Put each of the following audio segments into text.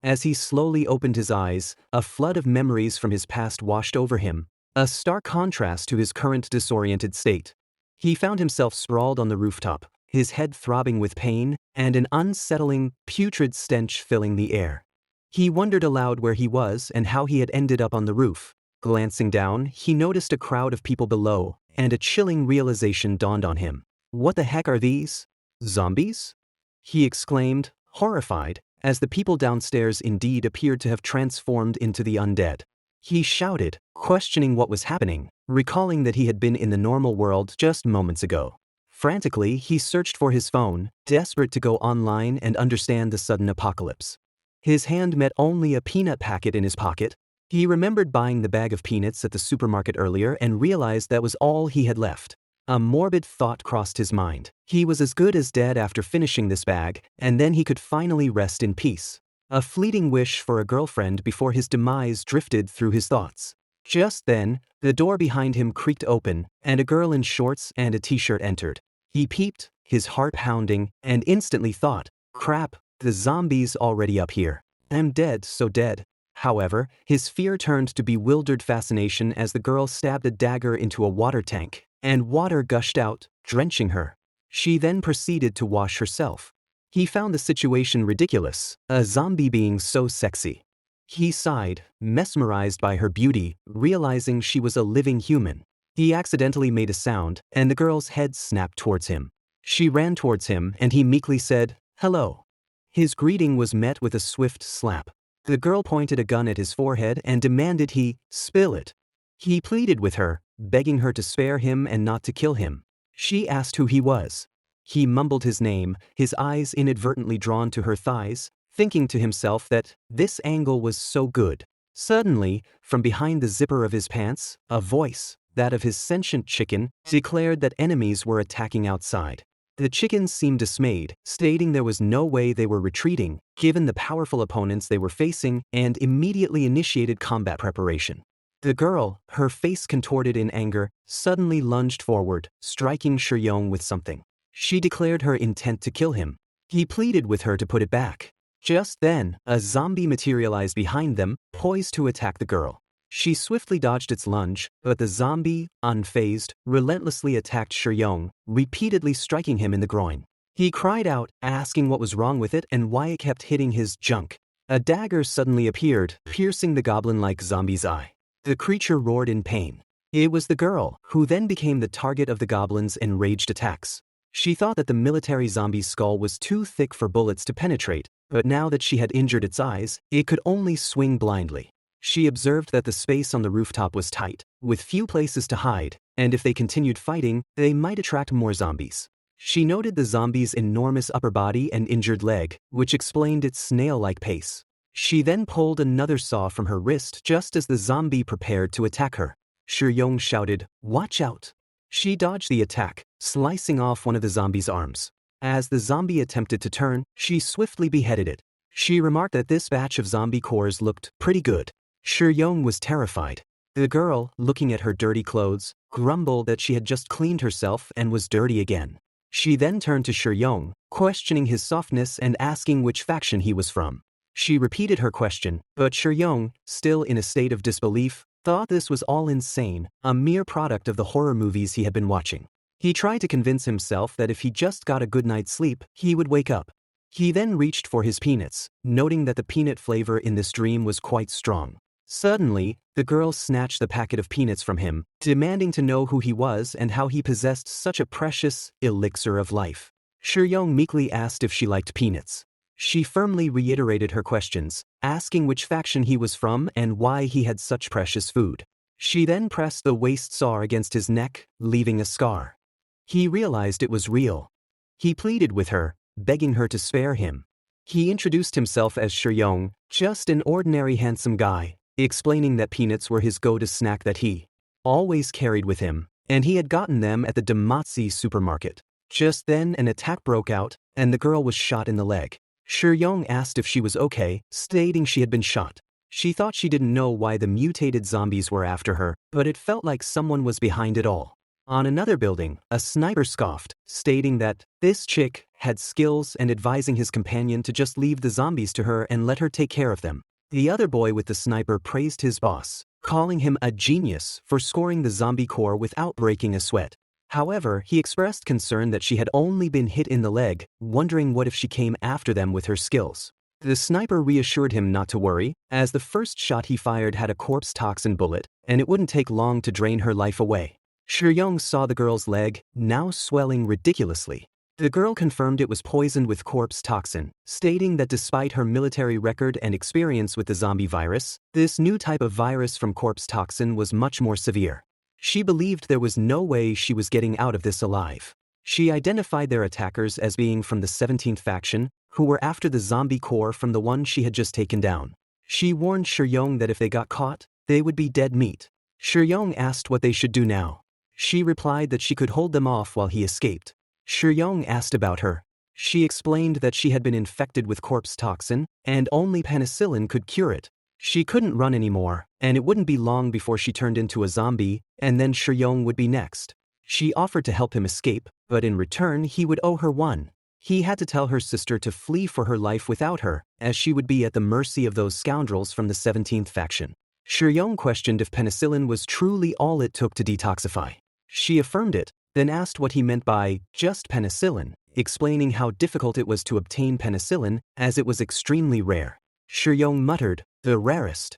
As he slowly opened his eyes, a flood of memories from his past washed over him, a stark contrast to his current disoriented state. He found himself sprawled on the rooftop, his head throbbing with pain, and an unsettling, putrid stench filling the air. He wondered aloud where he was and how he had ended up on the roof. Glancing down, he noticed a crowd of people below, and a chilling realization dawned on him. What the heck are these? Zombies? He exclaimed, horrified, as the people downstairs indeed appeared to have transformed into the undead. He shouted, questioning what was happening, recalling that he had been in the normal world just moments ago. Frantically, he searched for his phone, desperate to go online and understand the sudden apocalypse. His hand met only a peanut packet in his pocket. He remembered buying the bag of peanuts at the supermarket earlier and realized that was all he had left. A morbid thought crossed his mind. He was as good as dead after finishing this bag, and then he could finally rest in peace. A fleeting wish for a girlfriend before his demise drifted through his thoughts. Just then, the door behind him creaked open, and a girl in shorts and a t-shirt entered. He peeped, his heart pounding, and instantly thought, crap, the zombie's already up here. I'm dead, so dead. However, his fear turned to bewildered fascination as the girl stabbed a dagger into a water tank, and water gushed out, drenching her. She then proceeded to wash herself. He found the situation ridiculous, a zombie being so sexy. He sighed, mesmerized by her beauty, realizing she was a living human. He accidentally made a sound, and the girl's head snapped towards him. She ran towards him, and he meekly said, "Hello." His greeting was met with a swift slap. The girl pointed a gun at his forehead and demanded he spill it. He pleaded with her, begging her to spare him and not to kill him. She asked who he was. He mumbled his name, his eyes inadvertently drawn to her thighs, thinking to himself that this angle was so good. Suddenly, from behind the zipper of his pants, a voice, that of his sentient chicken, declared that enemies were attacking outside. The chickens seemed dismayed, stating there was no way they were retreating, given the powerful opponents they were facing, and immediately initiated combat preparation. The girl, her face contorted in anger, suddenly lunged forward, striking Shuyong with something. She declared her intent to kill him. He pleaded with her to put it back. Just then, a zombie materialized behind them, poised to attack the girl. She swiftly dodged its lunge, but the zombie, unfazed, relentlessly attacked Shuyong, repeatedly striking him in the groin. He cried out, asking what was wrong with it and why it kept hitting his junk. A dagger suddenly appeared, piercing the goblin-like zombie's eye. The creature roared in pain. It was the girl, who then became the target of the goblin's enraged attacks. She thought that the military zombie's skull was too thick for bullets to penetrate, but now that she had injured its eyes, it could only swing blindly. She observed that the space on the rooftop was tight, with few places to hide, and if they continued fighting, they might attract more zombies. She noted the zombie's enormous upper body and injured leg, which explained its snail-like pace. She then pulled another saw from her wrist just as the zombie prepared to attack her. Shuyong shouted, "Watch out!" She dodged the attack, slicing off one of the zombie's arms. As the zombie attempted to turn, she swiftly beheaded it. She remarked that this batch of zombie cores looked pretty good. Shuyong was terrified. The girl, looking at her dirty clothes, grumbled that she had just cleaned herself and was dirty again. She then turned to Shuyong, questioning his softness and asking which faction he was from. She repeated her question, but Shuyong, still in a state of disbelief, thought this was all insane, a mere product of the horror movies he had been watching. He tried to convince himself that if he just got a good night's sleep, he would wake up. He then reached for his peanuts, noting that the peanut flavor in this dream was quite strong. Suddenly, the girl snatched the packet of peanuts from him, demanding to know who he was and how he possessed such a precious elixir of life. Shuyong meekly asked if she liked peanuts. She firmly reiterated her questions, asking which faction he was from and why he had such precious food. She then pressed the waist saw against his neck, leaving a scar. He realized it was real. He pleaded with her, begging her to spare him. He introduced himself as Shuyong, just an ordinary handsome guy, explaining that peanuts were his go-to snack that he always carried with him, and he had gotten them at the Damatsi supermarket. Just then an attack broke out, and the girl was shot in the leg. Shuyong asked if she was okay, stating she had been shot. She thought she didn't know why the mutated zombies were after her, but it felt like someone was behind it all. On another building, a sniper scoffed, stating that this chick had skills and advising his companion to just leave the zombies to her and let her take care of them. The other boy with the sniper praised his boss, calling him a genius for scoring the zombie core without breaking a sweat. However, he expressed concern that she had only been hit in the leg, wondering what if she came after them with her skills. The sniper reassured him not to worry, as the first shot he fired had a corpse toxin bullet, and it wouldn't take long to drain her life away. Shi-young saw the girl's leg, now swelling ridiculously. The girl confirmed it was poisoned with corpse toxin, stating that despite her military record and experience with the zombie virus, this new type of virus from corpse toxin was much more severe. She believed there was no way she was getting out of this alive. She identified their attackers as being from the 17th faction, who were after the zombie core from the one she had just taken down. She warned Shi-young that if they got caught, they would be dead meat. Shi-young asked what they should do now. She replied that she could hold them off while he escaped. Shi-young asked about her. She explained that she had been infected with corpse toxin, and only penicillin could cure it. She couldn't run anymore, and it wouldn't be long before she turned into a zombie, and then Shi-young would be next. She offered to help him escape, but in return he would owe her one. He had to tell her sister to flee for her life without her, as she would be at the mercy of those scoundrels from the 17th faction. Shi-young questioned if penicillin was truly all it took to detoxify. She affirmed it, then asked what he meant by just penicillin, explaining how difficult it was to obtain penicillin as it was extremely rare. Shi-young muttered, "The rarest."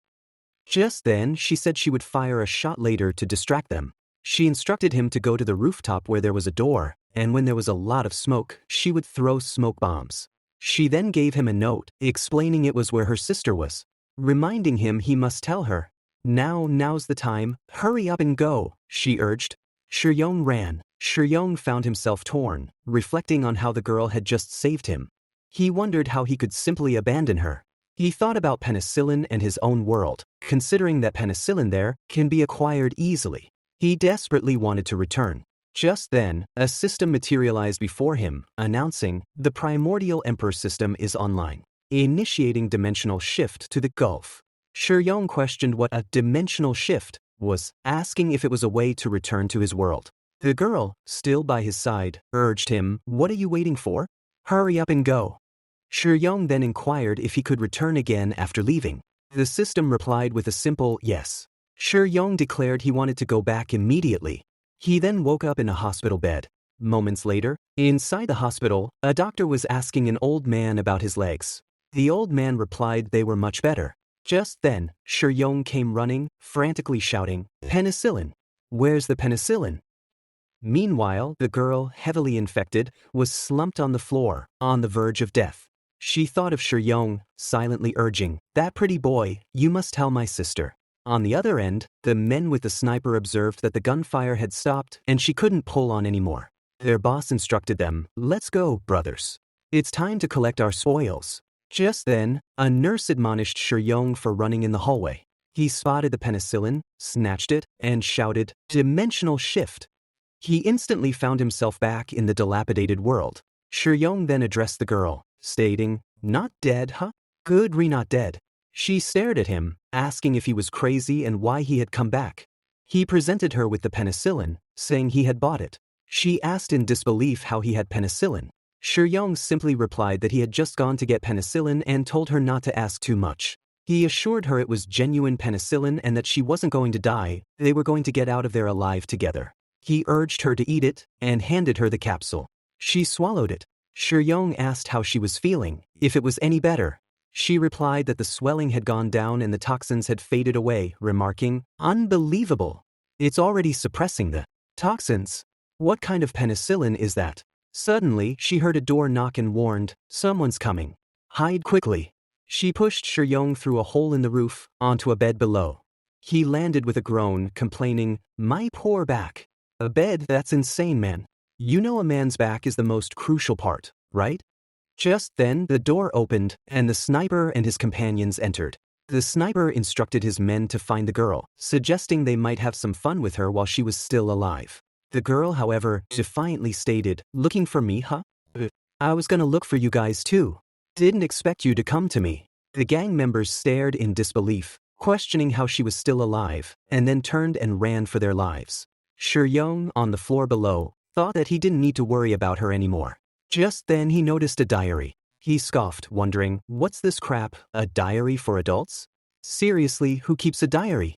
Just then, she said she would fire a shot later to distract them. She instructed him to go to the rooftop where there was a door, and when there was a lot of smoke, she would throw smoke bombs. She then gave him a note, explaining it was where her sister was, reminding him he must tell her. Now's the time, hurry up and go, she urged. Shi-young ran. Shi-young found himself torn, reflecting on how the girl had just saved him. He wondered how he could simply abandon her. He thought about penicillin and his own world, considering that penicillin there can be acquired easily. He desperately wanted to return. Just then, a system materialized before him, announcing, "The primordial emperor system is online, initiating dimensional shift to the Gulf." Shi-young questioned what a dimensional shift was, asking if it was a way to return to his world. The girl, still by his side, urged him, "What are you waiting for? Hurry up and go." Shi-young then inquired if he could return again after leaving. The system replied with a simple yes. Shi-young declared he wanted to go back immediately. He then woke up in a hospital bed. Moments later, inside the hospital, a doctor was asking an old man about his legs. The old man replied they were much better. Just then, Shi-young came running, frantically shouting, "Penicillin! Where's the penicillin?" Meanwhile, the girl, heavily infected, was slumped on the floor, on the verge of death. She thought of Shi-young, silently urging, "That pretty boy, you must tell my sister." On the other end, the men with the sniper observed that the gunfire had stopped and she couldn't pull on anymore. Their boss instructed them, "Let's go, brothers. It's time to collect our spoils." Just then, a nurse admonished Shi-young for running in the hallway. He spotted the penicillin, snatched it, and shouted, "Dimensional shift." He instantly found himself back in the dilapidated world. Shi-young then addressed the girl, stating, "Not dead, huh? Good, not dead." She stared at him, asking if he was crazy and why he had come back. He presented her with the penicillin, saying he had bought it. She asked in disbelief how he had penicillin. Shi-young simply replied that he had just gone to get penicillin and told her not to ask too much. He assured her it was genuine penicillin and that she wasn't going to die, they were going to get out of there alive together. He urged her to eat it and handed her the capsule. She swallowed it. Shi-young asked how she was feeling, if it was any better. She replied that the swelling had gone down and the toxins had faded away, remarking, "Unbelievable. It's already suppressing the toxins. What kind of penicillin is that?" Suddenly, she heard a door knock and warned, "Someone's coming. Hide quickly." She pushed Shi-young through a hole in the roof, onto a bed below. He landed with a groan, complaining, "My poor back." "A bed? That's insane, man. You know a man's back is the most crucial part, right?" Just then, the door opened, and the sniper and his companions entered. The sniper instructed his men to find the girl, suggesting they might have some fun with her while she was still alive. The girl, however, defiantly stated, "Looking for me, huh? I was gonna look for you guys too. Didn't expect you to come to me." The gang members stared in disbelief, questioning how she was still alive, and then turned and ran for their lives. Shur-young, on the floor below, thought that he didn't need to worry about her anymore. Just then he noticed a diary. He scoffed, wondering, what's this crap, a diary for adults? Seriously, who keeps a diary?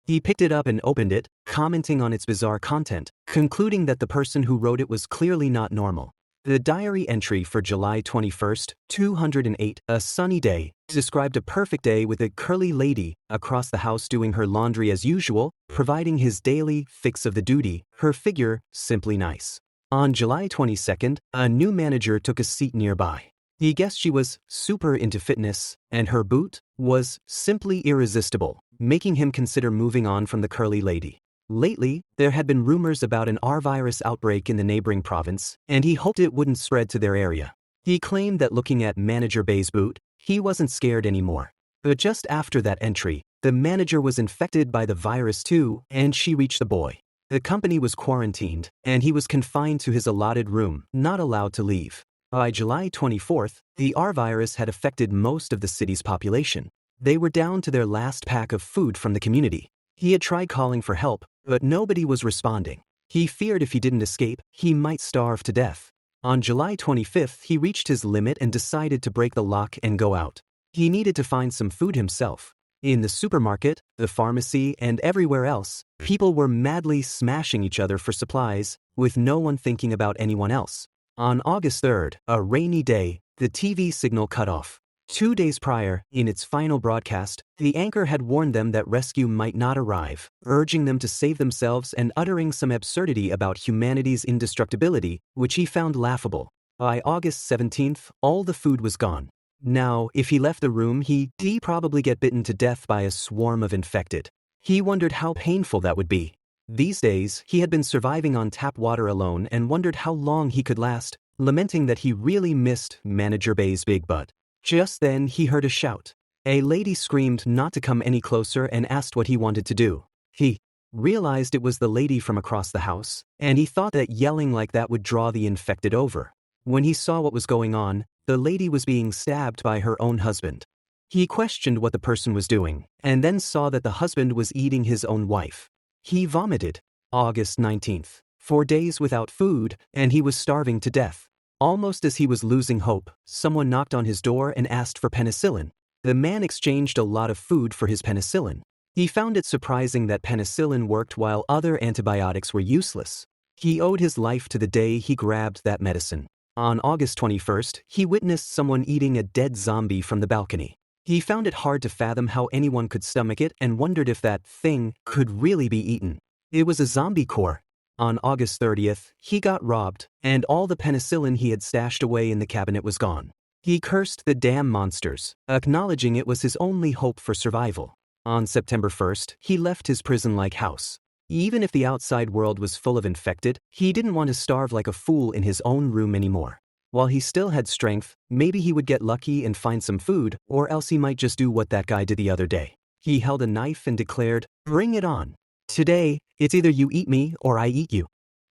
He picked it up and opened it, commenting on its bizarre content, concluding that the person who wrote it was clearly not normal. The diary entry for July 21st, 208, a sunny day, described a perfect day with a curly lady across the house doing her laundry as usual, providing his daily fix of the duty, her figure simply nice. On July 22nd, a new manager took a seat nearby. He guessed she was super into fitness, and her boot was simply irresistible, making him consider moving on from the curly lady. Lately, there had been rumors about an R virus outbreak in the neighboring province, and he hoped it wouldn't spread to their area. He claimed that looking at Manager Bay's boot, he wasn't scared anymore. But just after that entry, the manager was infected by the virus too, and she reached the boy. The company was quarantined, and he was confined to his allotted room, not allowed to leave. By July 24th, the R virus had affected most of the city's population. They were down to their last pack of food from the community. He had tried calling for help, but nobody was responding. He feared if he didn't escape, he might starve to death. On July 25th, he reached his limit and decided to break the lock and go out. He needed to find some food himself. In the supermarket, the pharmacy, and everywhere else, people were madly smashing each other for supplies, with no one thinking about anyone else. On August 3rd, a rainy day, the TV signal cut off. 2 days prior, in its final broadcast, the anchor had warned them that rescue might not arrive, urging them to save themselves and uttering some absurdity about humanity's indestructibility, which he found laughable. By August 17th, all the food was gone. Now, if he left the room, he'd probably get bitten to death by a swarm of infected. He wondered how painful that would be. These days, he had been surviving on tap water alone and wondered how long he could last, lamenting that he really missed Manager Bay's big butt. Just then, he heard a shout. A lady screamed not to come any closer and asked what he wanted to do. He realized it was the lady from across the house, and he thought that yelling like that would draw the infected over. When he saw what was going on, the lady was being stabbed by her own husband. He questioned what the person was doing, and then saw that the husband was eating his own wife. He vomited. August 19th. 4 days without food, and he was starving to death. Almost as he was losing hope, someone knocked on his door and asked for penicillin. The man exchanged a lot of food for his penicillin. He found it surprising that penicillin worked while other antibiotics were useless. He owed his life to the day he grabbed that medicine. On August 21st, he witnessed someone eating a dead zombie from the balcony. He found it hard to fathom how anyone could stomach it and wondered if that thing could really be eaten. It was a zombie core. On August 30th, he got robbed, and all the penicillin he had stashed away in the cabinet was gone. He cursed the damn monsters, acknowledging it was his only hope for survival. On September 1st, he left his prison-like house. Even if the outside world was full of infected, he didn't want to starve like a fool in his own room anymore. While he still had strength, maybe he would get lucky and find some food, or else he might just do what that guy did the other day. He held a knife and declared, "Bring it on. Today, it's either you eat me or I eat you."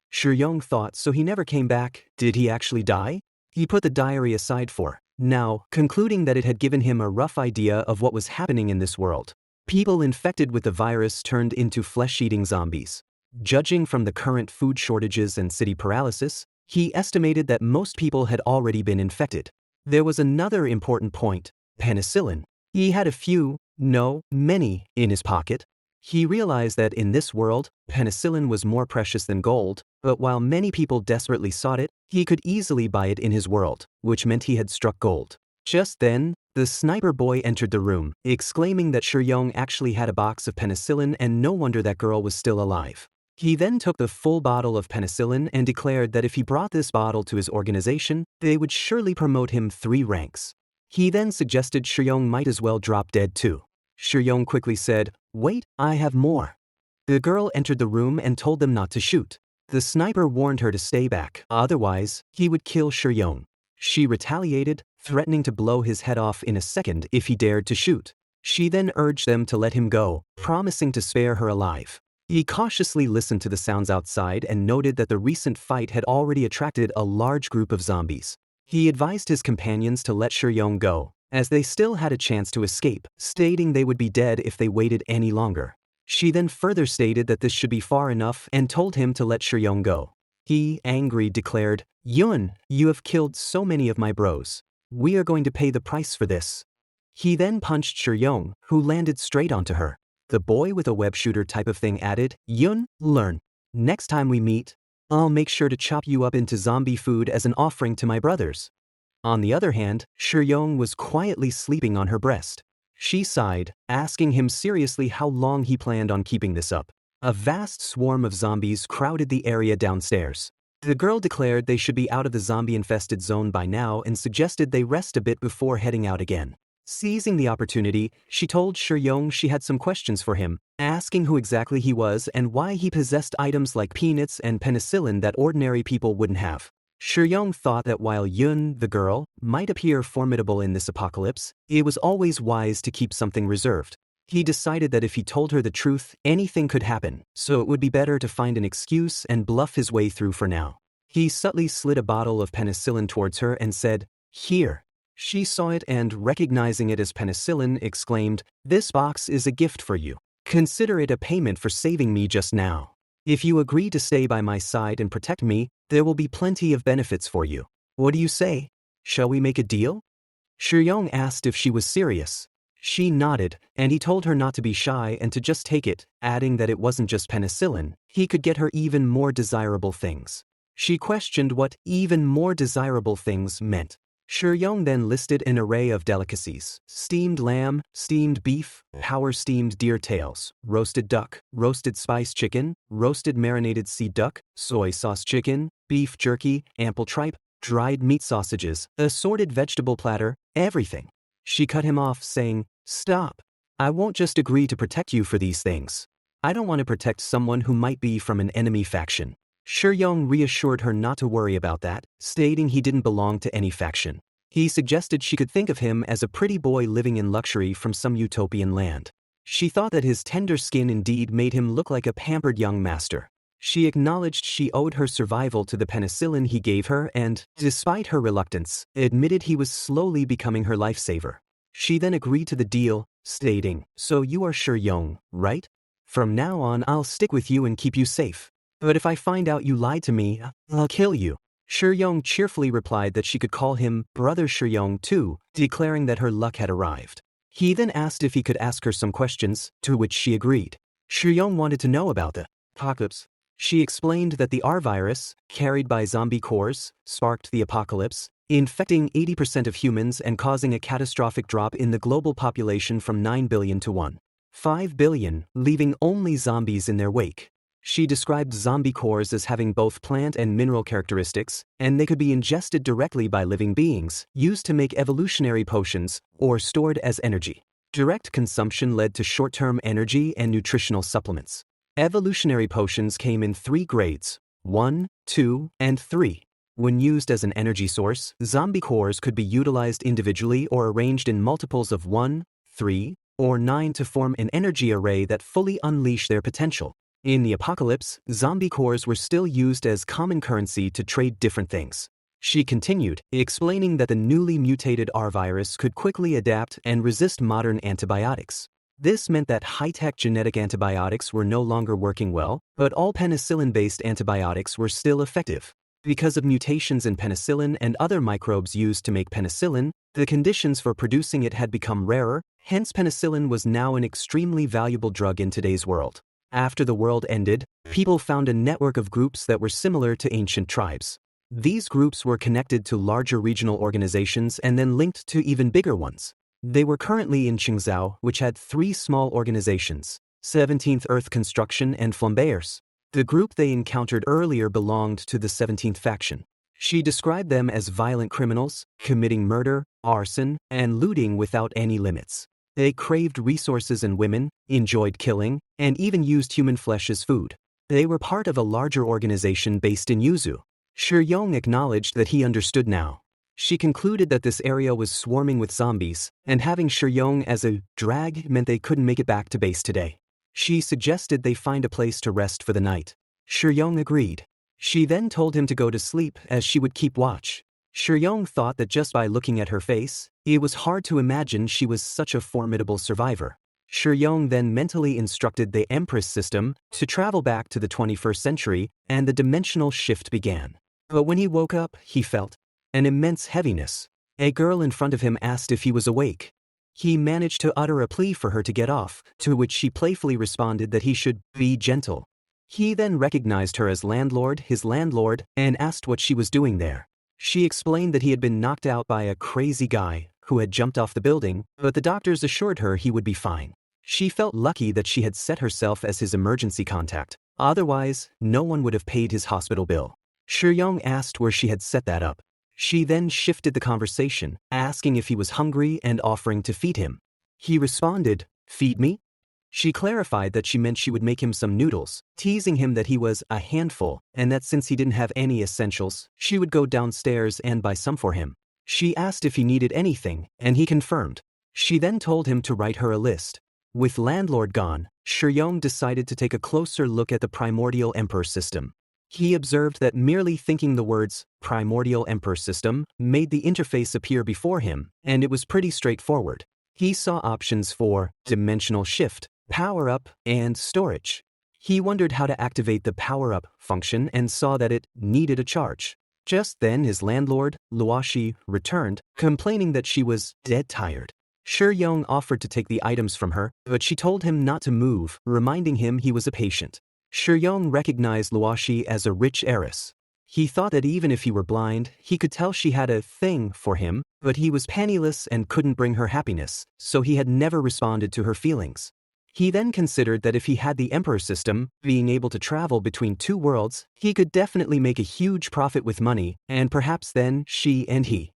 Shur-young thought, so he never came back. Did he actually die? He put the diary aside for now, concluding that it had given him a rough idea of what was happening in this world. People infected with the virus turned into flesh-eating zombies. Judging from the current food shortages and city paralysis, he estimated that most people had already been infected. There was another important point: penicillin. He had a few, no, many, in his pocket. He realized that in this world, penicillin was more precious than gold, but while many people desperately sought it, he could easily buy it in his world, which meant he had struck gold. Just then, the sniper boy entered the room, exclaiming that Shur-young actually had a box of penicillin and no wonder that girl was still alive. He then took the full bottle of penicillin and declared that if he brought this bottle to his organization, they would surely promote him 3 ranks. He then suggested Shur-young might as well drop dead too. Shur-young quickly said, "Wait, I have more." The girl entered the room and told them not to shoot. The sniper warned her to stay back, otherwise, he would kill Shur-young. She retaliated, threatening to blow his head off in a second if he dared to shoot. She then urged them to let him go, promising to spare her alive. He cautiously listened to the sounds outside and noted that the recent fight had already attracted a large group of zombies. He advised his companions to let Shur-young go, as they still had a chance to escape, stating they would be dead if they waited any longer. She then further stated that this should be far enough and told him to let Shuyong go. He, angry, declared, "Yun, you have killed so many of my bros. We are going to pay the price for this." He then punched Shuyong, who landed straight onto her. The boy with a web shooter type of thing added, "Yun, learn. Next time we meet, I'll make sure to chop you up into zombie food as an offering to my brothers." On the other hand, Shuyong was quietly sleeping on her breast. She sighed, asking him seriously how long he planned on keeping this up. A vast swarm of zombies crowded the area downstairs. The girl declared they should be out of the zombie-infested zone by now and suggested they rest a bit before heading out again. Seizing the opportunity, she told Shuyong she had some questions for him, asking who exactly he was and why he possessed items like peanuts and penicillin that ordinary people wouldn't have. Shuyong thought that while Yun, the girl, might appear formidable in this apocalypse, it was always wise to keep something reserved. He decided that if he told her the truth, anything could happen, so it would be better to find an excuse and bluff his way through for now. He subtly slid a bottle of penicillin towards her and said, "Here." She saw it and, recognizing it as penicillin, exclaimed, "This box is a gift for you. Consider it a payment for saving me just now. If you agree to stay by my side and protect me, there will be plenty of benefits for you. What do you say? Shall we make a deal?" Shuyong asked if she was serious. She nodded, and he told her not to be shy and to just take it, adding that it wasn't just penicillin, he could get her even more desirable things. She questioned what even more desirable things meant. Shuyong then listed an array of delicacies: steamed lamb, steamed beef, power-steamed deer tails, roasted duck, roasted spice chicken, roasted marinated sea duck, soy sauce chicken, beef jerky, ample tripe, dried meat sausages, assorted vegetable platter, everything. She cut him off, saying, "Stop. I won't just agree to protect you for these things. I don't want to protect someone who might be from an enemy faction." Shuyong reassured her not to worry about that, stating he didn't belong to any faction. He suggested she could think of him as a pretty boy living in luxury from some utopian land. She thought that his tender skin indeed made him look like a pampered young master. She acknowledged she owed her survival to the penicillin he gave her and, despite her reluctance, admitted he was slowly becoming her lifesaver. She then agreed to the deal, stating, "So you are Shuyong, right? From now on I'll stick with you and keep you safe. But if I find out you lied to me, I'll kill you." Shuyong cheerfully replied that she could call him Brother Shuyong too, declaring that her luck had arrived. He then asked if he could ask her some questions, to which she agreed. Shuyong wanted to know about the apocalypse. She explained that the R virus, carried by zombie cores, sparked the apocalypse, infecting 80% of humans and causing a catastrophic drop in the global population from 9 billion to 1.5 billion, leaving only zombies in their wake. She described zombie cores as having both plant and mineral characteristics, and they could be ingested directly by living beings, used to make evolutionary potions, or stored as energy. Direct consumption led to short-term energy and nutritional supplements. Evolutionary potions came in 3 grades: 1, 2, and 3. When used as an energy source, zombie cores could be utilized individually or arranged in multiples of 1, 3, or 9 to form an energy array that fully unleash their potential. In the apocalypse, zombie cores were still used as common currency to trade different things. She continued, explaining that the newly mutated R virus could quickly adapt and resist modern antibiotics. This meant that high-tech genetic antibiotics were no longer working well, but all penicillin-based antibiotics were still effective. Because of mutations in penicillin and other microbes used to make penicillin, the conditions for producing it had become rarer, hence penicillin was now an extremely valuable drug in today's world. After the world ended, people found a network of groups that were similar to ancient tribes. These groups were connected to larger regional organizations and then linked to even bigger ones. They were currently in Qingzhou, which had 3 small organizations: 17th Earth Construction and Flambeers. The group they encountered earlier belonged to the 17th faction. She described them as violent criminals, committing murder, arson, and looting without any limits. They craved resources and women, enjoyed killing, and even used human flesh as food. They were part of a larger organization based in Yuzu. Shuyong acknowledged that he understood now. She concluded that this area was swarming with zombies, and having Shuyong as a drag meant they couldn't make it back to base today. She suggested they find a place to rest for the night. Shuyong agreed. She then told him to go to sleep as she would keep watch. Shuyong thought that just by looking at her face, it was hard to imagine she was such a formidable survivor. Yong then mentally instructed the Empress system to travel back to the 21st century, and the dimensional shift began. But when he woke up, he felt an immense heaviness. A girl in front of him asked if he was awake. He managed to utter a plea for her to get off, to which she playfully responded that he should be gentle. He then recognized her as his landlord, and asked what she was doing there. She explained that he had been knocked out by a crazy guy who had jumped off the building, but the doctors assured her he would be fine. She felt lucky that she had set herself as his emergency contact. Otherwise, no one would have paid his hospital bill. Yong asked where she had set that up. She then shifted the conversation, asking if he was hungry and offering to feed him. He responded, "Feed me?" She clarified that she meant she would make him some noodles, teasing him that he was a handful, and that since he didn't have any essentials, she would go downstairs and buy some for him. She asked if he needed anything, and he confirmed. She then told him to write her a list. With landlord gone, Yong decided to take a closer look at the primordial emperor system. He observed that merely thinking the words primordial emperor system made the interface appear before him, and it was pretty straightforward. He saw options for dimensional shift, power-up, and storage. He wondered how to activate the power-up function and saw that it needed a charge. Just then his landlord, Luoshi, returned, complaining that she was dead tired. Yong offered to take the items from her, but she told him not to move, reminding him he was a patient. Yong recognized Luoshi as a rich heiress. He thought that even if he were blind, he could tell she had a thing for him, but he was penniless and couldn't bring her happiness, so he had never responded to her feelings. He then considered that if he had the emperor system, being able to travel between two worlds, he could definitely make a huge profit with money, and perhaps then she and he.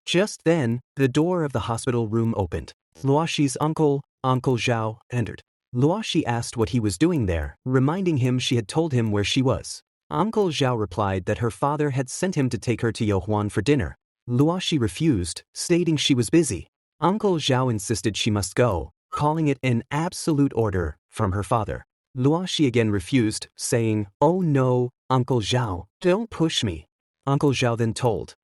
Just then, the door of the hospital room opened. Luoshi's uncle, Uncle Zhao, entered. Luoshi asked what he was doing there, reminding him she had told him where she was. Uncle Zhao replied that her father had sent him to take her to Yohuan for dinner. Luoshi refused, stating she was busy. Uncle Zhao insisted she must go, calling it an absolute order from her father. Luoshi again refused, saying, "Oh no, Uncle Zhao, don't push me." Uncle Zhao then told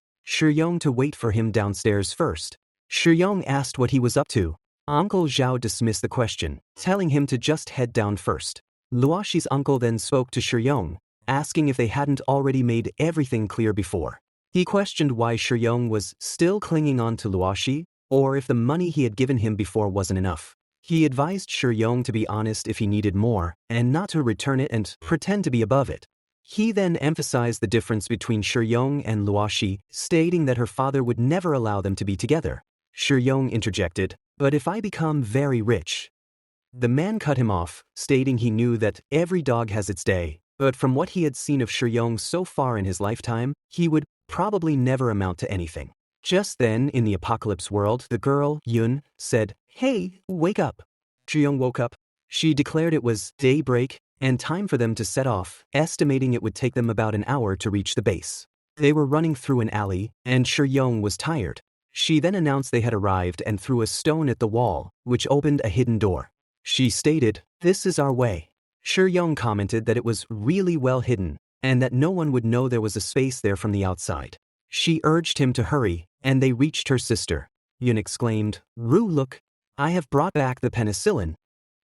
Yong to wait for him downstairs first. Yong asked what he was up to. Uncle Zhao dismissed the question, telling him to just head down first. Luoshi's uncle then spoke to Yong, asking if they hadn't already made everything clear before. He questioned why Yong was still clinging on to Luoshi, or if the money he had given him before wasn't enough. He advised Yong to be honest if he needed more, and not to return it and pretend to be above it. He then emphasized the difference between Yong and Luoshi, stating that her father would never allow them to be together. Yong interjected, "But if I become very rich?" The man cut him off, stating he knew that every dog has its day, but from what he had seen of Yong so far in his lifetime, he would probably never amount to anything. Just then, in the apocalypse world, the girl, Yun, said, "Hey, wake up." Yong woke up. She declared it was daybreak and time for them to set off, estimating it would take them about an hour to reach the base. They were running through an alley, and Yong was tired. She then announced they had arrived and threw a stone at the wall, which opened a hidden door. She stated, "This is our way." Yong commented that it was really well hidden, and that no one would know there was a space there from the outside. She urged him to hurry, and they reached her sister. Yun exclaimed, "Rue, look, I have brought back the penicillin."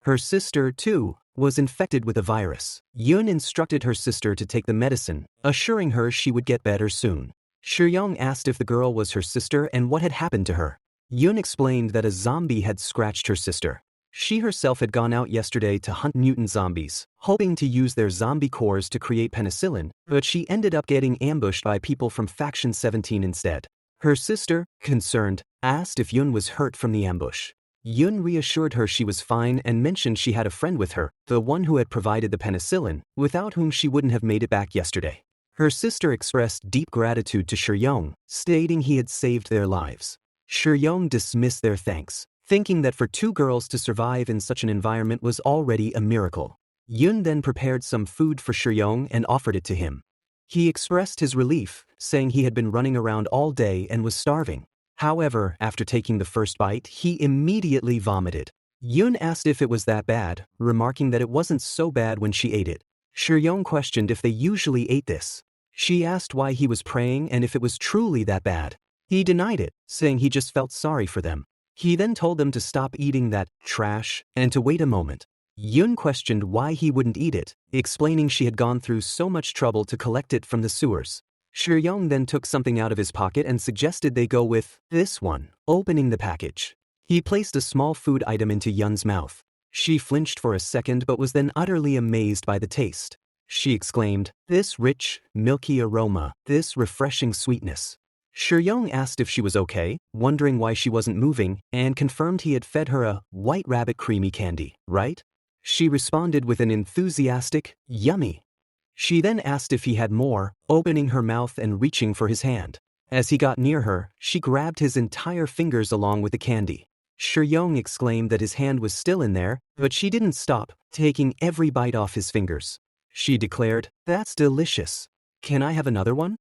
Her sister, too, was infected with a virus. Yun instructed her sister to take the medicine, assuring her she would get better soon. Yong asked if the girl was her sister and what had happened to her. Yun explained that a zombie had scratched her sister. She herself had gone out yesterday to hunt mutant zombies, hoping to use their zombie cores to create penicillin, but she ended up getting ambushed by people from Faction 17 instead. Her sister, concerned, asked if Yun was hurt from the ambush. Yun reassured her she was fine and mentioned she had a friend with her, the one who had provided the penicillin, without whom she wouldn't have made it back yesterday. Her sister expressed deep gratitude to Yong, stating he had saved their lives. Yong dismissed their thanks, thinking that for two girls to survive in such an environment was already a miracle. Yun then prepared some food for Yong and offered it to him. He expressed his relief, saying he had been running around all day and was starving. However, after taking the first bite, he immediately vomited. Yun asked if it was that bad, remarking that it wasn't so bad when she ate it. Yong questioned if they usually ate this. She asked why he was praying and if it was truly that bad. He denied it, saying he just felt sorry for them. He then told them to stop eating that trash and to wait a moment. Yun questioned why he wouldn't eat it, explaining she had gone through so much trouble to collect it from the sewers. Shiyong then took something out of his pocket and suggested they go with this one, opening the package. He placed a small food item into Yun's mouth. She flinched for a second but was then utterly amazed by the taste. She exclaimed, "This rich, milky aroma, this refreshing sweetness." Shiyong asked if she was okay, wondering why she wasn't moving, and confirmed he had fed her a white rabbit creamy candy, right? She responded with an enthusiastic, "Yummy." She then asked if he had more, opening her mouth and reaching for his hand. As he got near her, she grabbed his entire fingers along with the candy. Shiyong exclaimed that his hand was still in there, but she didn't stop, taking every bite off his fingers. She declared, "That's delicious. Can I have another one?"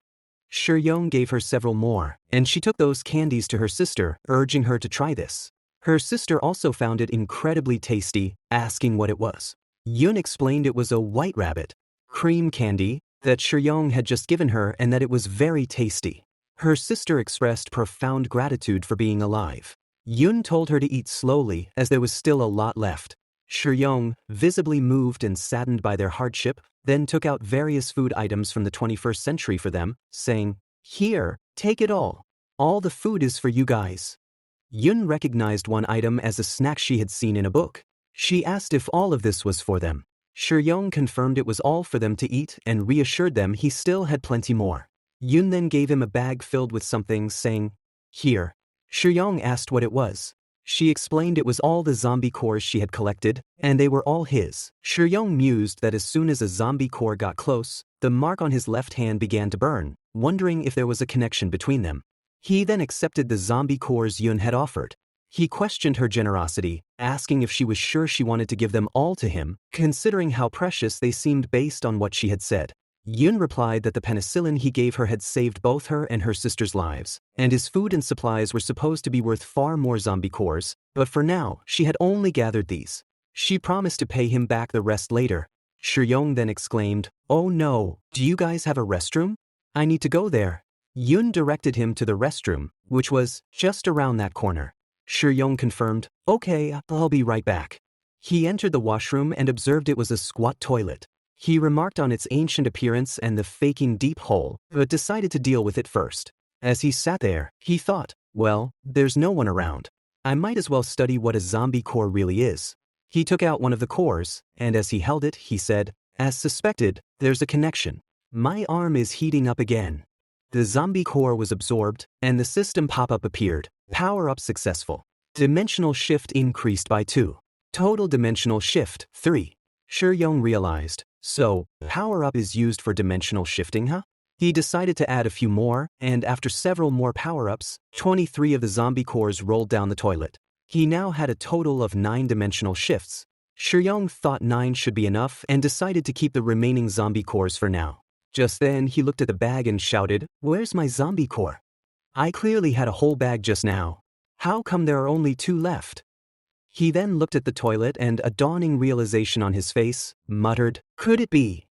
Shiyong gave her several more, and she took those candies to her sister, urging her to try this. Her sister also found it incredibly tasty, asking what it was. Yun explained it was a white rabbit cream candy that Shiyong had just given her and that it was very tasty. Her sister expressed profound gratitude for being alive. Yun told her to eat slowly as there was still a lot left. Shiyong, visibly moved and saddened by their hardship, then took out various food items from the 21st century for them, saying, "Here, take it all. All the food is for you guys." Yun recognized one item as a snack she had seen in a book. She asked if all of this was for them. Shiyong confirmed it was all for them to eat and reassured them he still had plenty more. Yun then gave him a bag filled with something, saying, "Here." Shiyong asked what it was. She explained it was all the zombie cores she had collected, and they were all his. Shiyong mused that as soon as a zombie core got close, the mark on his left hand began to burn, wondering if there was a connection between them. He then accepted the zombie cores Yun had offered. He questioned her generosity, asking if she was sure she wanted to give them all to him, considering how precious they seemed based on what she had said. Yun replied that the penicillin he gave her had saved both her and her sister's lives, and his food and supplies were supposed to be worth far more zombie cores, but for now, she had only gathered these. She promised to pay him back the rest later. Shiyong then exclaimed, "Oh no, do you guys have a restroom? I need to go there." Yun directed him to the restroom, which was just around that corner. Shiyong confirmed, "Okay, I'll be right back." He entered the washroom and observed it was a squat toilet. He remarked on its ancient appearance and the faking deep hole, but decided to deal with it first. As he sat there, he thought, well, there's no one around. I might as well study what a zombie core really is. He took out one of the cores, and as he held it, he said, "As suspected, there's a connection. My arm is heating up again." The zombie core was absorbed, and the system pop-up appeared. Power-up successful. Dimensional shift increased by 2. Total dimensional shift, 3. Shiyong realized, so, power-up is used for dimensional shifting, huh? He decided to add a few more, and after several more power-ups, 23 of the zombie cores rolled down the toilet. He now had a total of 9 dimensional shifts. Shiyong thought 9 should be enough and decided to keep the remaining zombie cores for now. Just then, he looked at the bag and shouted, "Where's my zombie core? I clearly had a whole bag just now. How come there are only 2 left?" He then looked at the toilet and, a dawning realization on his face, muttered, "Could it be?"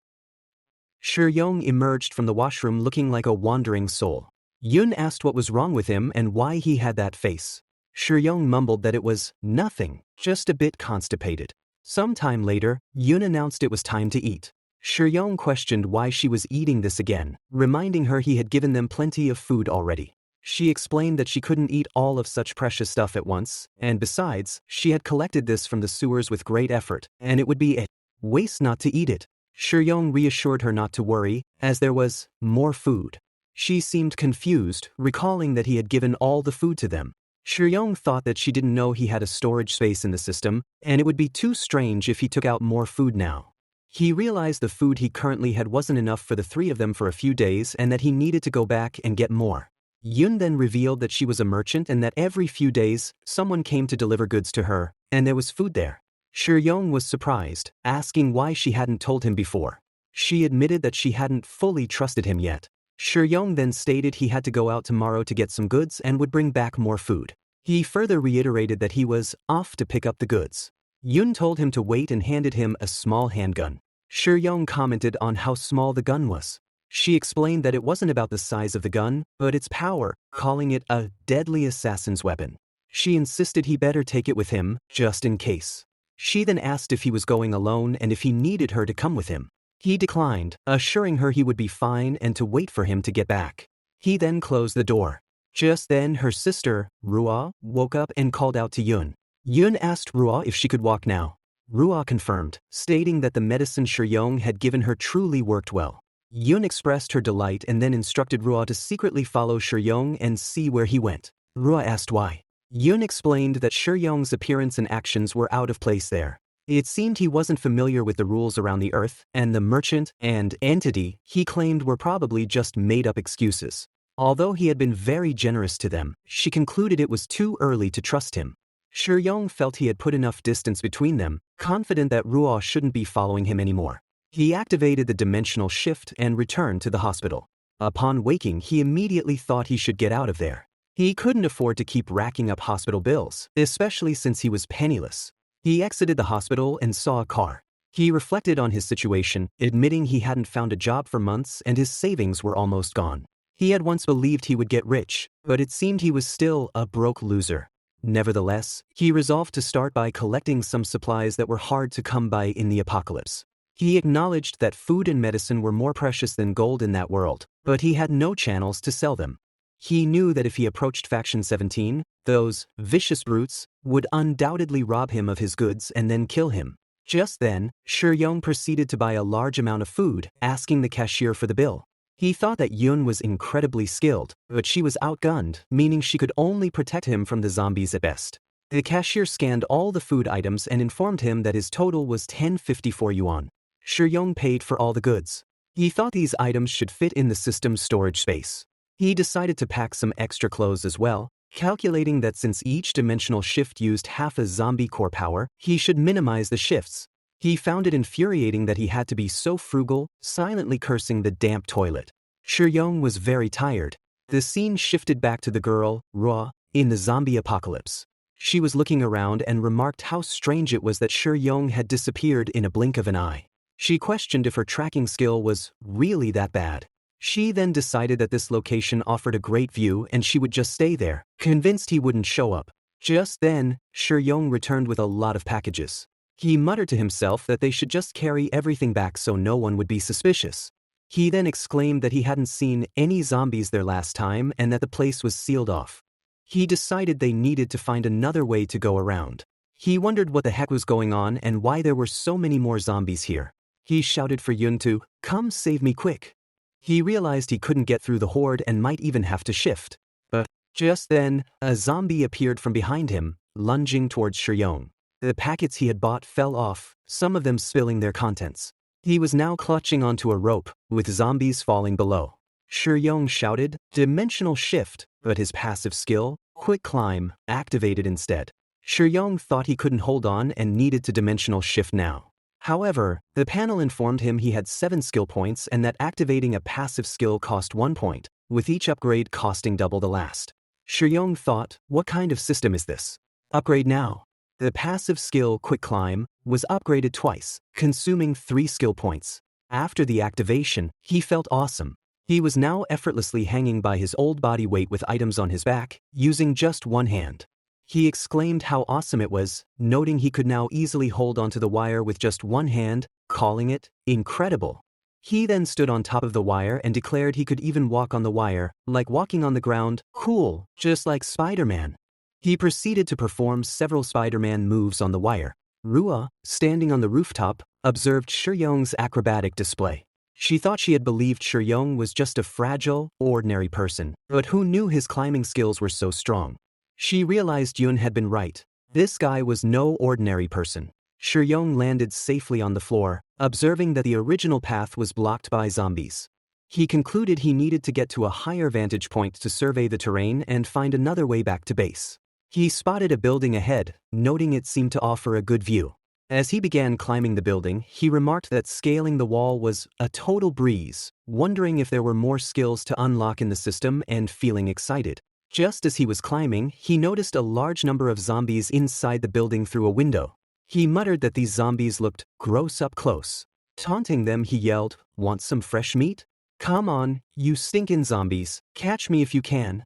Shiyong emerged from the washroom looking like a wandering soul. Yun asked what was wrong with him and why he had that face. Shiyong mumbled that it was nothing, just a bit constipated. Some time later, Yun announced it was time to eat. Shiyong questioned why she was eating this again, reminding her he had given them plenty of food already. She explained that she couldn't eat all of such precious stuff at once, and besides, she had collected this from the sewers with great effort, and it would be a waste not to eat it. Shiyong reassured her not to worry, as there was more food. She seemed confused, recalling that he had given all the food to them. Shiyong thought that she didn't know he had a storage space in the system, and it would be too strange if he took out more food now. He realized the food he currently had wasn't enough for the 3 of them for a few days and that he needed to go back and get more. Yun then revealed that she was a merchant and that every few days, someone came to deliver goods to her, and there was food there. Shiyong was surprised, asking why she hadn't told him before. She admitted that she hadn't fully trusted him yet. Shiyong then stated he had to go out tomorrow to get some goods and would bring back more food. He further reiterated that he was off to pick up the goods. Yun told him to wait and handed him a small handgun. Shiyong commented on how small the gun was. She explained that it wasn't about the size of the gun, but its power, calling it a deadly assassin's weapon. She insisted he better take it with him, just in case. She then asked if he was going alone and if he needed her to come with him. He declined, assuring her he would be fine and to wait for him to get back. He then closed the door. Just then her sister, Rua, woke up and called out to Yun. Yun asked Rua if she could walk now. Rua confirmed, stating that the medicine Shuyong had given her truly worked well. Yun expressed her delight and then instructed Rua to secretly follow Shuyong and see where he went. Rua asked why. Yun explained that Shuyong's appearance and actions were out of place there. It seemed he wasn't familiar with the rules around the earth, and the merchant and entity he claimed were probably just made-up excuses. Although he had been very generous to them, she concluded it was too early to trust him. Shuyong felt he had put enough distance between them, confident that Ruo shouldn't be following him anymore. He activated the dimensional shift and returned to the hospital. Upon waking, he immediately thought he should get out of there. He couldn't afford to keep racking up hospital bills, especially since he was penniless. He exited the hospital and saw a car. He reflected on his situation, admitting he hadn't found a job for months and his savings were almost gone. He had once believed he would get rich, but it seemed he was still a broke loser. Nevertheless, he resolved to start by collecting some supplies that were hard to come by in the apocalypse. He acknowledged that food and medicine were more precious than gold in that world, but he had no channels to sell them. He knew that if he approached Faction 17, those vicious brutes would undoubtedly rob him of his goods and then kill him. Just then, Shuyong proceeded to buy a large amount of food, asking the cashier for the bill. He thought that Yun was incredibly skilled, but she was outgunned, meaning she could only protect him from the zombies at best. The cashier scanned all the food items and informed him that his total was 1054 yuan. Shuyong paid for all the goods. He thought these items should fit in the system's storage space. He decided to pack some extra clothes as well, calculating that since each dimensional shift used half a zombie core power, he should minimize the shifts. He found it infuriating that he had to be so frugal, silently cursing the damp toilet. Shuyong was very tired. The scene shifted back to the girl, Ruo, in the zombie apocalypse. She was looking around and remarked how strange it was that Shuyong had disappeared in a blink of an eye. She questioned if her tracking skill was really that bad. She then decided that this location offered a great view and she would just stay there, convinced he wouldn't show up. Just then, Shuyong returned with a lot of packages. He muttered to himself that they should just carry everything back so no one would be suspicious. He then exclaimed that he hadn't seen any zombies there last time and that the place was sealed off. He decided they needed to find another way to go around. He wondered what the heck was going on and why there were so many more zombies here. He shouted for Yun to come save me quick. He realized he couldn't get through the horde and might even have to shift. But just then, a zombie appeared from behind him, lunging towards Shuyong. The packets he had bought fell off, some of them spilling their contents. He was now clutching onto a rope, with zombies falling below. Shuyong shouted, "Dimensional shift," but his passive skill, quick climb, activated instead. Shuyong thought he couldn't hold on and needed to dimensional shift now. However, the panel informed him he had 7 skill points and that activating a passive skill cost 1 point, with each upgrade costing double the last. Shuyong thought, what kind of system is this? Upgrade now. The passive skill Quick Climb was upgraded twice, consuming 3 skill points. After the activation, he felt awesome. He was now effortlessly hanging by his old body weight with items on his back, using just one hand. He exclaimed how awesome it was, noting he could now easily hold onto the wire with just one hand, calling it incredible. He then stood on top of the wire and declared he could even walk on the wire, like walking on the ground, cool, just like Spider-Man. He proceeded to perform several Spider-Man moves on the wire. Rua, standing on the rooftop, observed Shuyong's acrobatic display. She thought she had believed Shuyong was just a fragile, ordinary person, but who knew his climbing skills were so strong? She realized Yun had been right. This guy was no ordinary person. Shuyong landed safely on the floor, observing that the original path was blocked by zombies. He concluded he needed to get to a higher vantage point to survey the terrain and find another way back to base. He spotted a building ahead, noting it seemed to offer a good view. As he began climbing the building, he remarked that scaling the wall was a total breeze, wondering if there were more skills to unlock in the system and feeling excited. Just as he was climbing, he noticed a large number of zombies inside the building through a window. He muttered that these zombies looked gross up close. Taunting them, he yelled, "Want some fresh meat? Come on, you stinkin' zombies, catch me if you can."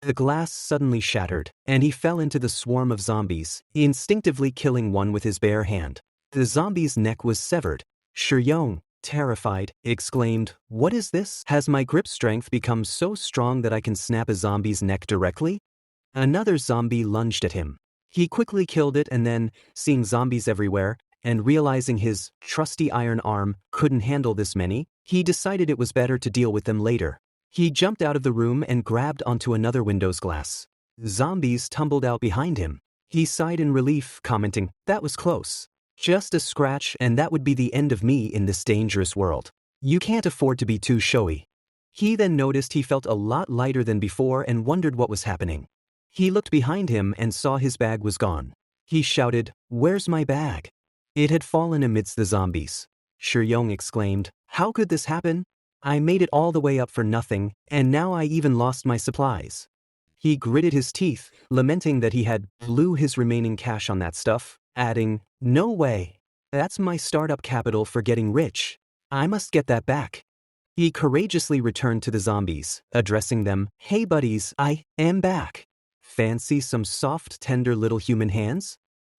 The glass suddenly shattered, and he fell into the swarm of zombies, instinctively killing one with his bare hand. The zombie's neck was severed. Shuyong, terrified, exclaimed, "What is this? Has my grip strength become so strong that I can snap a zombie's neck directly?" Another zombie lunged at him. He quickly killed it and then, seeing zombies everywhere, and realizing his trusty iron arm couldn't handle this many, he decided it was better to deal with them later. He jumped out of the room and grabbed onto another window's glass. Zombies tumbled out behind him. He sighed in relief, commenting, "That was close. Just a scratch and that would be the end of me in this dangerous world. You can't afford to be too showy." He then noticed he felt a lot lighter than before and wondered what was happening. He looked behind him and saw his bag was gone. He shouted, "Where's my bag?" It had fallen amidst the zombies. Shuyong exclaimed, "How could this happen? I made it all the way up for nothing, and now I even lost my supplies." He gritted his teeth, lamenting that he had blew his remaining cash on that stuff, adding, "No way. That's my startup capital for getting rich. I must get that back." He courageously returned to the zombies, addressing them, "Hey buddies, I am back. Fancy some soft, tender little human hands?"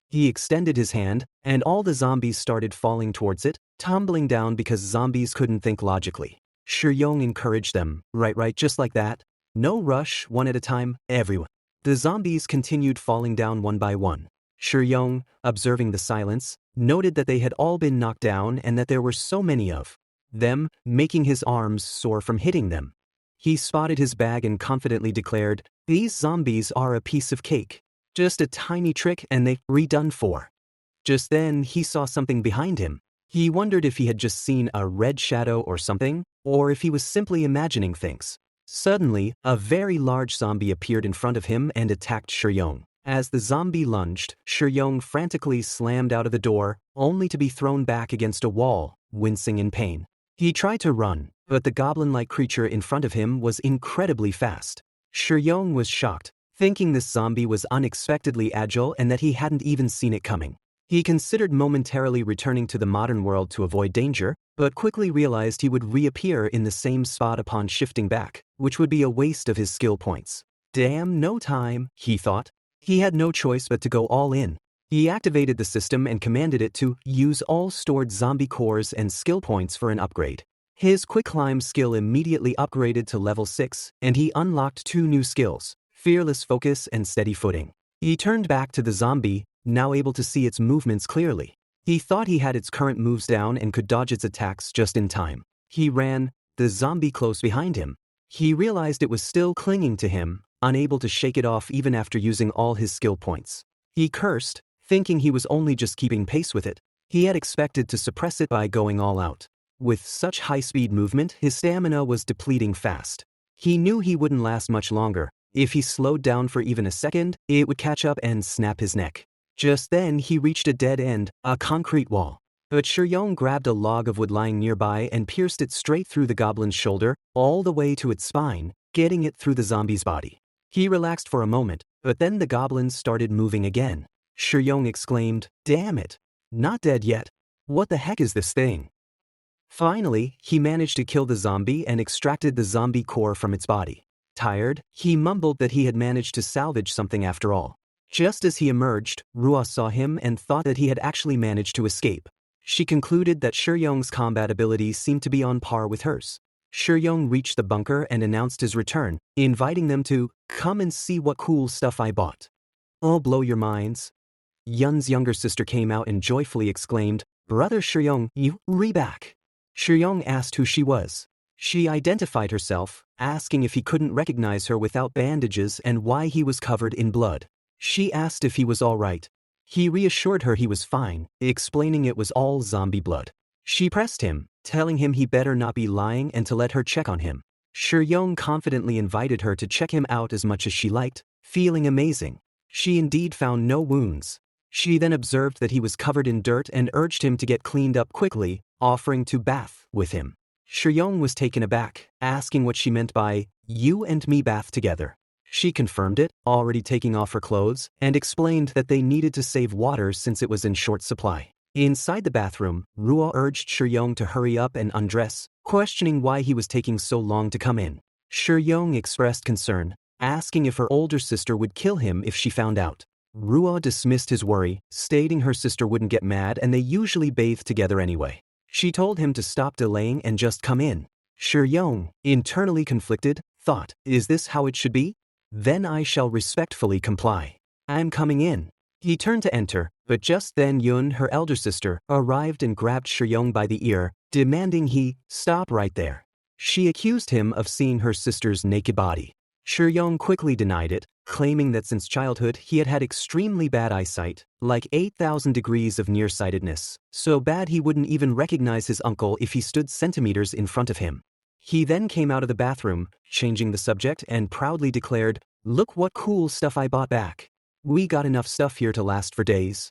He extended his hand, and all the zombies started falling towards it, tumbling down because zombies couldn't think logically. Shuyong encouraged them, right, just like that. No rush, one at a time, everyone. The zombies continued falling down one by one. Shuyong, observing the silence, noted that they had all been knocked down and that there were so many of them, making his arms sore from hitting them. He spotted his bag and confidently declared, "These zombies are a piece of cake. Just a tiny trick and they're redone for." Just then, he saw something behind him. He wondered if he had just seen a red shadow or something, or if he was simply imagining things. Suddenly, a very large zombie appeared in front of him and attacked Shuyong. As the zombie lunged, Shuyong frantically slammed out of the door, only to be thrown back against a wall, wincing in pain. He tried to run, but the goblin-like creature in front of him was incredibly fast. Shuyong was shocked, thinking this zombie was unexpectedly agile and that he hadn't even seen it coming. He considered momentarily returning to the modern world to avoid danger, but quickly realized he would reappear in the same spot upon shifting back, which would be a waste of his skill points. Damn, no time, he thought. He had no choice but to go all in. He activated the system and commanded it to use all stored zombie cores and skill points for an upgrade. His quick climb skill immediately upgraded to level 6, and he unlocked 2 new skills, fearless focus and steady footing. He turned back to the zombie, now able to see its movements clearly. He thought he had its current moves down and could dodge its attacks just in time. He ran, the zombie close behind him. He realized it was still clinging to him, unable to shake it off even after using all his skill points. He cursed, thinking he was only just keeping pace with it. He had expected to suppress it by going all out. With such high-speed movement, his stamina was depleting fast. He knew he wouldn't last much longer. If he slowed down for even a second, it would catch up and snap his neck. Just then, he reached a dead end, a concrete wall. But Shuyong grabbed a log of wood lying nearby and pierced it straight through the goblin's shoulder, all the way to its spine, getting it through the zombie's body. He relaxed for a moment, but then the goblins started moving again. Shuyong exclaimed, "Damn it! Not dead yet. What the heck is this thing?" Finally, he managed to kill the zombie and extracted the zombie core from its body. Tired, he mumbled that he had managed to salvage something after all. Just as he emerged, Ruo saw him and thought that he had actually managed to escape. She concluded that Shuyong's combat ability seemed to be on par with hers. Shuyong reached the bunker and announced his return, inviting them to come and see what cool stuff I bought. "I'll blow your minds." Yun's younger sister came out and joyfully exclaimed, "Brother Shuyong, you back." Shuyong asked who she was. She identified herself, asking if he couldn't recognize her without bandages and why he was covered in blood. She asked if he was all right. He reassured her he was fine, explaining it was all zombie blood. She pressed him, telling him he better not be lying and to let her check on him. Shuyong confidently invited her to check him out as much as she liked, feeling amazing. She indeed found no wounds. She then observed that he was covered in dirt and urged him to get cleaned up quickly, offering to bath with him. Shuyong was taken aback, asking what she meant by, "You and me bath together." She confirmed it, already taking off her clothes, and explained that they needed to save water since it was in short supply. Inside the bathroom, Ruo urged Shuyong to hurry up and undress, questioning why he was taking so long to come in. Shuyong expressed concern, asking if her older sister would kill him if she found out. Ruo dismissed his worry, stating her sister wouldn't get mad and they usually bathe together anyway. She told him to stop delaying and just come in. Shiyong, internally conflicted, thought, is this how it should be? Then I shall respectfully comply. I'm coming in. He turned to enter, but just then Yun, her elder sister, arrived and grabbed Shiyong by the ear, demanding he stop right there. She accused him of seeing her sister's naked body. Shiyong quickly denied it, claiming that since childhood he had had extremely bad eyesight, like 8,000 degrees of nearsightedness, so bad he wouldn't even recognize his uncle if he stood centimeters in front of him. He then came out of the bathroom, changing the subject, and proudly declared, "Look what cool stuff I bought back. We got enough stuff here to last for days."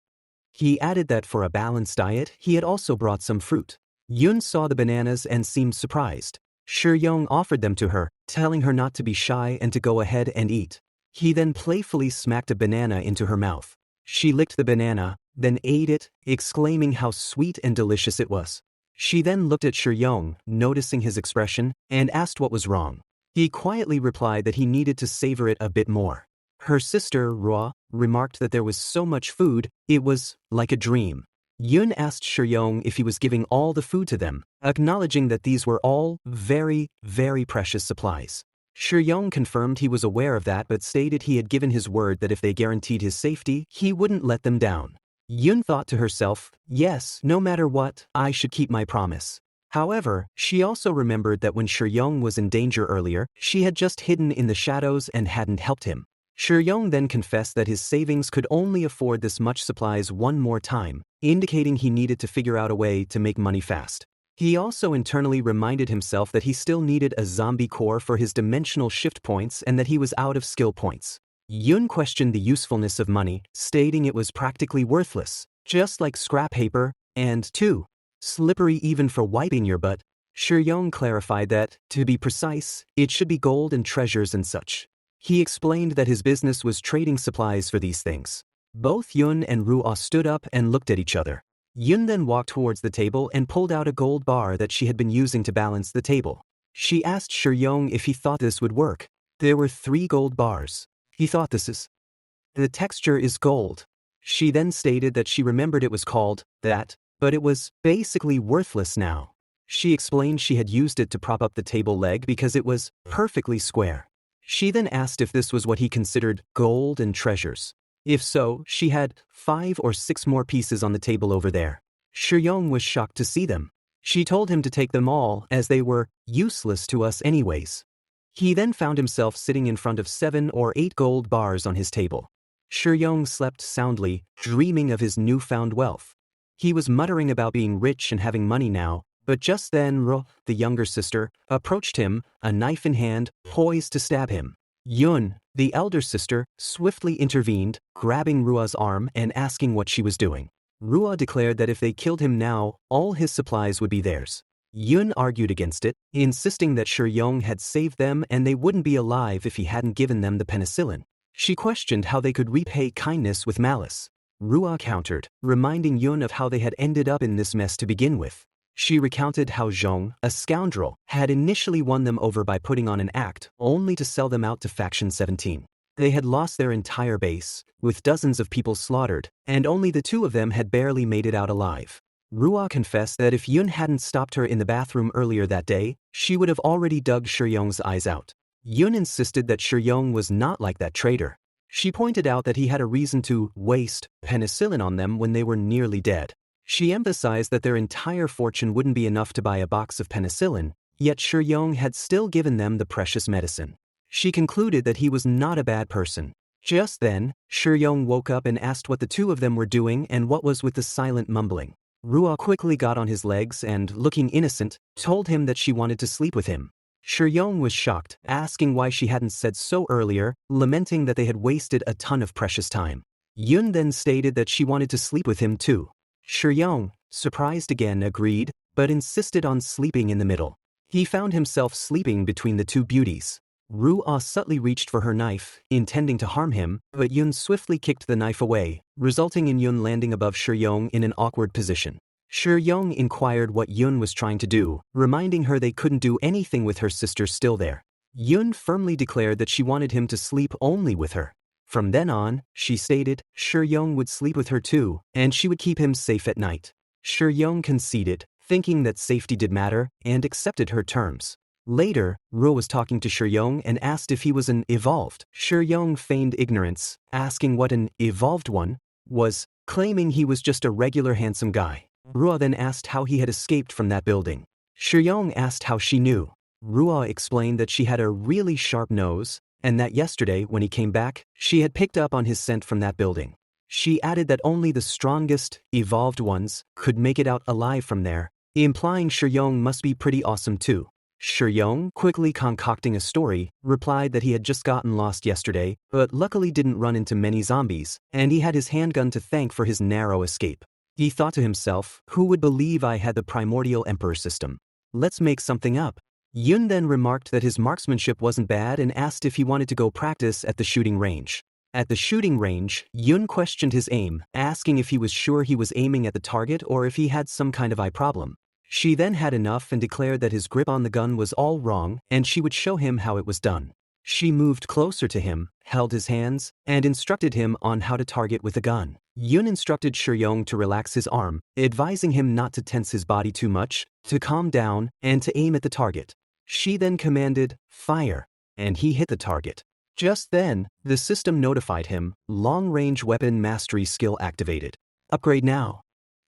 He added that for a balanced diet, he had also brought some fruit. Yun saw the bananas and seemed surprised. Shiyong offered them to her, telling her not to be shy and to go ahead and eat. He then playfully smacked a banana into her mouth. She licked the banana, then ate it, exclaiming how sweet and delicious it was. She then looked at Shiyong, noticing his expression, and asked what was wrong. He quietly replied that he needed to savor it a bit more. Her sister, Ruo, remarked that there was so much food, it was like a dream. Yun asked Shiyong if he was giving all the food to them, acknowledging that these were all very, very precious supplies. Shiyong confirmed he was aware of that but stated he had given his word that if they guaranteed his safety, he wouldn't let them down. Yun thought to herself, yes, no matter what, I should keep my promise. However, she also remembered that when Shiyong was in danger earlier, she had just hidden in the shadows and hadn't helped him. Shiyong then confessed that his savings could only afford this much supplies one more time, indicating he needed to figure out a way to make money fast. He also internally reminded himself that he still needed a zombie core for his dimensional shift points and that he was out of skill points. Yun questioned the usefulness of money, stating it was practically worthless, just like scrap paper, and too slippery even for wiping your butt. Shiyong clarified that, to be precise, it should be gold and treasures and such. He explained that his business was trading supplies for these things. Both Yun and Ruo stood up and looked at each other. Yun then walked towards the table and pulled out a gold bar that she had been using to balance the table. She asked Shiyong if he thought this would work. There were 3 gold bars. He thought the texture is gold. She then stated that she remembered it was called that, but it was basically worthless now. She explained she had used it to prop up the table leg because it was perfectly square. She then asked if this was what he considered gold and treasures. If so, she had 5 or 6 more pieces on the table over there. Shiyong was shocked to see them. She told him to take them all as they were useless to us anyways. He then found himself sitting in front of 7 or 8 gold bars on his table. Shiyong slept soundly, dreaming of his newfound wealth. He was muttering about being rich and having money now, but just then Ruo, the younger sister, approached him, a knife in hand, poised to stab him. Yun, the elder sister, swiftly intervened, grabbing Ruo's arm and asking what she was doing. Ruo declared that if they killed him now, all his supplies would be theirs. Yun argued against it, insisting that Shiyong had saved them and they wouldn't be alive if he hadn't given them the penicillin. She questioned how they could repay kindness with malice. Ruo countered, reminding Yun of how they had ended up in this mess to begin with. She recounted how Zhong, a scoundrel, had initially won them over by putting on an act, only to sell them out to Faction 17. They had lost their entire base, with dozens of people slaughtered, and only the 2 of them had barely made it out alive. Ruo confessed that if Yun hadn't stopped her in the bathroom earlier that day, she would have already dug Shiyong's eyes out. Yun insisted that Shiyong was not like that traitor. She pointed out that he had a reason to waste penicillin on them when they were nearly dead. She emphasized that their entire fortune wouldn't be enough to buy a box of penicillin, yet Shiyong had still given them the precious medicine. She concluded that he was not a bad person. Just then, Shiyong woke up and asked what the 2 of them were doing and what was with the silent mumbling. Ruo quickly got on his legs and, looking innocent, told him that she wanted to sleep with him. Shiyong was shocked, asking why she hadn't said so earlier, lamenting that they had wasted a ton of precious time. Yun then stated that she wanted to sleep with him too. Shiyong, surprised again, agreed, but insisted on sleeping in the middle. He found himself sleeping between the 2 beauties. Ruo subtly reached for her knife, intending to harm him, but Yun swiftly kicked the knife away, resulting in Yun landing above Shiyong in an awkward position. Shiyong inquired what Yun was trying to do, reminding her they couldn't do anything with her sister still there. Yun firmly declared that she wanted him to sleep only with her. From then on, she stated, Shur-young would sleep with her too, and she would keep him safe at night. Shur-young conceded, thinking that safety did matter, and accepted her terms. Later, Ruo was talking to Shur-young and asked if he was an evolved. Shur-young feigned ignorance, asking what an evolved one was, claiming he was just a regular handsome guy. Ruo then asked how he had escaped from that building. Shur-young asked how she knew. Ruo explained that she had a really sharp nose, and that yesterday, when he came back, she had picked up on his scent from that building. She added that only the strongest, evolved ones could make it out alive from there, implying Shur-young must be pretty awesome too. Shur-young, quickly concocting a story, replied that he had just gotten lost yesterday, but luckily didn't run into many zombies, and he had his handgun to thank for his narrow escape. He thought to himself, who would believe I had the primordial emperor system? Let's make something up. Yun then remarked that his marksmanship wasn't bad and asked if he wanted to go practice at the shooting range. At the shooting range, Yun questioned his aim, asking if he was sure he was aiming at the target or if he had some kind of eye problem. She then had enough and declared that his grip on the gun was all wrong and she would show him how it was done. She moved closer to him, held his hands, and instructed him on how to target with a gun. Yun instructed Shur-young to relax his arm, advising him not to tense his body too much, to calm down, and to aim at the target. She then commanded, fire, and he hit the target. Just then, the system notified him, long-range weapon mastery skill activated. Upgrade now.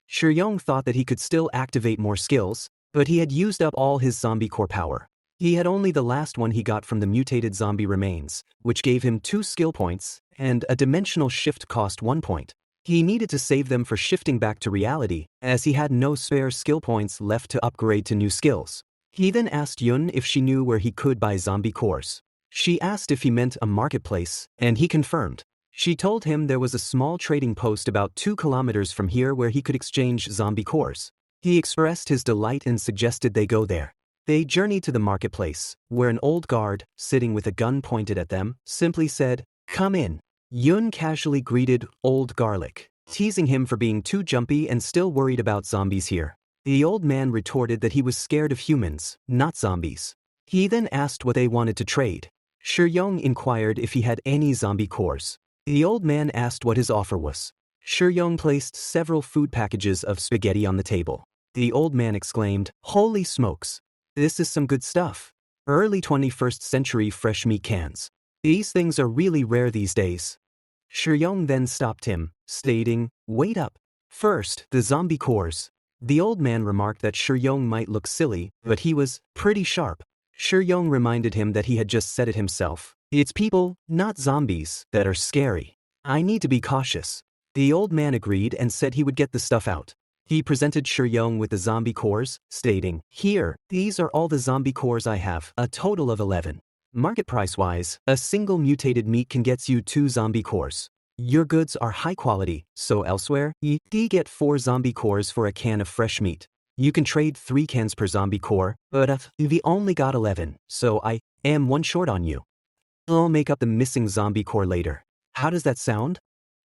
Shur-young thought that he could still activate more skills, but he had used up all his zombie core power. He had only the last one he got from the mutated zombie remains, which gave him 2 skill points, and a dimensional shift cost 1 point. He needed to save them for shifting back to reality, as he had no spare skill points left to upgrade to new skills. He then asked Yun if she knew where he could buy zombie cores. She asked if he meant a marketplace, and he confirmed. She told him there was a small trading post about 2 kilometers from here where he could exchange zombie cores. He expressed his delight and suggested they go there. They journeyed to the marketplace, where an old guard, sitting with a gun pointed at them, simply said, "Come in." Yun casually greeted Old Garlic, teasing him for being too jumpy and still worried about zombies here. The old man retorted that he was scared of humans, not zombies. He then asked what they wanted to trade. Shur-young inquired if he had any zombie cores. The old man asked what his offer was. Shur-young placed several food packages of spaghetti on the table. The old man exclaimed, "Holy smokes! This is some good stuff. Early 21st century fresh meat cans. These things are really rare these days." Shur-young then stopped him, stating, "Wait up. First, the zombie cores." The old man remarked that Shur-young might look silly, but he was pretty sharp. Shur-young reminded him that he had just said it himself. It's people, not zombies, that are scary. I need to be cautious. The old man agreed and said he would get the stuff out. He presented Shur-young with the zombie cores, stating, "Here, these are all the zombie cores I have, a total of 11. Market price-wise, a single mutated meat can get you 2 zombie cores. Your goods are high quality, so elsewhere, you get 4 zombie cores for a can of fresh meat. You can trade 3 cans per zombie core, but we only got 11, so I am 1 short on you. I'll make up the missing zombie core later. How does that sound?"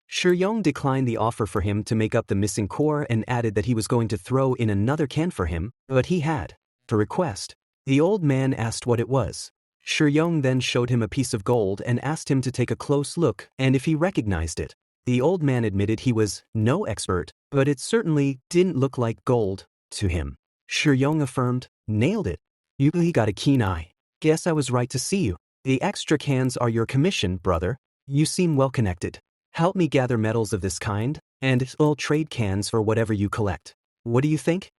Shur-young declined the offer for him to make up the missing core and added that he was going to throw in another can for him, but he had a request. The old man asked what it was. Shur-young then showed him a piece of gold and asked him to take a close look and if he recognized it. The old man admitted he was no expert, but it certainly didn't look like gold to him. Shur-young affirmed, "Nailed it. You got a keen eye. Guess I was right to see you. The extra cans are your commission, brother. You seem well connected. Help me gather metals of this kind, and I'll trade cans for whatever you collect. What do you think?"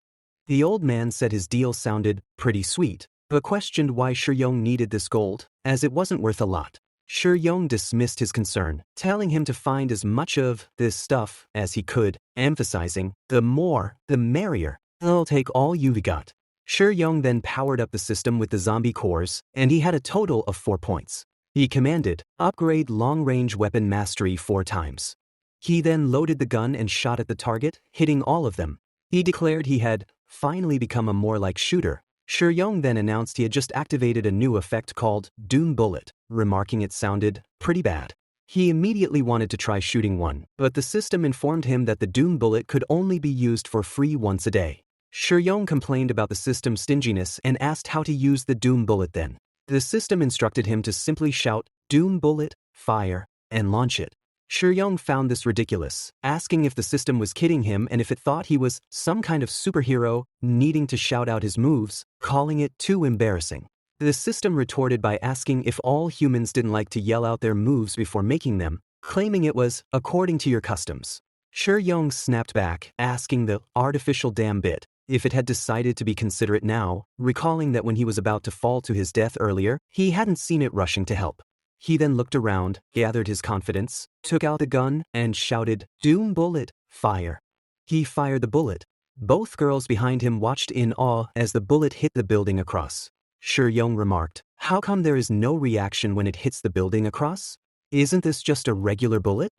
The old man said his deal sounded pretty sweet, but questioned why Shur-young needed this gold, as it wasn't worth a lot. Shur-young dismissed his concern, telling him to find as much of this stuff as he could, emphasizing, "The more, the merrier. I'll take all you've got." Shur-young then powered up the system with the zombie cores, and he had a total of 4 points. He commanded, "Upgrade long-range weapon mastery 4 times." He then loaded the gun and shot at the target, hitting all of them. He declared he had finally become a more like shooter. Shur-young then announced he had just activated a new effect called Doom Bullet, remarking it sounded pretty bad. He immediately wanted to try shooting one, but the system informed him that the Doom Bullet could only be used for free once a day. Shur-young complained about the system's stinginess and asked how to use the Doom Bullet then. The system instructed him to simply shout, "Doom bullet, fire," and launch it. Shi found this ridiculous, asking if the system was kidding him and if it thought he was some kind of superhero needing to shout out his moves, calling it too embarrassing. The system retorted by asking if all humans didn't like to yell out their moves before making them, claiming it was according to your customs. Shi snapped back, asking the artificial damn bit if it had decided to be considerate now, recalling that when he was about to fall to his death earlier, he hadn't seen it rushing to help. He then looked around, gathered his confidence, took out the gun, and shouted, "Doom bullet, fire." He fired the bullet. Both girls behind him watched in awe as the bullet hit the building across. Shi remarked, "How come there is no reaction when it hits the building across? Isn't this just a regular bullet?"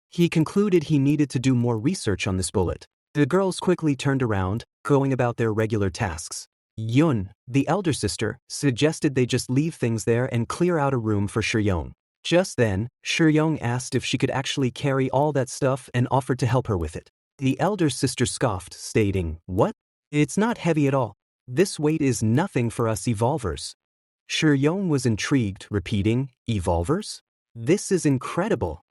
He concluded he needed to do more research on this bullet. The girls quickly turned around, going about their regular tasks. Yun, the elder sister, suggested they just leave things there and clear out a room for Shi. Just then, Shi asked if she could actually carry all that stuff and offered to help her with it. The elder sister scoffed, stating, "What? It's not heavy at all. This weight is nothing for us evolvers." Shi was intrigued, repeating, "Evolvers? This is incredible."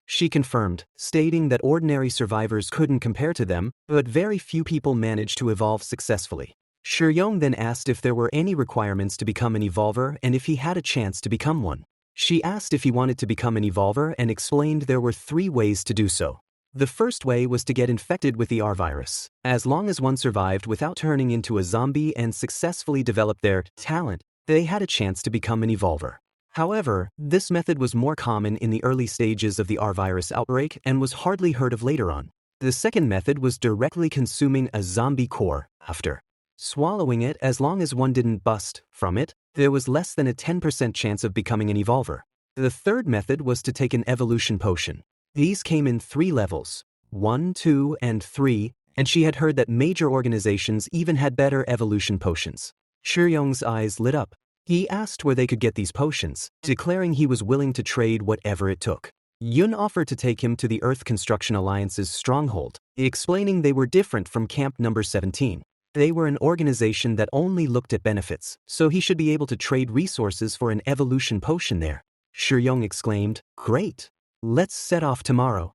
She confirmed, stating that ordinary survivors couldn't compare to them, but very few people managed to evolve successfully. Shi then asked if there were any requirements to become an evolver and if he had a chance to become one. She asked if he wanted to become an evolver and explained there were 3 ways to do so. The first way was to get infected with the R virus. As long as one survived without turning into a zombie and successfully developed their talent, they had a chance to become an evolver. However, this method was more common in the early stages of the R virus outbreak and was hardly heard of later on. The second method was directly consuming a zombie core after swallowing it. As long as one didn't bust from it, there was less than a 10% chance of becoming an evolver. The third method was to take an evolution potion. These came in 3 levels, 1, 2, and 3, and she had heard that major organizations even had better evolution potions. Shi eyes lit up. He asked where they could get these potions, declaring he was willing to trade whatever it took. Yun offered to take him to the Earth Construction Alliance's stronghold, explaining they were different from Camp Number 17. They were an organization that only looked at benefits, so he should be able to trade resources for an evolution potion there. Shi exclaimed, "Great! Let's set off tomorrow."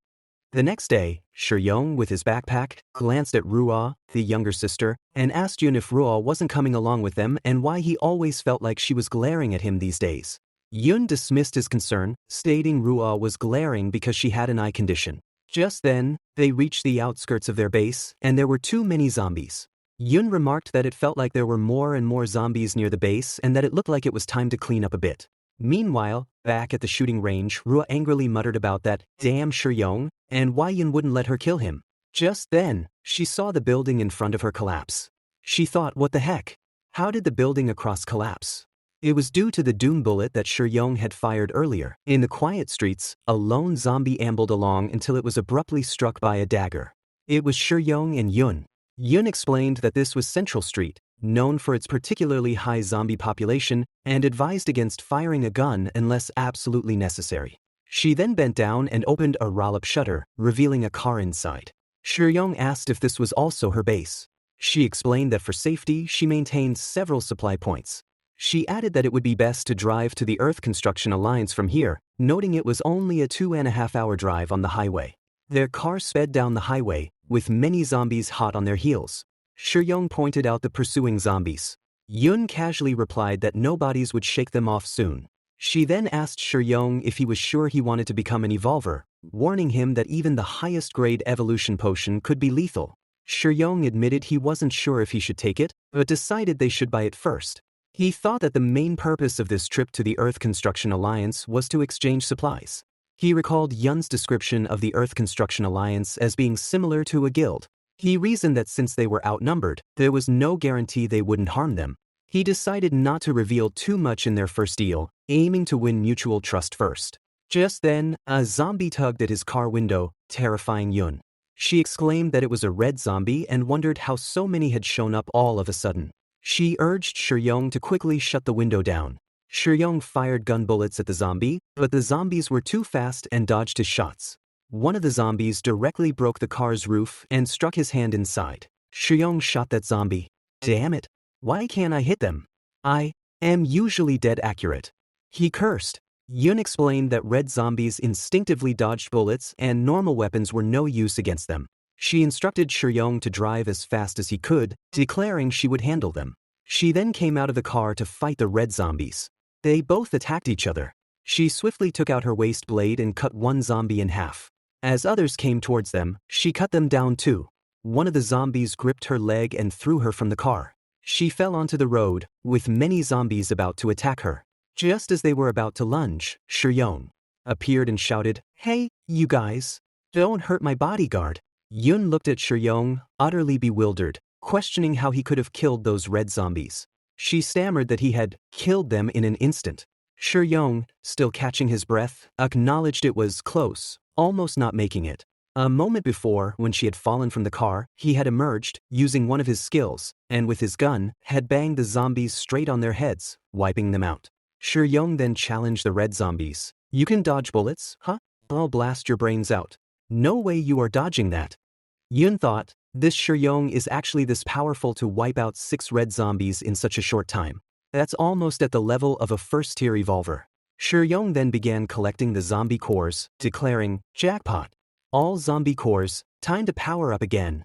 The next day, Shi, with his backpack, glanced at Ruo, the younger sister, and asked Yun if Ruo wasn't coming along with them and why he always felt like she was glaring at him these days. Yun dismissed his concern, stating Ruo was glaring because she had an eye condition. Just then, they reached the outskirts of their base, and there were too many zombies. Yun remarked that it felt like there were more and more zombies near the base and that it looked like it was time to clean up a bit. Meanwhile, back at the shooting range, Ruo angrily muttered about that damn Shi and why Yun wouldn't let her kill him. Just then, she saw the building in front of her collapse. She thought, what the heck? How did the building across collapse? It was due to the doom bullet that Shi had fired earlier. In the quiet streets, a lone zombie ambled along until it was abruptly struck by a dagger. It was Shi and Yun. Yun explained that this was Central Street, known for its particularly high zombie population, and advised against firing a gun unless absolutely necessary. She then bent down and opened a roll-up shutter, revealing a car inside. Shi asked if this was also her base. She explained that for safety, she maintained several supply points. She added that it would be best to drive to the Earth Construction Alliance from here, noting it was only a 2.5-hour drive on the highway. Their car sped down the highway, with many zombies hot on their heels. Shi pointed out the pursuing zombies. Yun casually replied that no bodies would shake them off soon. She then asked Shi if he was sure he wanted to become an evolver, warning him that even the highest grade evolution potion could be lethal. Shi admitted he wasn't sure if he should take it, but decided they should buy it first. He thought that the main purpose of this trip to the Earth Construction Alliance was to exchange supplies. He recalled Yun's description of the Earth Construction Alliance as being similar to a guild. He reasoned that since they were outnumbered, there was no guarantee they wouldn't harm them. He decided not to reveal too much in their first deal, aiming to win mutual trust first. Just then, a zombie tugged at his car window, terrifying Yun. She exclaimed that it was a red zombie and wondered how so many had shown up all of a sudden. She urged Shi to quickly shut the window down. Shi fired gun bullets at the zombie, but the zombies were too fast and dodged his shots. One of the zombies directly broke the car's roof and struck his hand inside. Shi shot that zombie. Damn it! Why can't I hit them? am usually dead accurate. He cursed. Yun explained that red zombies instinctively dodged bullets and normal weapons were no use against them. She instructed Shuyong to drive as fast as he could, declaring she would handle them. She then came out of the car to fight the red zombies. They both attacked each other. She swiftly took out her waist blade and cut one zombie in half. As others came towards them, she cut them down too. One of the zombies gripped her leg and threw her from the car. She fell onto the road, with many zombies about to attack her. Just as they were about to lunge, Shuyong appeared and shouted, "Hey, you guys! Don't hurt my bodyguard!" Yun looked at Shuyong, utterly bewildered, questioning how he could have killed those red zombies. She stammered that he had killed them in an instant. Shuyong, still catching his breath, acknowledged it was close, almost not making it. A moment before, when she had fallen from the car, he had emerged, using one of his skills, and with his gun, had banged the zombies straight on their heads, wiping them out. Shuyong then challenged the red zombies. "You can dodge bullets, huh? I'll blast your brains out." "No way you are dodging that." Yun thought, this Shuyong is actually this powerful to wipe out 6 red zombies in such a short time. That's almost at the level of a first-tier evolver. Shuyong then began collecting the zombie cores, declaring, "Jackpot. All zombie cores, time to power up again."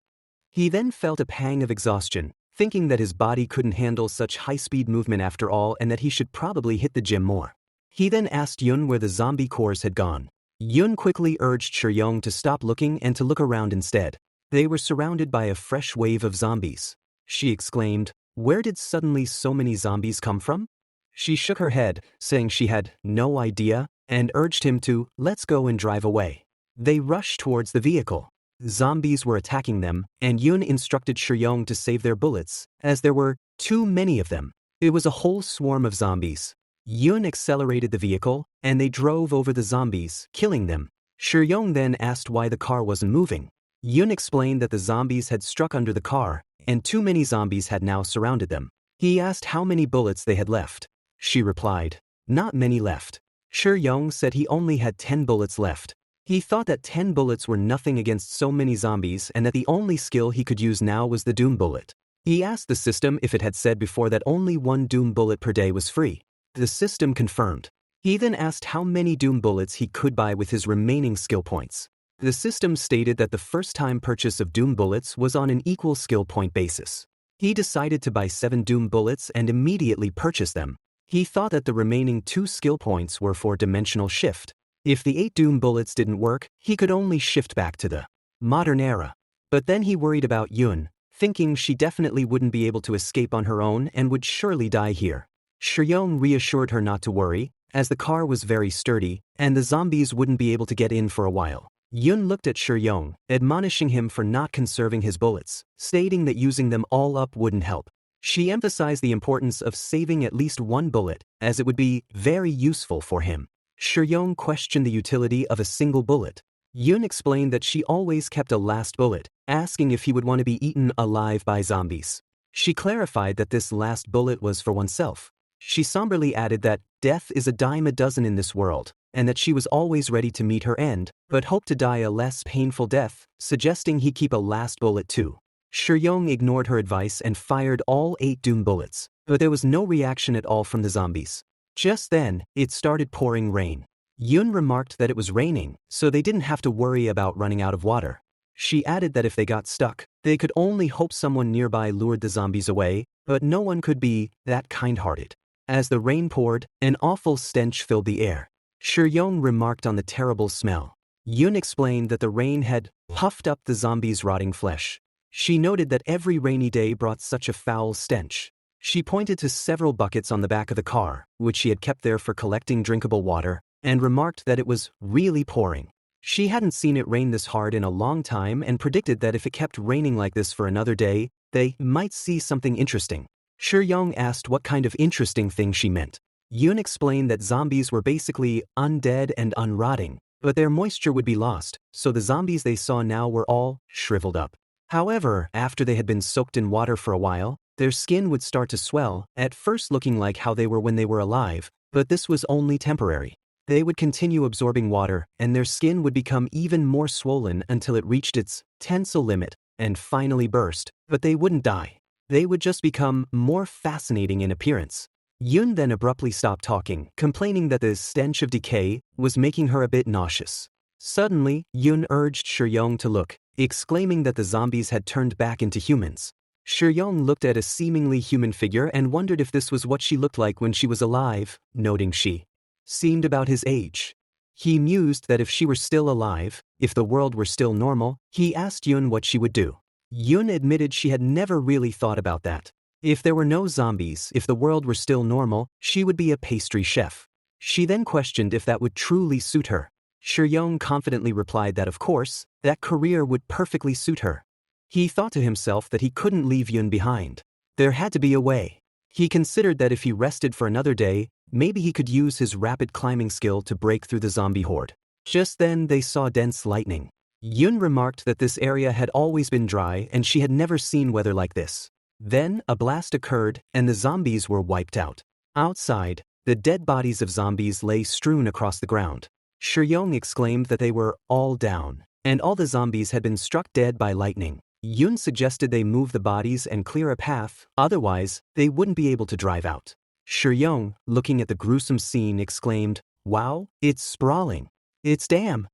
He then felt a pang of exhaustion, thinking that his body couldn't handle such high-speed movement after all and that he should probably hit the gym more. He then asked Yun where the zombie cores had gone. Yun quickly urged Shuyong to stop looking and to look around instead. They were surrounded by a fresh wave of zombies. She exclaimed, "Where did suddenly so many zombies come from?" She shook her head, saying she had no idea, and urged him to, "Let's go and drive away." They rushed towards the vehicle. Zombies were attacking them, and Yun instructed Shuyong to save their bullets, as there were too many of them. It was a whole swarm of zombies. Yun accelerated the vehicle, and they drove over the zombies, killing them. Shuyong then asked why the car wasn't moving. Yun explained that the zombies had struck under the car, and too many zombies had now surrounded them. He asked how many bullets they had left. She replied, "Not many left." Shuyong said he only had 10 bullets left. He thought that 10 bullets were nothing against so many zombies and that the only skill he could use now was the Doom Bullet. He asked the system if it had said before that only 1 Doom Bullet per day was free. The system confirmed. He then asked how many Doom Bullets he could buy with his remaining skill points. The system stated that the first-time purchase of Doom Bullets was on an equal skill point basis. He decided to buy 7 Doom Bullets and immediately purchase them. He thought that the remaining 2 skill points were for dimensional shift. If the 8 Doom Bullets didn't work, he could only shift back to the modern era. But then he worried about Yun, thinking she definitely wouldn't be able to escape on her own and would surely die here. Shuyong reassured her not to worry, as the car was very sturdy, and the zombies wouldn't be able to get in for a while. Yun looked at Shuyong, admonishing him for not conserving his bullets, stating that using them all up wouldn't help. She emphasized the importance of saving at least 1 bullet, as it would be very useful for him. Shuyong questioned the utility of a single bullet. Yun explained that she always kept a last bullet, asking if he would want to be eaten alive by zombies. She clarified that this last bullet was for oneself. She somberly added that death is a dime a dozen in this world, and that she was always ready to meet her end, but hoped to die a less painful death, suggesting he keep a last bullet too. Shuyong ignored her advice and fired all 8 Doom Bullets, but there was no reaction at all from the zombies. Just then, it started pouring rain. Yun remarked that it was raining, so they didn't have to worry about running out of water. She added that if they got stuck, they could only hope someone nearby lured the zombies away, but no one could be that kind-hearted. As the rain poured, an awful stench filled the air. Shuyong remarked on the terrible smell. Yun explained that the rain had puffed up the zombies' rotting flesh. She noted that every rainy day brought such a foul stench. She pointed to several buckets on the back of the car, which she had kept there for collecting drinkable water, and remarked that it was really pouring. She hadn't seen it rain this hard in a long time and predicted that if it kept raining like this for another day, they might see something interesting. Shuyong asked what kind of interesting thing she meant. Yun explained that zombies were basically undead and unrotting, but their moisture would be lost, so the zombies they saw now were all shriveled up. However, after they had been soaked in water for a while, their skin would start to swell, at first looking like how they were when they were alive, but this was only temporary. They would continue absorbing water, and their skin would become even more swollen until it reached its tensile limit, and finally burst, but they wouldn't die. They would just become more fascinating in appearance. Yun then abruptly stopped talking, complaining that the stench of decay was making her a bit nauseous. Suddenly, Yun urged Shuyong to look, exclaiming that the zombies had turned back into humans. Shuyong looked at a seemingly human figure and wondered if this was what she looked like when she was alive, noting she seemed about his age. He mused that if she were still alive, if the world were still normal, he asked Yun what she would do. Yun admitted she had never really thought about that. If there were no zombies, if the world were still normal, she would be a pastry chef. She then questioned if that would truly suit her. Shuyong confidently replied that of course, that career would perfectly suit her. He thought to himself that he couldn't leave Yun behind. There had to be a way. He considered that if he rested for another day, maybe he could use his rapid climbing skill to break through the zombie horde. Just then they saw dense lightning. Yun remarked that this area had always been dry and she had never seen weather like this. Then, a blast occurred, and the zombies were wiped out. Outside, the dead bodies of zombies lay strewn across the ground. Shuyong exclaimed that they were all down, and all the zombies had been struck dead by lightning. Yun suggested they move the bodies and clear a path, otherwise, they wouldn't be able to drive out. Shuyong, looking at the gruesome scene, exclaimed, "Wow, it's sprawling. It's damn."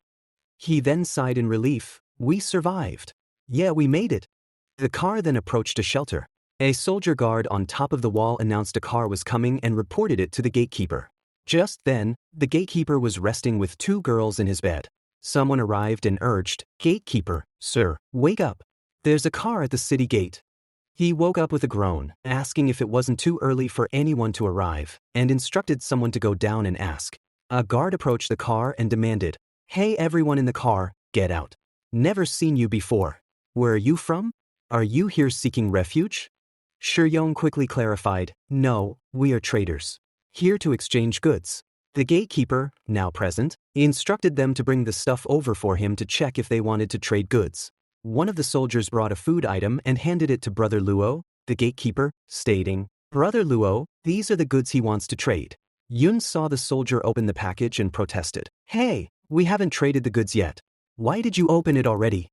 He then sighed in relief, "We survived. Yeah, we made it." The car then approached a shelter. A soldier guard on top of the wall announced a car was coming and reported it to the gatekeeper. Just then, the gatekeeper was resting with two girls in his bed. Someone arrived and urged, "Gatekeeper, sir, wake up. There's a car at the city gate." He woke up with a groan, asking if it wasn't too early for anyone to arrive, and instructed someone to go down and ask. A guard approached the car and demanded, "Hey everyone in the car, get out. Never seen you before. Where are you from? Are you here seeking refuge?" Shuyong quickly clarified, "No, we are traders. Here to exchange goods." The gatekeeper, now present, instructed them to bring the stuff over for him to check if they wanted to trade goods. One of the soldiers brought a food item and handed it to Brother Luo, the gatekeeper, stating, "Brother Luo, these are the goods he wants to trade." Yun saw the soldier open the package and protested, "Hey, we haven't traded the goods yet. Why did you open it already?"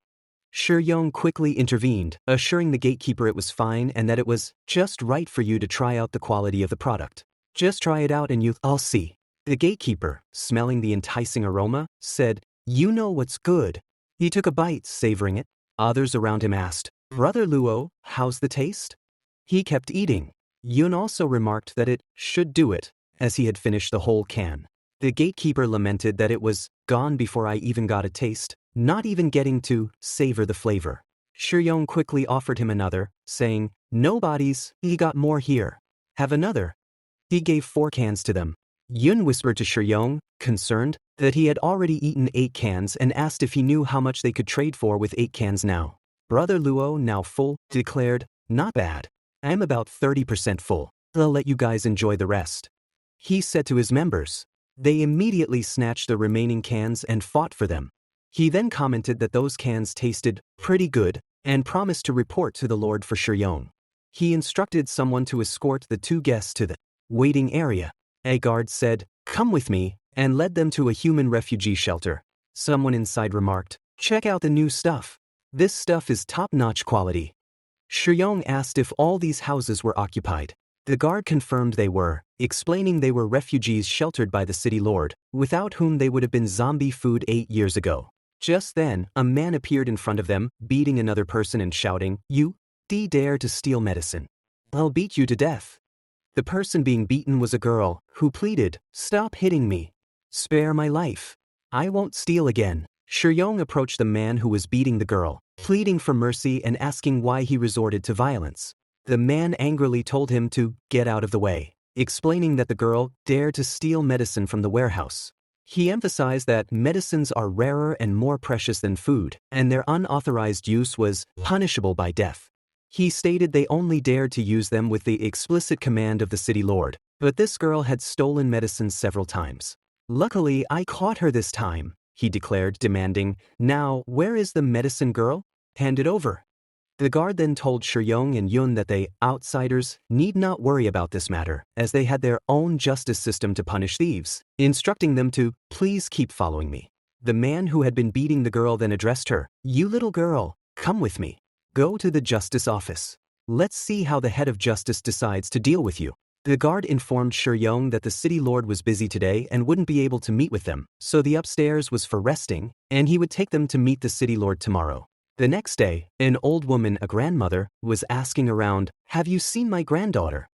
Shuyong quickly intervened, assuring the gatekeeper it was fine and that it was just right for you to try out the quality of the product. "Just try it out and I'll see." The gatekeeper, smelling the enticing aroma, said, "You know what's good." He took a bite, savoring it. Others around him asked, "Brother Luo, how's the taste?" He kept eating. Yun also remarked that it should do it, as he had finished the whole can. The gatekeeper lamented that it was gone before I even got a taste, not even getting to savor the flavor. Shuyong quickly offered him another, saying, "No bodies, he got more here. Have another." He gave 4 cans to them. Yun whispered to Shuyong, concerned, that he had already eaten 8 cans and asked if he knew how much they could trade for with 8 cans now. Brother Luo, now full, declared, "Not bad. I'm about 30% full. I'll let you guys enjoy the rest." He said to his members. They immediately snatched the remaining cans and fought for them. He then commented that those cans tasted pretty good and promised to report to the Lord for Shuyong. He instructed someone to escort the 2 guests to the waiting area. A guard said, "Come with me," and led them to a human refugee shelter. Someone inside remarked, "Check out the new stuff. This stuff is top-notch quality." Shuyong asked if all these houses were occupied. The guard confirmed they were, explaining they were refugees sheltered by the city lord, without whom they would have been zombie food 8 years ago. Just then, a man appeared in front of them, beating another person and shouting, "You dare to steal medicine. I'll beat you to death." The person being beaten was a girl, who pleaded, "Stop hitting me. Spare my life. I won't steal again." Shuyong approached the man who was beating the girl, pleading for mercy and asking why he resorted to violence. The man angrily told him to get out of the way, explaining that the girl dared to steal medicine from the warehouse. He emphasized that medicines are rarer and more precious than food, and their unauthorized use was punishable by death. He stated they only dared to use them with the explicit command of the city lord, but this girl had stolen medicines several times. "Luckily, I caught her this time," he declared, demanding, "Now, where is the medicine girl? Hand it over." The guard then told Shuyong and Yun that they, outsiders, need not worry about this matter, as they had their own justice system to punish thieves, instructing them to please keep following me. The man who had been beating the girl then addressed her, "You little girl, come with me. Go to the justice office. Let's see how the head of justice decides to deal with you." The guard informed Shuyong that the city lord was busy today and wouldn't be able to meet with them, so the upstairs was for resting, and he would take them to meet the city lord tomorrow. The next day, an old woman, a grandmother, was asking around, "Have you seen my granddaughter?"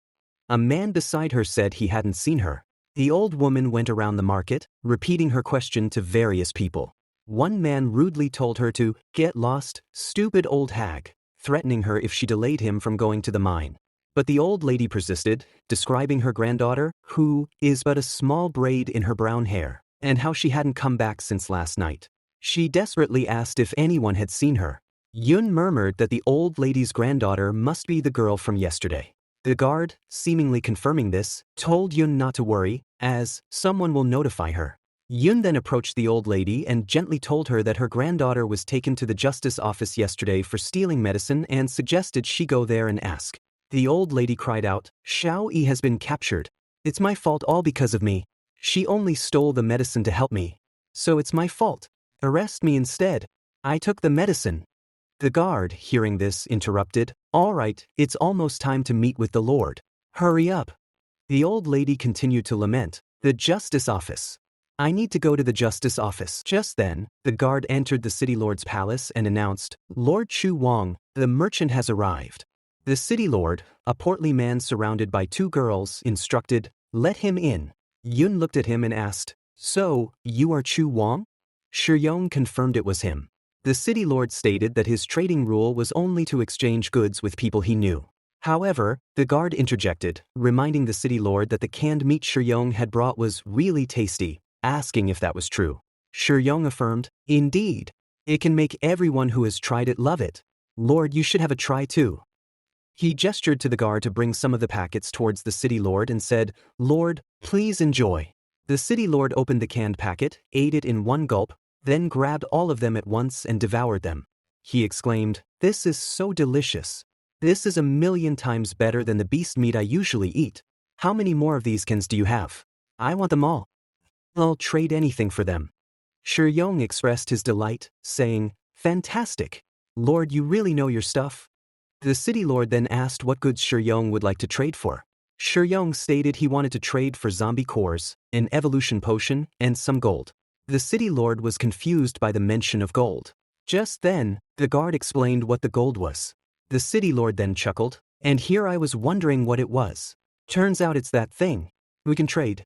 A man beside her said he hadn't seen her. The old woman went around the market, repeating her question to various people. One man rudely told her to get lost, stupid old hag, threatening her if she delayed him from going to the mine. But the old lady persisted, describing her granddaughter, who is but a small braid in her brown hair, and how she hadn't come back since last night. She desperately asked if anyone had seen her. Yun murmured that the old lady's granddaughter must be the girl from yesterday. The guard, seemingly confirming this, told Yun not to worry, as someone will notify her. Yun then approached the old lady and gently told her that her granddaughter was taken to the justice office yesterday for stealing medicine and suggested she go there and ask. The old lady cried out, "Xiao Yi has been captured. It's my fault, all because of me. She only stole the medicine to help me. So it's my fault. Arrest me instead. I took the medicine." The guard, hearing this, interrupted, "All right, it's almost time to meet with the Lord. Hurry up." The old lady continued to lament, "The justice office. I need to go to the justice office." Just then, the guard entered the city lord's palace and announced, "Lord Chu Wang, the merchant has arrived." The city lord, a portly man surrounded by two girls, instructed, "Let him in." Yun looked at him and asked, "So, you are Chu Wang?" Shuyong confirmed it was him. The city lord stated that his trading rule was only to exchange goods with people he knew. However, the guard interjected, reminding the city lord that the canned meat Shuyong had brought was really tasty, asking if that was true. Shuyong affirmed, "Indeed. It can make everyone who has tried it love it. Lord, you should have a try too." He gestured to the guard to bring some of the packets towards the city lord and said, "Lord, please enjoy." The city lord opened the canned packet, ate it in one gulp, then grabbed all of them at once and devoured them. He exclaimed, "This is so delicious. This is 1,000,000 times better than the beast meat I usually eat. How many more of these cans do you have? I want them all. I'll trade anything for them." Shuyong expressed his delight, saying, "Fantastic. Lord, you really know your stuff." The city lord then asked what goods Shuyong would like to trade for. Shuyong stated he wanted to trade for zombie cores, an evolution potion, and some gold. The city lord was confused by the mention of gold. Just then, the guard explained what the gold was. The city lord then chuckled, "And here I was wondering what it was. Turns out it's that thing. We can trade.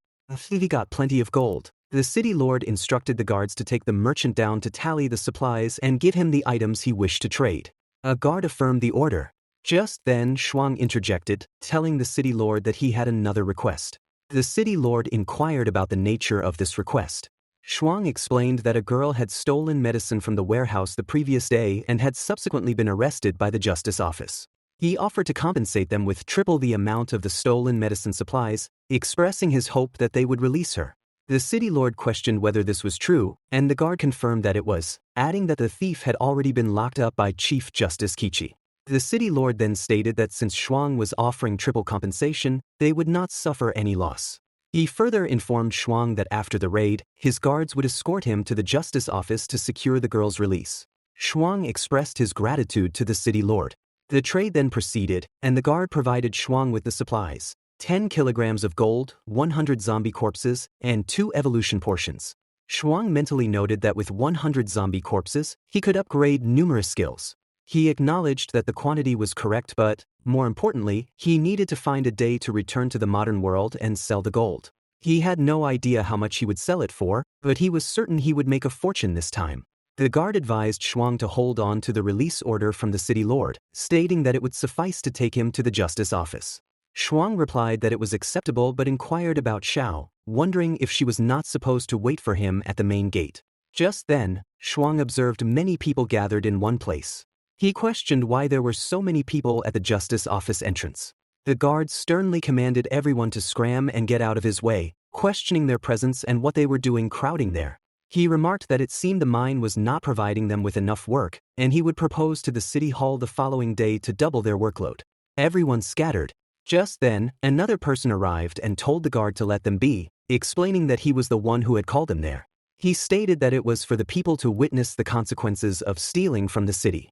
He got plenty of gold." The city lord instructed the guards to take the merchant down to tally the supplies and give him the items he wished to trade. A guard affirmed the order. Just then Shuang interjected, telling the city lord that he had another request. The city lord inquired about the nature of this request. Shuang explained that a girl had stolen medicine from the warehouse the previous day and had subsequently been arrested by the justice office. He offered to compensate them with triple the amount of the stolen medicine supplies, expressing his hope that they would release her. The city lord questioned whether this was true, and the guard confirmed that it was, adding that the thief had already been locked up by Chief Justice Kichi. The city lord then stated that since Shuang was offering triple compensation, they would not suffer any loss. He further informed Shuang that after the raid, his guards would escort him to the justice office to secure the girl's release. Shuang expressed his gratitude to the city lord. The trade then proceeded, and the guard provided Shuang with the supplies: 10 kilograms of gold, 100 zombie corpses, and 2 evolution portions. Shuang mentally noted that with 100 zombie corpses, he could upgrade numerous skills. He acknowledged that the quantity was correct, but, more importantly, he needed to find a day to return to the modern world and sell the gold. He had no idea how much he would sell it for, but he was certain he would make a fortune this time. The guard advised Shuang to hold on to the release order from the city lord, stating that it would suffice to take him to the justice office. Shuang replied that it was acceptable but inquired about Xiao, wondering if she was not supposed to wait for him at the main gate. Just then, Shuang observed many people gathered in one place. He questioned why there were so many people at the justice office entrance. The guard sternly commanded everyone to scram and get out of his way, questioning their presence and what they were doing crowding there. He remarked that it seemed the mine was not providing them with enough work, and he would propose to the city hall the following day to double their workload. Everyone scattered. Just then, another person arrived and told the guard to let them be, explaining that he was the one who had called them there. He stated that it was for the people to witness the consequences of stealing from the city.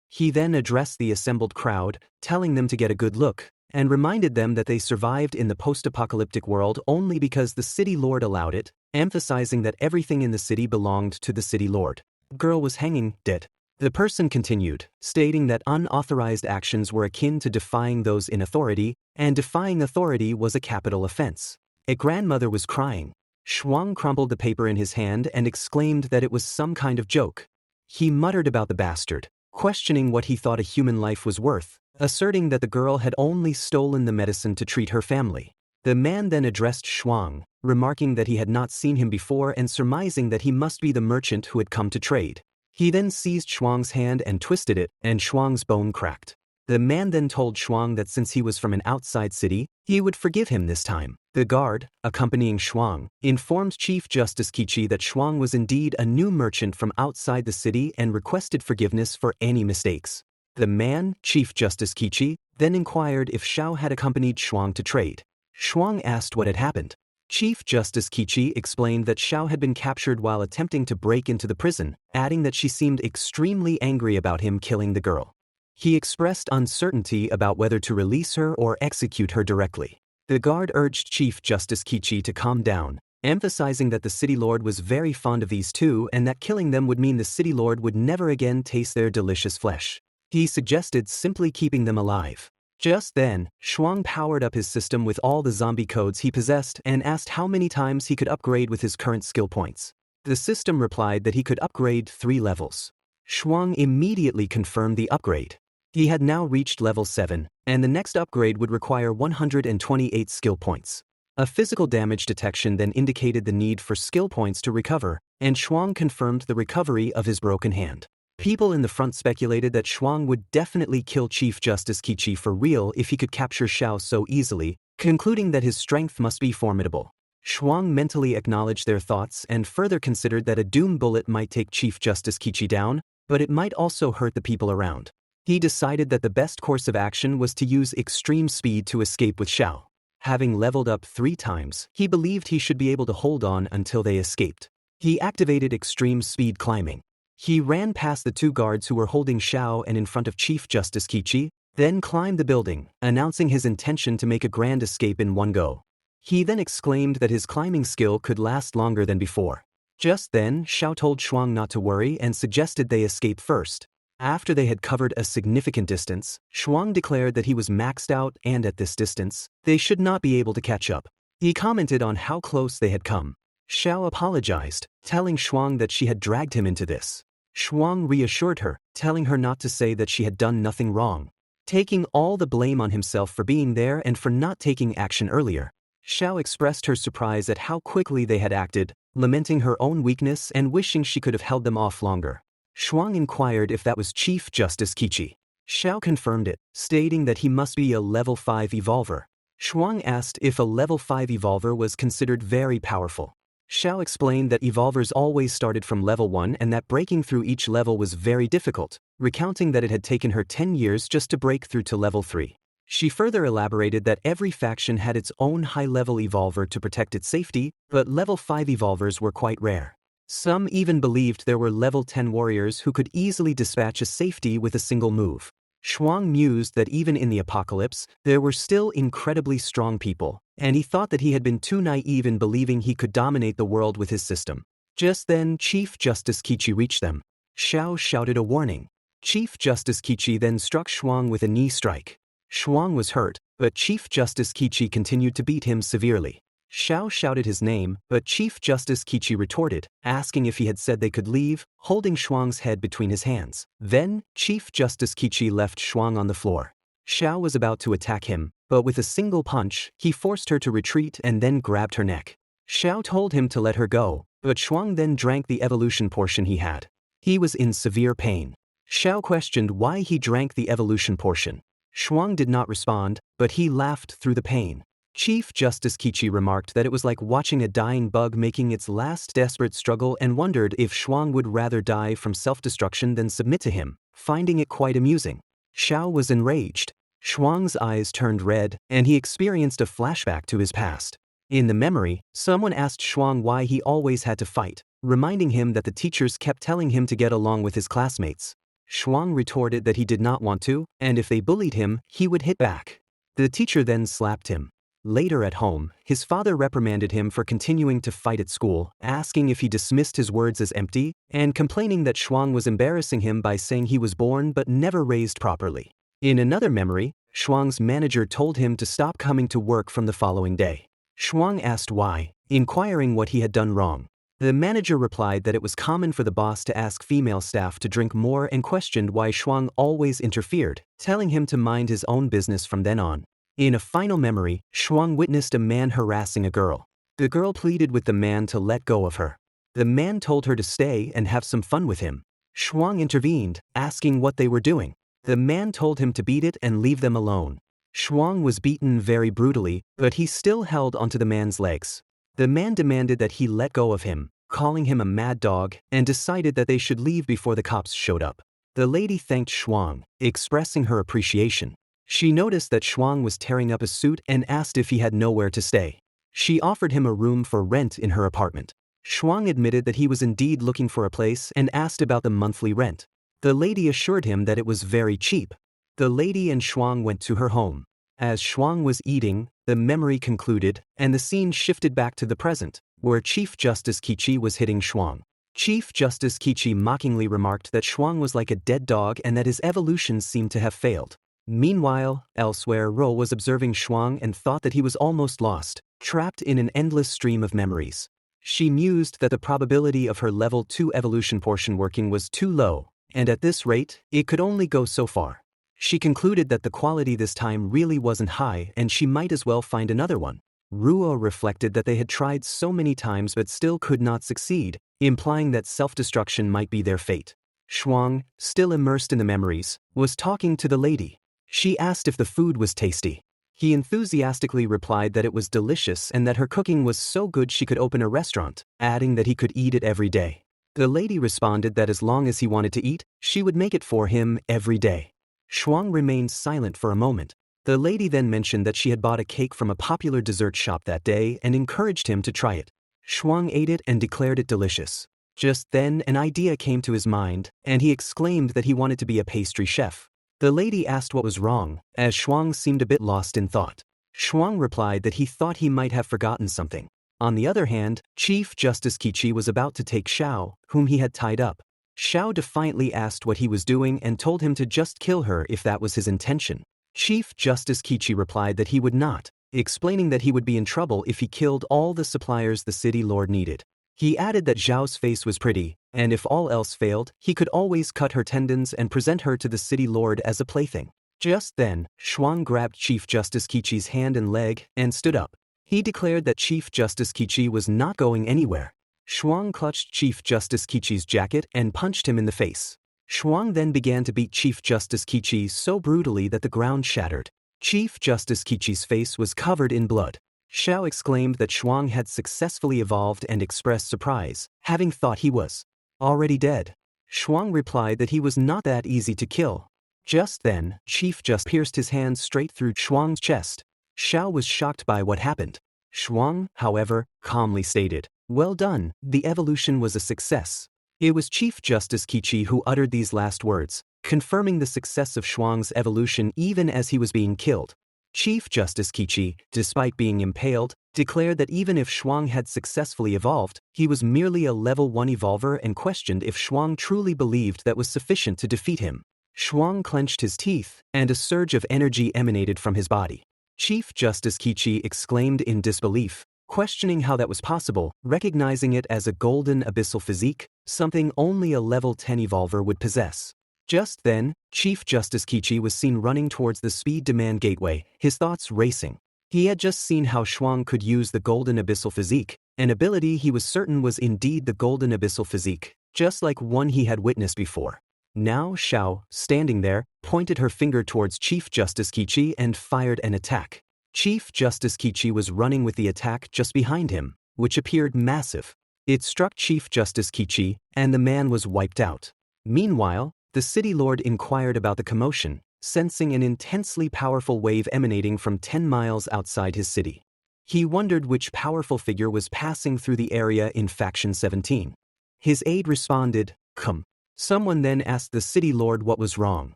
He then addressed the assembled crowd, telling them to get a good look, and reminded them that they survived in the post-apocalyptic world only because the city lord allowed it, emphasizing that everything in the city belonged to the city lord. The girl was hanging dead. The person continued, stating that unauthorized actions were akin to defying those in authority, and defying authority was a capital offense. A grandmother was crying. Shuang crumpled the paper in his hand and exclaimed that it was some kind of joke. He muttered about the bastard, questioning what he thought a human life was worth, asserting that the girl had only stolen the medicine to treat her family. The man then addressed Shuang, remarking that he had not seen him before and surmising that he must be the merchant who had come to trade. He then seized Shuang's hand and twisted it, and Shuang's bone cracked. The man then told Shuang that since he was from an outside city, he would forgive him this time. The guard, accompanying Shuang, informed Chief Justice Qiqi that Shuang was indeed a new merchant from outside the city and requested forgiveness for any mistakes. The man, Chief Justice Qiqi, then inquired if Xiao had accompanied Shuang to trade. Shuang asked what had happened. Chief Justice Qiqi explained that Xiao had been captured while attempting to break into the prison, adding that she seemed extremely angry about him killing the girl. He expressed uncertainty about whether to release her or execute her directly. The guard urged Chief Justice Qiqi to calm down, emphasizing that the city lord was very fond of these two and that killing them would mean the city lord would never again taste their delicious flesh. He suggested simply keeping them alive. Just then, Shuang powered up his system with all the zombie codes he possessed and asked how many times he could upgrade with his current skill points. The system replied that he could upgrade 3 levels. Shuang immediately confirmed the upgrade. He had now reached level 7, and the next upgrade would require 128 skill points. A physical damage detection then indicated the need for skill points to recover, and Shuang confirmed the recovery of his broken hand. People in the front speculated that Shuang would definitely kill Chief Justice Qiqi for real if he could capture Xiao so easily, concluding that his strength must be formidable. Shuang mentally acknowledged their thoughts and further considered that a doom bullet might take Chief Justice Qiqi down, but it might also hurt the people around. He decided that the best course of action was to use extreme speed to escape with Xiao. Having leveled up 3 times, he believed he should be able to hold on until they escaped. He activated extreme speed climbing. He ran past the 2 guards who were holding Xiao and in front of Chief Justice Qiqi, then climbed the building, announcing his intention to make a grand escape in one go. He then exclaimed that his climbing skill could last longer than before. Just then, Xiao told Shuang not to worry and suggested they escape first. After they had covered a significant distance, Shuang declared that he was maxed out and at this distance, they should not be able to catch up. He commented on how close they had come. Xiao apologized, telling Shuang that she had dragged him into this. Shuang reassured her, telling her not to say that she had done nothing wrong, taking all the blame on himself for being there and for not taking action earlier. Xiao expressed her surprise at how quickly they had acted, lamenting her own weakness and wishing she could have held them off longer. Shuang inquired if that was Chief Justice Qiqi. Xiao confirmed it, stating that he must be a level 5 evolver. Shuang asked if a level 5 evolver was considered very powerful. Xiao explained that evolvers always started from level 1 and that breaking through each level was very difficult, recounting that it had taken her 10 years just to break through to level 3. She further elaborated that every faction had its own high-level evolver to protect its safety, but level 5 evolvers were quite rare. Some even believed there were level 10 warriors who could easily dispatch a safety with a single move. Shuang mused that even in the apocalypse, there were still incredibly strong people, and he thought that he had been too naive in believing he could dominate the world with his system. Just then, Chief Justice Qiqi reached them. Xiao shouted a warning. Chief Justice Qiqi then struck Shuang with a knee strike. Shuang was hurt, but Chief Justice Qiqi continued to beat him severely. Xiao shouted his name, but Chief Justice Qiqi retorted, asking if he had said they could leave, holding Shuang's head between his hands. Then, Chief Justice Qiqi left Shuang on the floor. Xiao was about to attack him, but with a single punch, he forced her to retreat and then grabbed her neck. Xiao told him to let her go, but Shuang then drank the evolution portion he had. He was in severe pain. Xiao questioned why he drank the evolution portion. Shuang did not respond, but he laughed through the pain. Chief Justice Qiqi remarked that it was like watching a dying bug making its last desperate struggle and wondered if Shuang would rather die from self-destruction than submit to him, finding it quite amusing. Xiao was enraged. Shuang's eyes turned red, and he experienced a flashback to his past. In the memory, someone asked Shuang why he always had to fight, reminding him that the teachers kept telling him to get along with his classmates. Shuang retorted that he did not want to, and if they bullied him, he would hit back. The teacher then slapped him. Later at home, his father reprimanded him for continuing to fight at school, asking if he dismissed his words as empty, and complaining that Shuang was embarrassing him by saying he was born but never raised properly. In another memory, Shuang's manager told him to stop coming to work from the following day. Shuang asked why, inquiring what he had done wrong. The manager replied that it was common for the boss to ask female staff to drink more and questioned why Shuang always interfered, telling him to mind his own business from then on. In a final memory, Shuang witnessed a man harassing a girl. The girl pleaded with the man to let go of her. The man told her to stay and have some fun with him. Shuang intervened, asking what they were doing. The man told him to beat it and leave them alone. Shuang was beaten very brutally, but he still held onto the man's legs. The man demanded that he let go of him, calling him a mad dog, and decided that they should leave before the cops showed up. The lady thanked Shuang, expressing her appreciation. She noticed that Shuang was tearing up his suit and asked if he had nowhere to stay. She offered him a room for rent in her apartment. Shuang admitted that he was indeed looking for a place and asked about the monthly rent. The lady assured him that it was very cheap. The lady and Shuang went to her home. As Shuang was eating, the memory concluded, and the scene shifted back to the present, where Chief Justice Qiqi was hitting Shuang. Chief Justice Qiqi mockingly remarked that Shuang was like a dead dog and that his evolution seemed to have failed. Meanwhile, elsewhere, Ro was observing Shuang and thought that he was almost lost, trapped in an endless stream of memories. She mused that the probability of her level 2 evolution portion working was too low, and at this rate, it could only go so far. She concluded that the quality this time really wasn't high and she might as well find another one. Ruo reflected that they had tried so many times but still could not succeed, implying that self-destruction might be their fate. Shuang, still immersed in the memories, was talking to the lady. She asked if the food was tasty. He enthusiastically replied that it was delicious and that her cooking was so good she could open a restaurant, adding that he could eat it every day. The lady responded that as long as he wanted to eat, she would make it for him every day. Shuang remained silent for a moment. The lady then mentioned that she had bought a cake from a popular dessert shop that day and encouraged him to try it. Shuang ate it and declared it delicious. Just then, an idea came to his mind, and he exclaimed that he wanted to be a pastry chef. The lady asked what was wrong, as Shuang seemed a bit lost in thought. Shuang replied that he thought he might have forgotten something. On the other hand, Chief Justice Qiqi was about to take Xiao, whom he had tied up. Xiao defiantly asked what he was doing and told him to just kill her if that was his intention. Chief Justice Qiqi replied that he would not, explaining that he would be in trouble if he killed all the suppliers the city lord needed. He added that Zhao's face was pretty, and if all else failed, he could always cut her tendons and present her to the city lord as a plaything. Just then, Shuang grabbed Chief Justice Qiqi's hand and leg and stood up. He declared that Chief Justice Qiqi was not going anywhere. Shuang clutched Chief Justice Qiqi's jacket and punched him in the face. Shuang then began to beat Chief Justice Qiqi so brutally that the ground shattered. Chief Justice Qiqi's face was covered in blood. Xiao exclaimed that Shuang had successfully evolved and expressed surprise, having thought he was already dead. Shuang replied that he was not that easy to kill. Just then, Chief Justice pierced his hand straight through Shuang's chest. Xiao was shocked by what happened. Shuang, however, calmly stated, "Well done, the evolution was a success." It was Chief Justice Qiqi who uttered these last words, confirming the success of Shuang's evolution even as he was being killed. Chief Justice Qiqi, despite being impaled, declared that even if Shuang had successfully evolved, he was merely a level 1 evolver and questioned if Shuang truly believed that was sufficient to defeat him. Shuang clenched his teeth, and a surge of energy emanated from his body. Chief Justice Qiqi exclaimed in disbelief, questioning how that was possible, recognizing it as a golden abyssal physique, something only a level 10 evolver would possess. Just then, Chief Justice Qiqi was seen running towards the speed demand gateway, his thoughts racing. He had just seen how Shuang could use the golden abyssal physique, an ability he was certain was indeed the golden abyssal physique, just like one he had witnessed before. Now Xiao, standing there, pointed her finger towards Chief Justice Qiqi and fired an attack. Chief Justice Qiqi was running with the attack just behind him, which appeared massive. It struck Chief Justice Qiqi, and the man was wiped out. Meanwhile, the city lord inquired about the commotion, sensing an intensely powerful wave emanating from 10 miles outside his city. He wondered which powerful figure was passing through the area in Faction 17. His aide responded, "Come." Someone then asked the city lord what was wrong.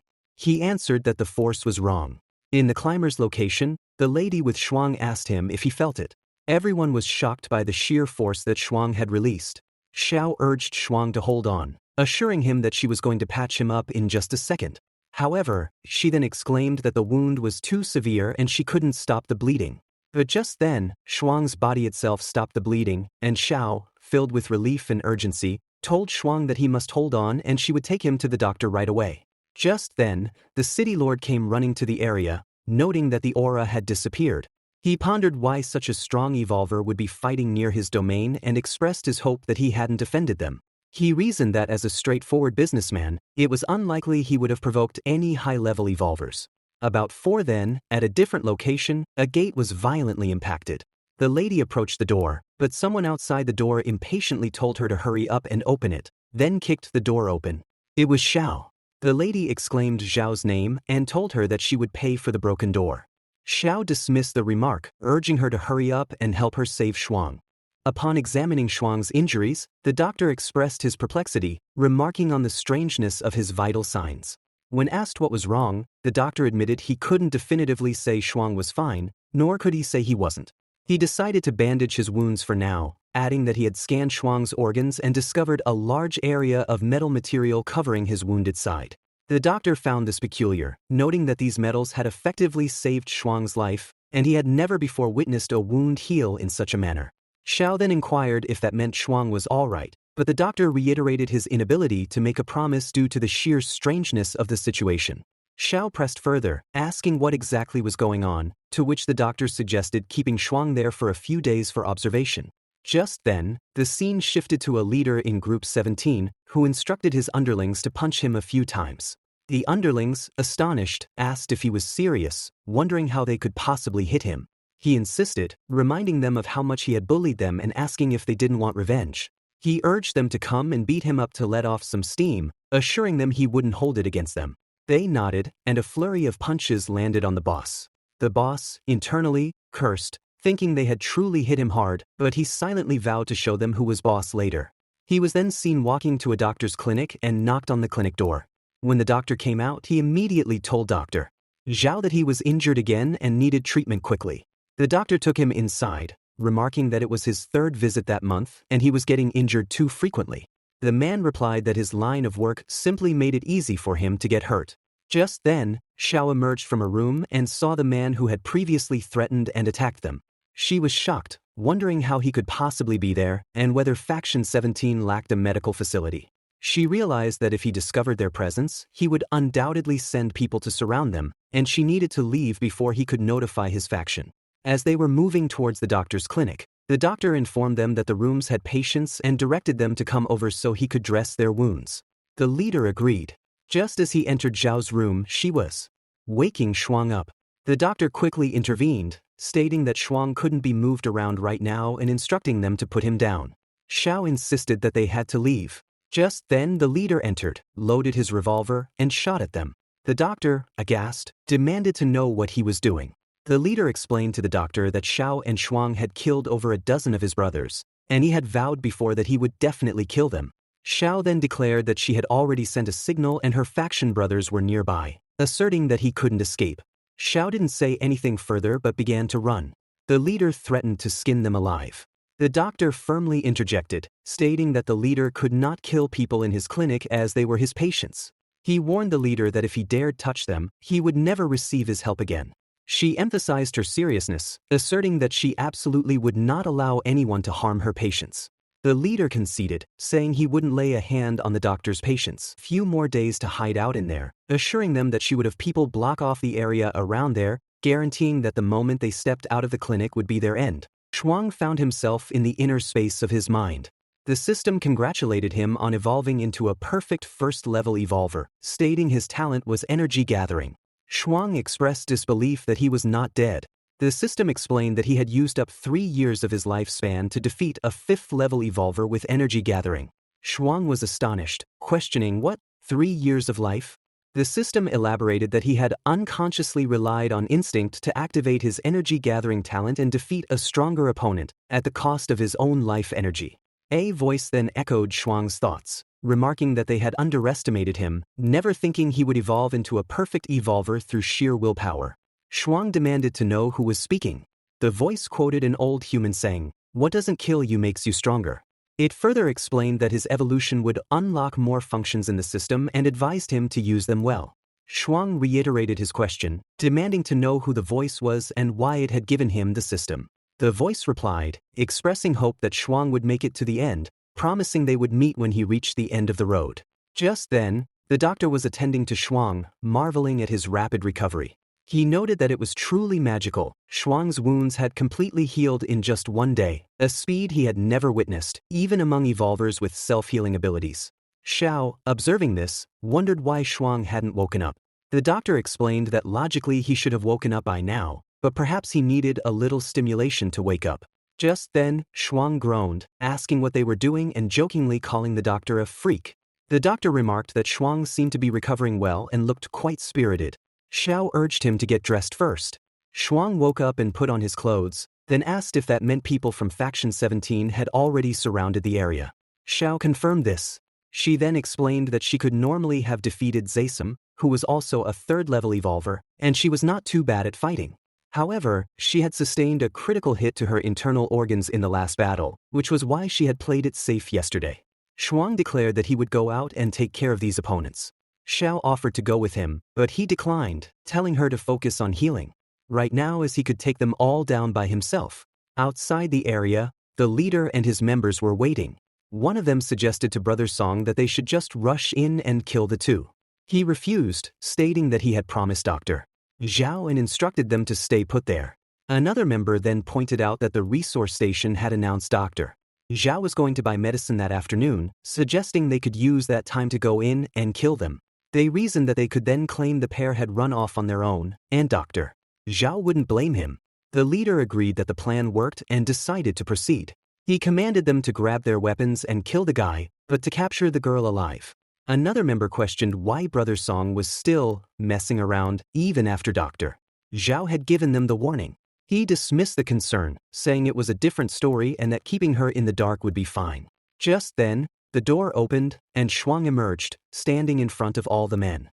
He answered that the force was wrong. In the climber's location, the lady with Shuang asked him if he felt it. Everyone was shocked by the sheer force that Shuang had released. Xiao urged Shuang to hold on, assuring him that she was going to patch him up in just a second. However, she then exclaimed that the wound was too severe and she couldn't stop the bleeding. But just then, Shuang's body itself stopped the bleeding, and Xiao, filled with relief and urgency, told Shuang that he must hold on and she would take him to the doctor right away. Just then, the city lord came running to the area, noting that the aura had disappeared. He pondered why such a strong evolver would be fighting near his domain and expressed his hope that he hadn't offended them. He reasoned that as a straightforward businessman, it was unlikely he would have provoked any high-level evolvers. About 4 then, at a different location, a gate was violently impacted. The lady approached the door, but someone outside the door impatiently told her to hurry up and open it, then kicked the door open. It was Xiao. The lady exclaimed Zhao's name and told her that she would pay for the broken door. Xiao dismissed the remark, urging her to hurry up and help her save Shuang. Upon examining Shuang's injuries, the doctor expressed his perplexity, remarking on the strangeness of his vital signs. When asked what was wrong, the doctor admitted he couldn't definitively say Shuang was fine, nor could he say he wasn't. He decided to bandage his wounds for now, adding that he had scanned Shuang's organs and discovered a large area of metal material covering his wounded side. The doctor found this peculiar, noting that these metals had effectively saved Shuang's life, and he had never before witnessed a wound heal in such a manner. Xiao then inquired if that meant Shuang was all right, but the doctor reiterated his inability to make a promise due to the sheer strangeness of the situation. Xiao pressed further, asking what exactly was going on, to which the doctor suggested keeping Shuang there for a few days for observation. Just then, the scene shifted to a leader in Group 17, who instructed his underlings to punch him a few times. The underlings, astonished, asked if he was serious, wondering how they could possibly hit him. He insisted, reminding them of how much he had bullied them and asking if they didn't want revenge. He urged them to come and beat him up to let off some steam, assuring them he wouldn't hold it against them. They nodded, and a flurry of punches landed on the boss. The boss, internally, cursed, thinking they had truly hit him hard, but he silently vowed to show them who was boss later. He was then seen walking to a doctor's clinic and knocked on the clinic door. When the doctor came out, he immediately told Dr. Zhao that he was injured again and needed treatment quickly. The doctor took him inside, remarking that it was his 3rd visit that month and he was getting injured too frequently. The man replied that his line of work simply made it easy for him to get hurt. Just then, Xiao emerged from a room and saw the man who had previously threatened and attacked them. She was shocked, wondering how he could possibly be there and whether Faction 17 lacked a medical facility. She realized that if he discovered their presence, he would undoubtedly send people to surround them, and she needed to leave before he could notify his faction. As they were moving towards the doctor's clinic, the doctor informed them that the rooms had patients and directed them to come over so he could dress their wounds. The leader agreed. Just as he entered Zhao's room, she was waking Shuang up. The doctor quickly intervened, stating that Shuang couldn't be moved around right now and instructing them to put him down. Xiao insisted that they had to leave. Just then the leader entered, loaded his revolver, and shot at them. The doctor, aghast, demanded to know what he was doing. The leader explained to the doctor that Xiao and Shuang had killed over a dozen of his brothers, and he had vowed before that he would definitely kill them. Xiao then declared that she had already sent a signal and her faction brothers were nearby, asserting that he couldn't escape. Xiao didn't say anything further but began to run. The leader threatened to skin them alive. The doctor firmly interjected, stating that the leader could not kill people in his clinic as they were his patients. He warned the leader that if he dared touch them, he would never receive his help again. She emphasized her seriousness, asserting that she absolutely would not allow anyone to harm her patients. The leader conceded, saying he wouldn't lay a hand on the doctor's patients. Few more days to hide out in there, assuring them that she would have people block off the area around there, guaranteeing that the moment they stepped out of the clinic would be their end. Shuang found himself in the inner space of his mind. The system congratulated him on evolving into a perfect first-level evolver, stating his talent was energy gathering. Shuang expressed disbelief that he was not dead. The system explained that he had used up 3 years of his lifespan to defeat a 5th-level evolver with energy gathering. Shuang was astonished, questioning what, 3 years of life? The system elaborated that he had unconsciously relied on instinct to activate his energy-gathering talent and defeat a stronger opponent, at the cost of his own life energy. A voice then echoed Shuang's thoughts, remarking that they had underestimated him, never thinking he would evolve into a perfect evolver through sheer willpower. Shuang demanded to know who was speaking. The voice quoted an old human saying, "What doesn't kill you makes you stronger." It further explained that his evolution would unlock more functions in the system and advised him to use them well. Shuang reiterated his question, demanding to know who the voice was and why it had given him the system. The voice replied, expressing hope that Shuang would make it to the end, promising they would meet when he reached the end of the road. Just then, the doctor was attending to Shuang, marveling at his rapid recovery. He noted that it was truly magical. Shuang's wounds had completely healed in just one day, a speed he had never witnessed, even among evolvers with self-healing abilities. Xiao, observing this, wondered why Shuang hadn't woken up. The doctor explained that logically he should have woken up by now, but perhaps he needed a little stimulation to wake up. Just then, Shuang groaned, asking what they were doing and jokingly calling the doctor a freak. The doctor remarked that Shuang seemed to be recovering well and looked quite spirited. Xiao urged him to get dressed first. Shuang woke up and put on his clothes, then asked if that meant people from Faction 17 had already surrounded the area. Xiao confirmed this. She then explained that she could normally have defeated Zaysum, who was also a third-level evolver, and she was not too bad at fighting. However, she had sustained a critical hit to her internal organs in the last battle, which was why she had played it safe yesterday. Shuang declared that he would go out and take care of these opponents. Xiao offered to go with him, but he declined, telling her to focus on healing. Right now, as he could take them all down by himself. Outside the area, the leader and his members were waiting. One of them suggested to Brother Song that they should just rush in and kill the two. He refused, stating that he had promised Dr. Zhao and instructed them to stay put there. Another member then pointed out that the resource station had announced Dr. Zhao was going to buy medicine that afternoon, suggesting they could use that time to go in and kill them. They reasoned that they could then claim the pair had run off on their own, and Dr. Zhao wouldn't blame him. The leader agreed that the plan worked and decided to proceed. He commanded them to grab their weapons and kill the guy, but to capture the girl alive. Another member questioned why Brother Song was still messing around even after Dr. Zhao had given them the warning. He dismissed the concern, saying it was a different story and that keeping her in the dark would be fine. Just then, the door opened, and Shuang emerged, standing in front of all the men.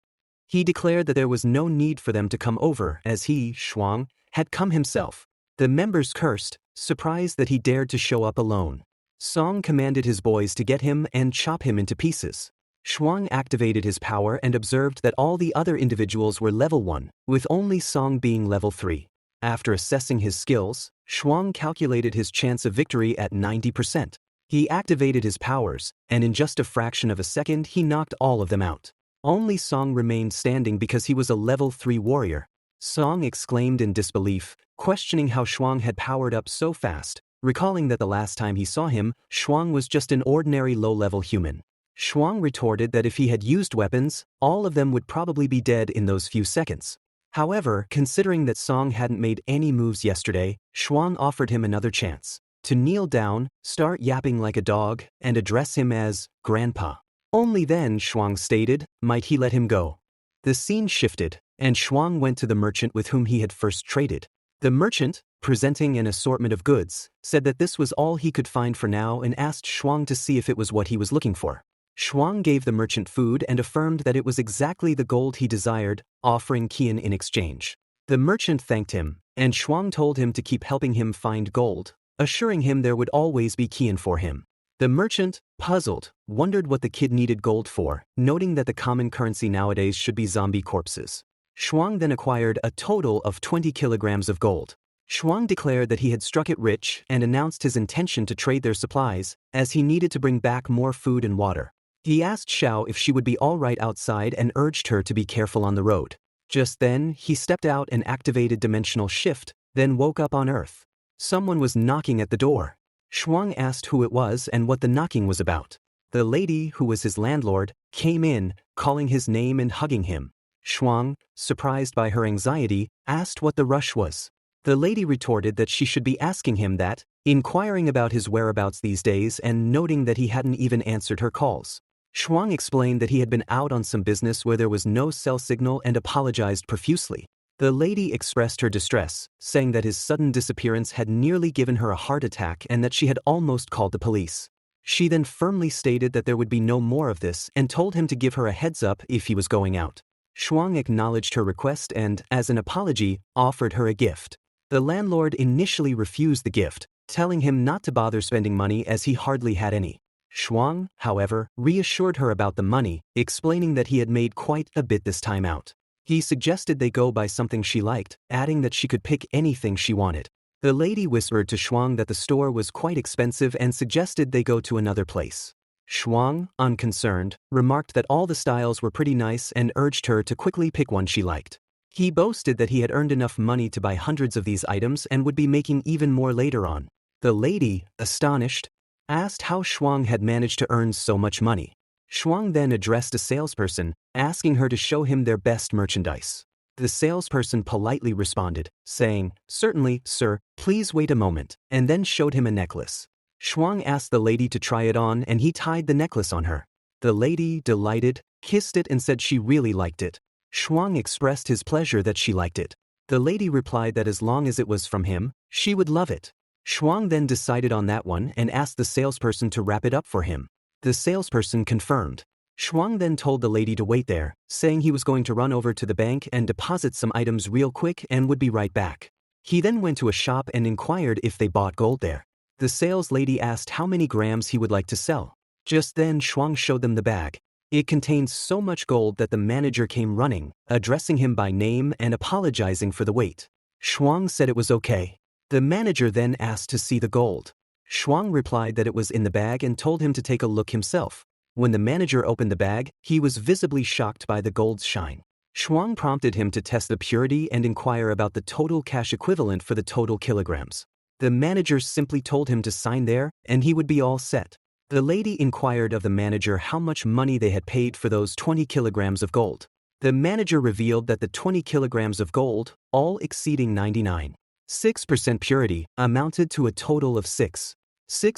He declared that there was no need for them to come over as he, Shuang, had come himself. The members cursed, surprised that he dared to show up alone. Song commanded his boys to get him and chop him into pieces. Shuang activated his power and observed that all the other individuals were level 1, with only Song being level 3. After assessing his skills, Shuang calculated his chance of victory at 90%. He activated his powers, and in just a fraction of a second he knocked all of them out. Only Song remained standing because he was a level 3 warrior. Song exclaimed in disbelief, questioning how Shuang had powered up so fast, recalling that the last time he saw him, Shuang was just an ordinary low-level human. Shuang retorted that if he had used weapons, all of them would probably be dead in those few seconds. However, considering that Song hadn't made any moves yesterday, Shuang offered him another chance. To kneel down, start yapping like a dog, and address him as Grandpa. Only then, Shuang stated, might he let him go. The scene shifted, and Shuang went to the merchant with whom he had first traded. The merchant, presenting an assortment of goods, said that this was all he could find for now and asked Shuang to see if it was what he was looking for. Shuang gave the merchant food and affirmed that it was exactly the gold he desired, offering Qian in exchange. The merchant thanked him, and Shuang told him to keep helping him find gold, assuring him there would always be Qian for him. The merchant, puzzled, wondered what the kid needed gold for, noting that the common currency nowadays should be zombie corpses. Shuang then acquired a total of 20 kilograms of gold. Shuang declared that he had struck it rich and announced his intention to trade their supplies, as he needed to bring back more food and water. He asked Xiao if she would be all right outside and urged her to be careful on the road. Just then, he stepped out and activated dimensional shift, then woke up on Earth. Someone was knocking at the door. Shuang asked who it was and what the knocking was about. The lady, who was his landlord, came in, calling his name and hugging him. Shuang, surprised by her anxiety, asked what the rush was. The lady retorted that she should be asking him that, inquiring about his whereabouts these days and noting that he hadn't even answered her calls. Shuang explained that he had been out on some business where there was no cell signal and apologized profusely. The lady expressed her distress, saying that his sudden disappearance had nearly given her a heart attack and that she had almost called the police. She then firmly stated that there would be no more of this and told him to give her a heads up if he was going out. Shuang acknowledged her request and, as an apology, offered her a gift. The landlord initially refused the gift, telling him not to bother spending money as he hardly had any. Shuang, however, reassured her about the money, explaining that he had made quite a bit this time out. He suggested they go buy something she liked, adding that she could pick anything she wanted. The lady whispered to Shuang that the store was quite expensive and suggested they go to another place. Shuang, unconcerned, remarked that all the styles were pretty nice and urged her to quickly pick one she liked. He boasted that he had earned enough money to buy hundreds of these items and would be making even more later on. The lady, astonished, asked how Shuang had managed to earn so much money. Shuang then addressed a salesperson, asking her to show him their best merchandise. The salesperson politely responded, saying, "Certainly, sir, please wait a moment," and then showed him a necklace. Shuang asked the lady to try it on and he tied the necklace on her. The lady, delighted, kissed it and said she really liked it. Shuang expressed his pleasure that she liked it. The lady replied that as long as it was from him, she would love it. Shuang then decided on that one and asked the salesperson to wrap it up for him. The salesperson confirmed. Shuang then told the lady to wait there, saying he was going to run over to the bank and deposit some items real quick and would be right back. He then went to a shop and inquired if they bought gold there. The sales lady asked how many grams he would like to sell. Just then Shuang showed them the bag. It contained so much gold that the manager came running, addressing him by name and apologizing for the wait. Shuang said it was okay. The manager then asked to see the gold. Shuang replied that it was in the bag and told him to take a look himself. When the manager opened the bag, he was visibly shocked by the gold's shine. Shuang prompted him to test the purity and inquire about the total cash equivalent for the total kilograms. The manager simply told him to sign there, and he would be all set. The lady inquired of the manager how much money they had paid for those 20 kilograms of gold. The manager revealed that the 20 kilograms of gold, all exceeding 99.6% purity, amounted to a total of 6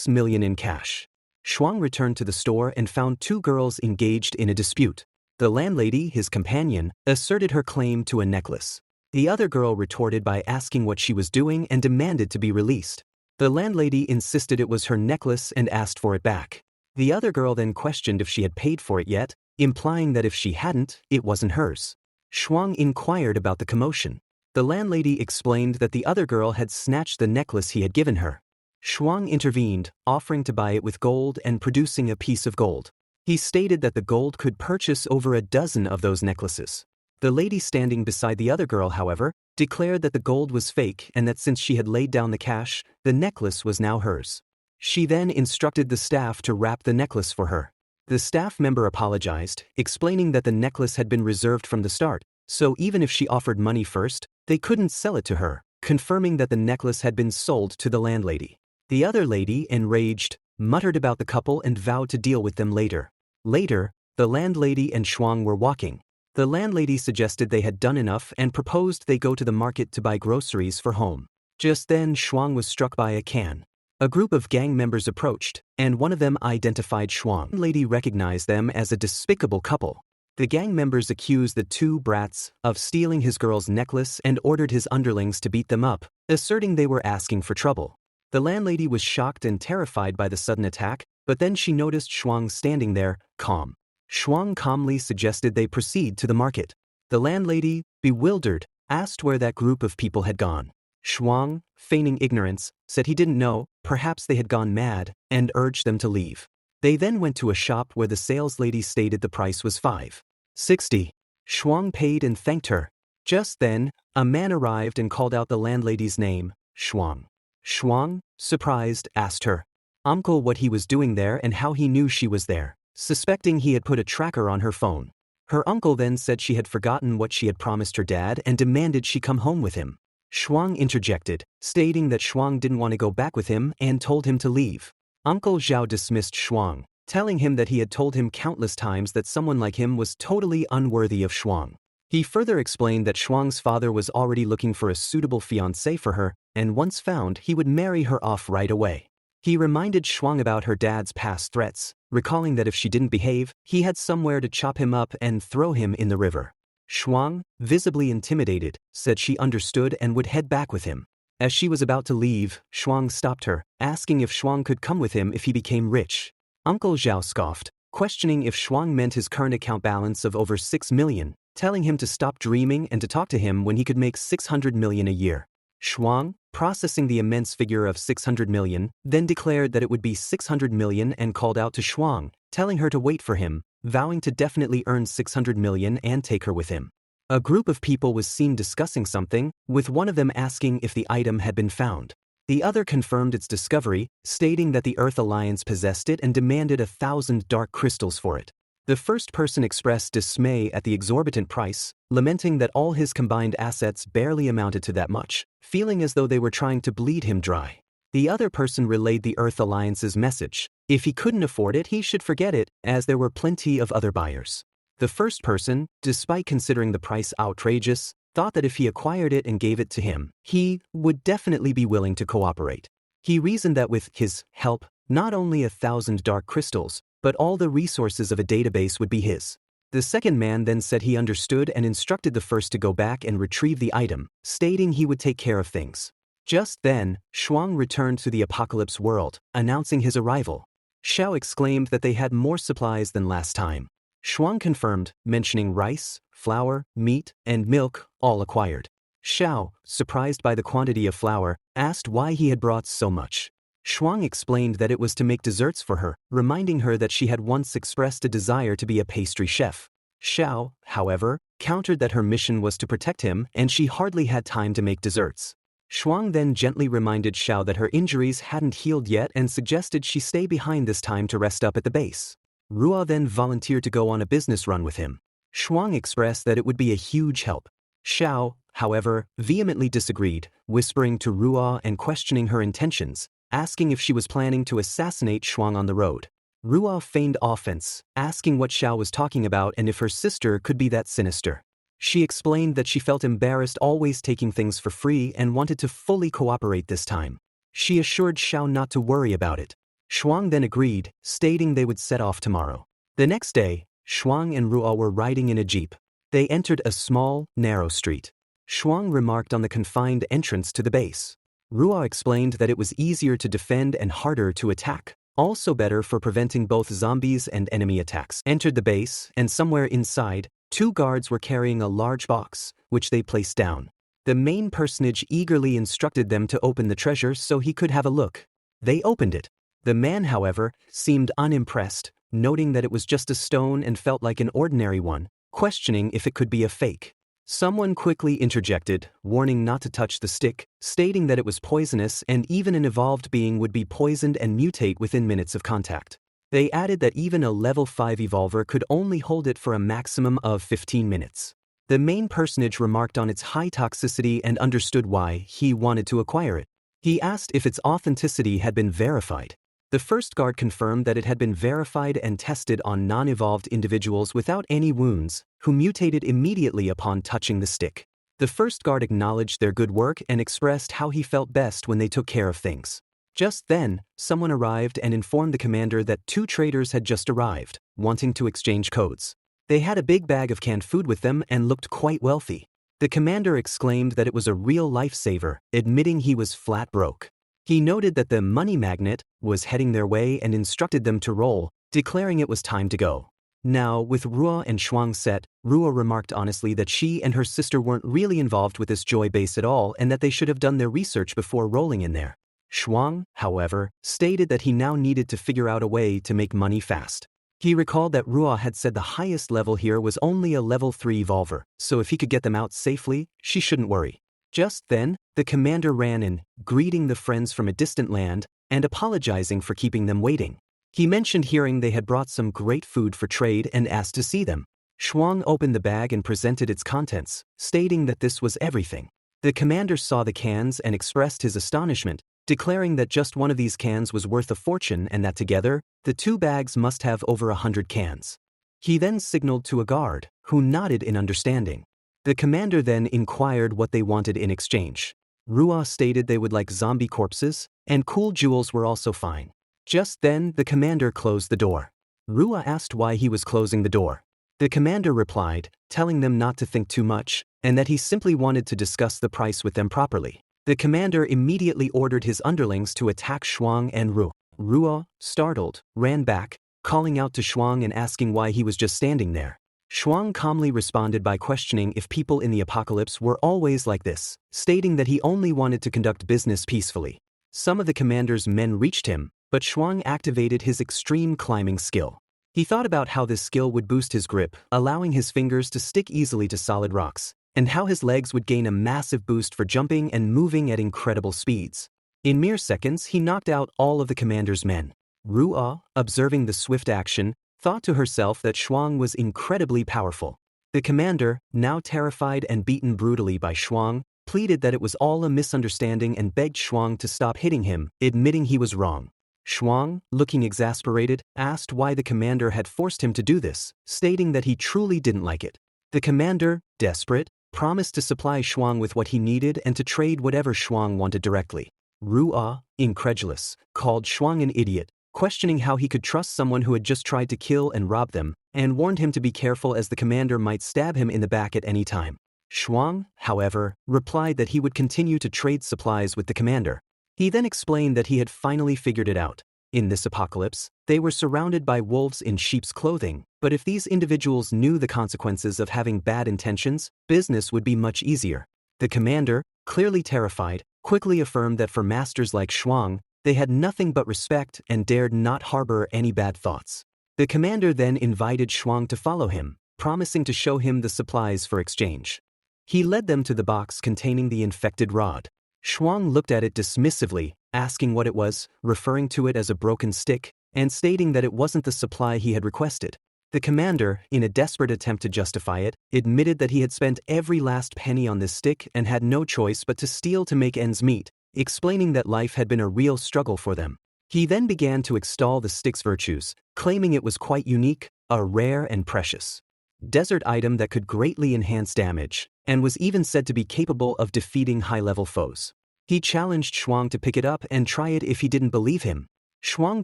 million in cash. Shuang returned to the store and found two girls engaged in a dispute. The landlady, his companion, asserted her claim to a necklace. The other girl retorted by asking what she was doing and demanded to be released. The landlady insisted it was her necklace and asked for it back. The other girl then questioned if she had paid for it yet, implying that if she hadn't, it wasn't hers. Shuang inquired about the commotion. The landlady explained that the other girl had snatched the necklace he had given her. Shuang intervened, offering to buy it with gold and producing a piece of gold. He stated that the gold could purchase over a dozen of those necklaces. The lady standing beside the other girl, however, declared that the gold was fake and that since she had laid down the cash, the necklace was now hers. She then instructed the staff to wrap the necklace for her. The staff member apologized, explaining that the necklace had been reserved from the start, so even if she offered money first, they couldn't sell it to her, confirming that the necklace had been sold to the landlady. The other lady, enraged, muttered about the couple and vowed to deal with them later. Later, the landlady and Shuang were walking. The landlady suggested they had done enough and proposed they go to the market to buy groceries for home. Just then Shuang was struck by a can. A group of gang members approached, and one of them identified Shuang. The lady recognized them as a despicable couple. The gang members accused the two brats of stealing his girl's necklace and ordered his underlings to beat them up, asserting they were asking for trouble. The landlady was shocked and terrified by the sudden attack, but then she noticed Shuang standing there, calm. Shuang calmly suggested they proceed to the market. The landlady, bewildered, asked where that group of people had gone. Shuang, feigning ignorance, said he didn't know, perhaps they had gone mad, and urged them to leave. They then went to a shop where the sales lady stated the price was $5.60. Shuang paid and thanked her. Just then, a man arrived and called out the landlady's name, Shuang. Shuang, surprised, asked her uncle what he was doing there and how he knew she was there, suspecting he had put a tracker on her phone. Her uncle then said she had forgotten what she had promised her dad and demanded she come home with him. Shuang interjected, stating that Shuang didn't want to go back with him and told him to leave. Uncle Zhao dismissed Shuang, telling him that he had told him countless times that someone like him was totally unworthy of Shuang. He further explained that Shuang's father was already looking for a suitable fiancé for her, and once found, he would marry her off right away. He reminded Shuang about her dad's past threats, recalling that if she didn't behave, he had somewhere to chop him up and throw him in the river. Shuang, visibly intimidated, said she understood and would head back with him. As she was about to leave, Shuang stopped her, asking if Shuang could come with him if he became rich. Uncle Zhao scoffed, questioning if Shuang meant his current account balance of over 6 million. telling him to stop dreaming and to talk to him when he could make 600 million a year. Shuang, processing the immense figure of 600 million, then declared that it would be 600 million and called out to Shuang, telling her to wait for him, vowing to definitely earn 600 million and take her with him. A group of people was seen discussing something, with one of them asking if the item had been found. The other confirmed its discovery, stating that the Earth Alliance possessed it and demanded 1,000 dark crystals for it. The first person expressed dismay at the exorbitant price, lamenting that all his combined assets barely amounted to that much, feeling as though they were trying to bleed him dry. The other person relayed the Earth Alliance's message. If he couldn't afford it, he should forget it, as there were plenty of other buyers. The first person, despite considering the price outrageous, thought that if he acquired it and gave it to him, he would definitely be willing to cooperate. He reasoned that with his help, not only 1,000 dark crystals, but all the resources of a database would be his. The second man then said he understood and instructed the first to go back and retrieve the item, stating he would take care of things. Just then, Shuang returned to the apocalypse world, announcing his arrival. Xiao exclaimed that they had more supplies than last time. Shuang confirmed, mentioning rice, flour, meat, and milk, all acquired. Xiao, surprised by the quantity of flour, asked why he had brought so much. Shuang explained that it was to make desserts for her, reminding her that she had once expressed a desire to be a pastry chef. Xiao, however, countered that her mission was to protect him and she hardly had time to make desserts. Shuang then gently reminded Xiao that her injuries hadn't healed yet and suggested she stay behind this time to rest up at the base. Ruo then volunteered to go on a business run with him. Shuang expressed that it would be a huge help. Xiao, however, vehemently disagreed, whispering to Ruo and questioning her intentions, asking if she was planning to assassinate Shuang on the road. Ruo feigned offense, asking what Xiao was talking about and if her sister could be that sinister. She explained that she felt embarrassed always taking things for free and wanted to fully cooperate this time. She assured Xiao not to worry about it. Shuang then agreed, stating they would set off tomorrow. The next day, Shuang and Ruo were riding in a jeep. They entered a small, narrow street. Shuang remarked on the confined entrance to the base. Ruo explained that it was easier to defend and harder to attack, also better for preventing both zombies and enemy attacks. Entered the base, and somewhere inside, 2 guards were carrying a large box, which they placed down. The main personage eagerly instructed them to open the treasure so he could have a look. They opened it. The man, however, seemed unimpressed, noting that it was just a stone and felt like an ordinary one, questioning if it could be a fake. Someone quickly interjected, warning not to touch the stick, stating that it was poisonous and even an evolved being would be poisoned and mutate within minutes of contact. They added that even a level 5 evolver could only hold it for a maximum of 15 minutes. The main personage remarked on its high toxicity and understood why he wanted to acquire it. He asked if its authenticity had been verified. The first guard confirmed that it had been verified and tested on non-evolved individuals without any wounds, who mutated immediately upon touching the stick. The first guard acknowledged their good work and expressed how he felt best when they took care of things. Just then, someone arrived and informed the commander that 2 traders had just arrived, wanting to exchange codes. They had a big bag of canned food with them and looked quite wealthy. The commander exclaimed that it was a real lifesaver, admitting he was flat broke. He noted that the money magnet was heading their way and instructed them to roll, declaring it was time to go. Now, with Ruo and Shuang set, Ruo remarked honestly that she and her sister weren't really involved with this joy base at all and that they should have done their research before rolling in there. Shuang, however, stated that he now needed to figure out a way to make money fast. He recalled that Ruo had said the highest level here was only a level 3 evolver, so if he could get them out safely, she shouldn't worry. Just then, the commander ran in, greeting the friends from a distant land and apologizing for keeping them waiting. He mentioned hearing they had brought some great food for trade and asked to see them. Shuang opened the bag and presented its contents, stating that this was everything. The commander saw the cans and expressed his astonishment, declaring that just one of these cans was worth a fortune and that together, the 2 bags must have over 100 cans. He then signaled to a guard, who nodded in understanding. The commander then inquired what they wanted in exchange. Ruo stated they would like zombie corpses, and cool jewels were also fine. Just then, the commander closed the door. Ruo asked why he was closing the door. The commander replied, telling them not to think too much, and that he simply wanted to discuss the price with them properly. The commander immediately ordered his underlings to attack Shuang and Ruo. Ruo, startled, ran back, calling out to Shuang and asking why he was just standing there. Shuang calmly responded by questioning if people in the apocalypse were always like this, stating that he only wanted to conduct business peacefully. Some of the commander's men reached him, but Shuang activated his extreme climbing skill. He thought about how this skill would boost his grip, allowing his fingers to stick easily to solid rocks, and how his legs would gain a massive boost for jumping and moving at incredible speeds. In mere seconds, he knocked out all of the commander's men. Ru'a, observing the swift action, thought to herself that Shuang was incredibly powerful. The commander, now terrified and beaten brutally by Shuang, pleaded that it was all a misunderstanding and begged Shuang to stop hitting him, admitting he was wrong. Shuang, looking exasperated, asked why the commander had forced him to do this, stating that he truly didn't like it. The commander, desperate, promised to supply Shuang with what he needed and to trade whatever Shuang wanted directly. Ru'a, incredulous, called Shuang an idiot, questioning how he could trust someone who had just tried to kill and rob them, and warned him to be careful as the commander might stab him in the back at any time. Shuang, however, replied that he would continue to trade supplies with the commander. He then explained that he had finally figured it out. In this apocalypse, they were surrounded by wolves in sheep's clothing, but if these individuals knew the consequences of having bad intentions, business would be much easier. The commander, clearly terrified, quickly affirmed that for masters like Shuang, they had nothing but respect and dared not harbor any bad thoughts. The commander then invited Shuang to follow him, promising to show him the supplies for exchange. He led them to the box containing the infected rod. Shuang looked at it dismissively, asking what it was, referring to it as a broken stick, and stating that it wasn't the supply he had requested. The commander, in a desperate attempt to justify it, admitted that he had spent every last penny on this stick and had no choice but to steal to make ends meet, explaining that life had been a real struggle for them. He then began to extol the stick's virtues, claiming it was quite unique, a rare and precious desert item that could greatly enhance damage, and was even said to be capable of defeating high-level foes. He challenged Shuang to pick it up and try it if he didn't believe him. Shuang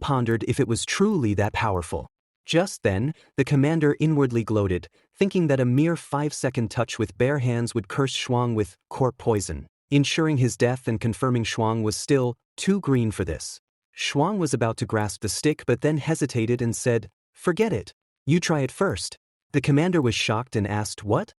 pondered if it was truly that powerful. Just then, the commander inwardly gloated, thinking that a mere 5-second touch with bare hands would curse Shuang with corpse poison, ensuring his death and confirming Shuang was still too green for this. Shuang was about to grasp the stick but then hesitated and said, "Forget it. You try it first." The commander was shocked and asked what?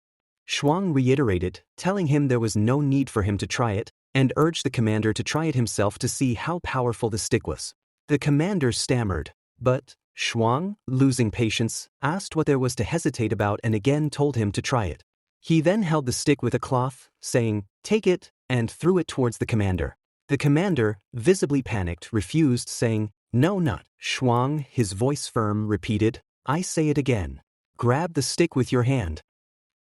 Shuang reiterated, telling him there was no need for him to try it, and urged the commander to try it himself to see how powerful the stick was. The commander stammered, but Shuang, losing patience, asked what there was to hesitate about and again told him to try it. He then held the stick with a cloth, saying, "Take it," and threw it towards the commander. The commander, visibly panicked, refused, saying, "No, not." Shuang, his voice firm, repeated, "I say it again. Grab the stick with your hand."